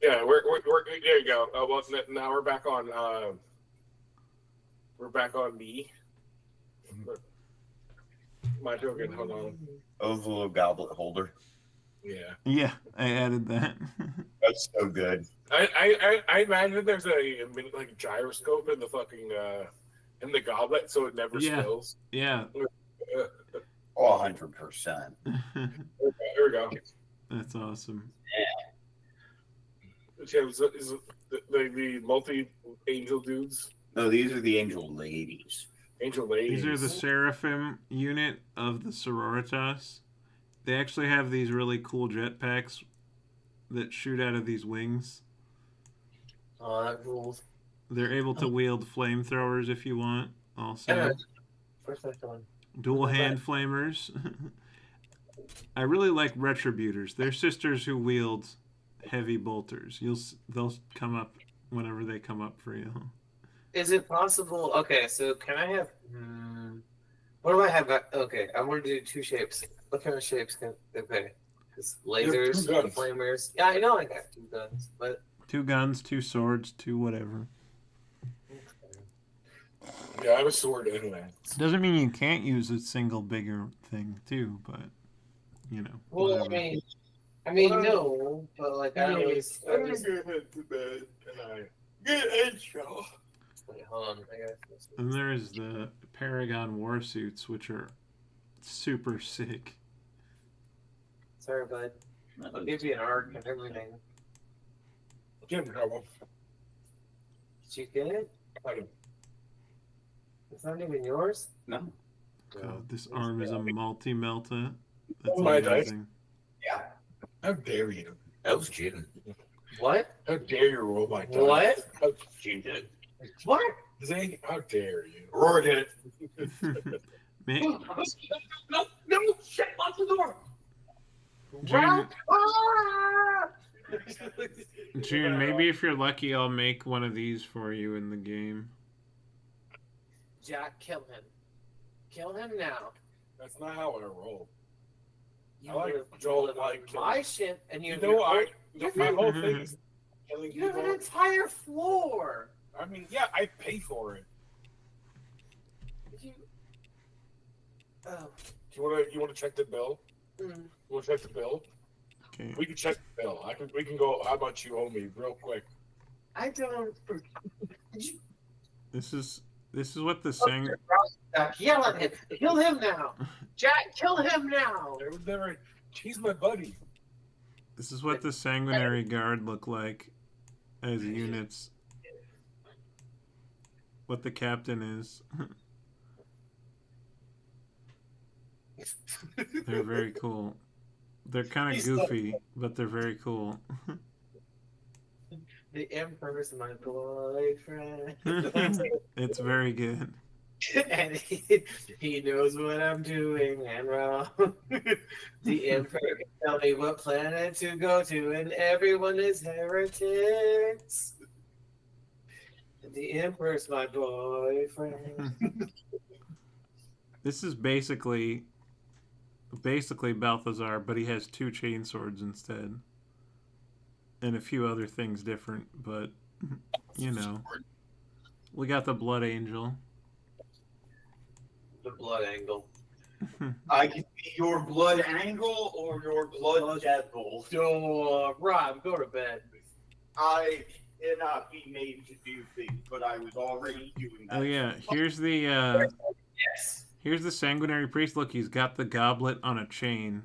Yeah, we're there. You go. Well, now we're back on. We're back on me. My token, hold on. Oh, the little goblet holder. Yeah. Yeah, I added that. That's so good. I imagine there's a like gyroscope in the fucking in the goblet, so it never spills. Yeah. Oh, 100%. Here we go. That's awesome. Yeah. Is the multi-angel dudes? No, these are the angel ladies. Angel ladies. These are the Seraphim unit of the Sororitas. They actually have these really cool jetpacks that shoot out of these wings. Oh, that rules. They're able to wield flamethrowers if you want, also. Dual hand flamers. I really like retributors. They're sisters who wield heavy bolters. They'll come up whenever they come up for you. Is it possible? Okay, so can I have? What do I have? Okay, I want to do two shapes. What kind of shapes can? Okay, it's lasers, flamers. Yeah, I know I got 2 guns, but 2 guns, 2 swords, 2 whatever. Yeah, I have a sword anyway. Doesn't mean you can't use a single bigger thing too, but you know. Well, whatever. I mean, no, but like I always. I'm just gonna head to bed and I get intro. Wait, hold on. I got this. And there's the Paragon warsuits, which are super sick. Sorry, bud. I'll give you an arc and everything. Get in trouble. Did you get it? It's not even yours? No. God, this arm is a multi-melta. That's Oh my amazing. Yeah. How dare you? That was cheating. What? How dare you roll my dice? What? How you did? What? Zane, how dare you? Aurora did it. May- No, shit, lock the door. June, Ah! June, maybe if you're lucky, I'll make one of these for you in the game. Jack, kill him. Kill him now. That's not how I roll. You I like live Joel on like my ship, and You know, my whole thing is killing you have an people. entire floor. I mean, yeah, I pay for it. You... Oh. You wanna check the bill? Mm. You wanna check the bill? Okay. We can check the bill. We can go. How much you owe me, real quick? I don't. This is what the sang. Jack, yell at him. Kill him now. Jack, kill him now. There was never. He's my buddy. This is what the sanguinary guard look like as units. What the captain is. They're very cool. They're kind of goofy, but they're very cool. The Emperor's my boyfriend. It's very good. And he knows what I'm doing and wrong. The Emperor can tell me what planet to go to, and everyone is heretics. The Emperor's my boyfriend. This is basically Balthazar, but he has 2 chain swords instead. And a few other things different, but you know. We got the Blood Angel. The blood angle. I can be your blood angle or your blood devil. So, Rob, go to bed. I cannot be made to do things, but I was already doing that. Oh yeah, here's the Yes. here's the sanguinary priest. Look, he's got the goblet on a chain.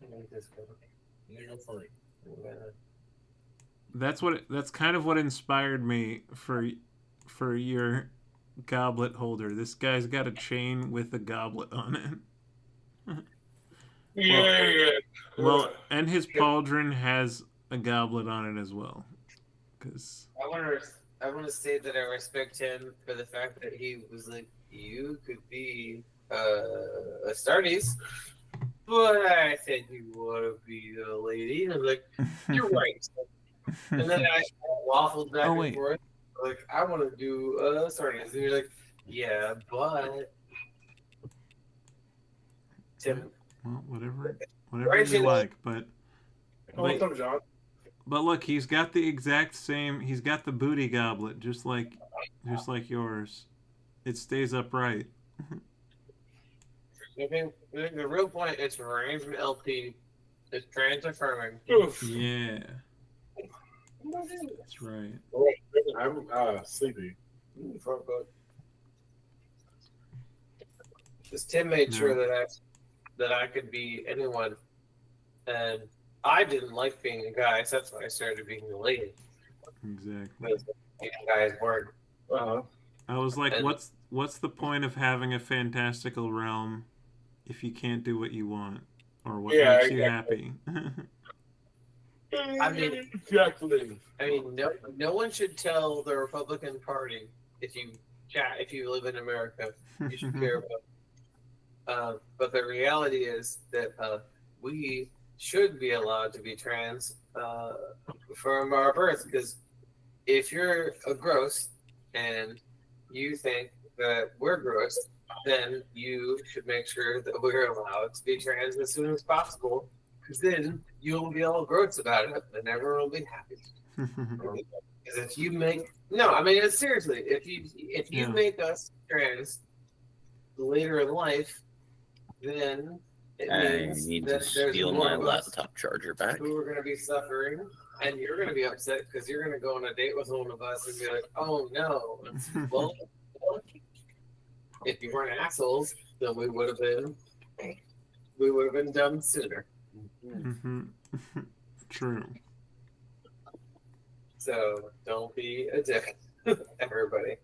You go for it. That's kind of what inspired me for your goblet holder. This guy's got a chain with a goblet on it. Yeah. Well, and his pauldron has a goblet on it as well. Cause I want to say that I respect him for the fact that he was like, you could be a Astartes, but I think you want to be a lady. And I'm like, you're right. And then I waffled back and forth. Like, I want to do Astartes. And you're like, yeah, but Tim. Well, whatever you like, but What's up, John? But look, he's got the exact same. He's got the booty goblet, just like yours. It stays upright. I think the real point is VarangianLP is trans affirming. Yeah, that's right. I'm sleepy. Because Tim made sure that I could be anyone, and I didn't like being a guy, so that's why I started being a lady. Exactly. Because guys weren't. I was like, what's the point of having a fantastical realm if you can't do what you want or what makes you happy? I mean, exactly. I mean, no one should tell the Republican Party if you live in America, you should care about. But the reality is that we should be allowed to be trans from our birth, because if you're a gross and you think that we're gross, then you should make sure that we're allowed to be trans as soon as possible, because then you'll be all gross about it and everyone will be happy. Because if you make seriously, if you make us trans later in life, then it means need that to there's steal more my of us laptop charger back. who are going to be suffering, and you're going to be upset because you're going to go on a date with one of us and be like, "Oh no!" Well, if you weren't assholes, then we would have been done sooner. True. So don't be a dick, everybody.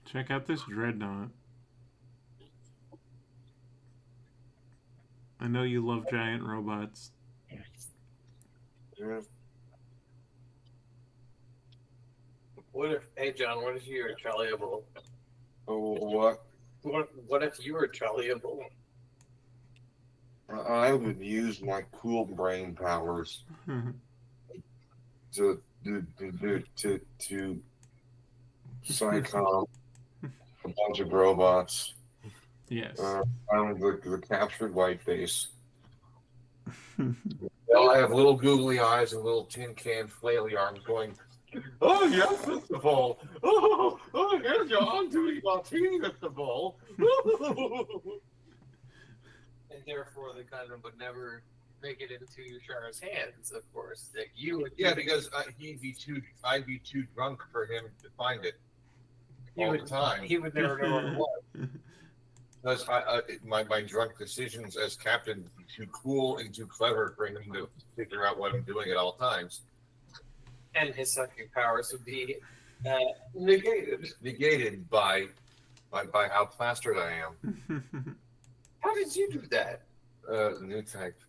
Check out this dreadnought. I know you love giant robots. Yeah. What if, hey John, what if you were Charlieable? Oh, what? What if you were Charlieable? I would use my cool brain powers to psychom a bunch of robots. Yes. Around the captured white base. They all have little googly eyes and little tin can flaily arms going, oh, yes, festival. Oh, here's your undoing martini festival. And therefore, the Gundam would never make it into Char's hands, of course. That you would. Yeah, because I'd be too drunk for him to find it all the time. He would never know what it was. Because my drunk decisions as captain would be too cool and too clever for him to figure out what I'm doing at all times. And his sucking powers would be negated. Negated by how plastered I am. How did you do that? New type.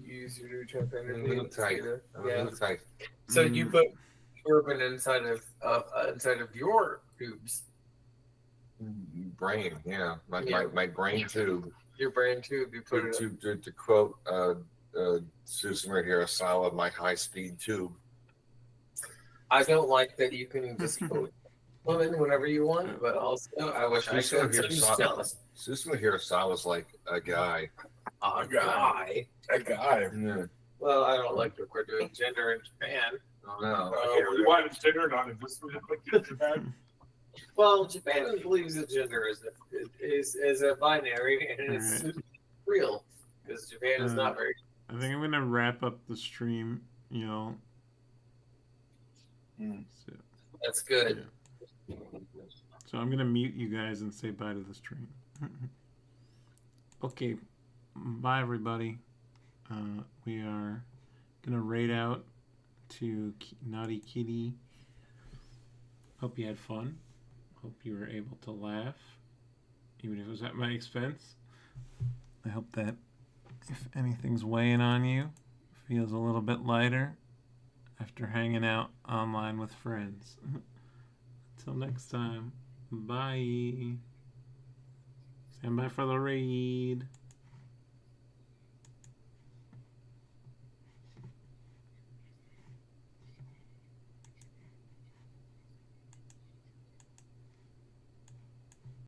You use your new type energy. New type. Yeah. New type. So you put urban inside of your tubes. Brain, yeah. My brain tube. Your brain tube. You put it. To quote Susumu Hirasawa, my high-speed tube. I don't like that you can just go women whenever you want, but also I wish I could. Susumu Hirasawa's like a guy. A guy. Yeah. Well, I don't like that we're doing gender in Japan. Oh, no. Why is gender not in Japan? Well, Japan believes that gender is a binary and it's real because Japan is not very. I think I'm gonna wrap up the stream. You know. So, That's good. Yeah. So I'm gonna mute you guys and say bye to the stream. Okay, bye everybody. We are gonna raid out to Naughty Kitty. Hope you had fun. Hope you were able to laugh, even if it was at my expense. I hope that if anything's weighing on you, it feels a little bit lighter after hanging out online with friends. Until next time, bye. Stand by for the raid.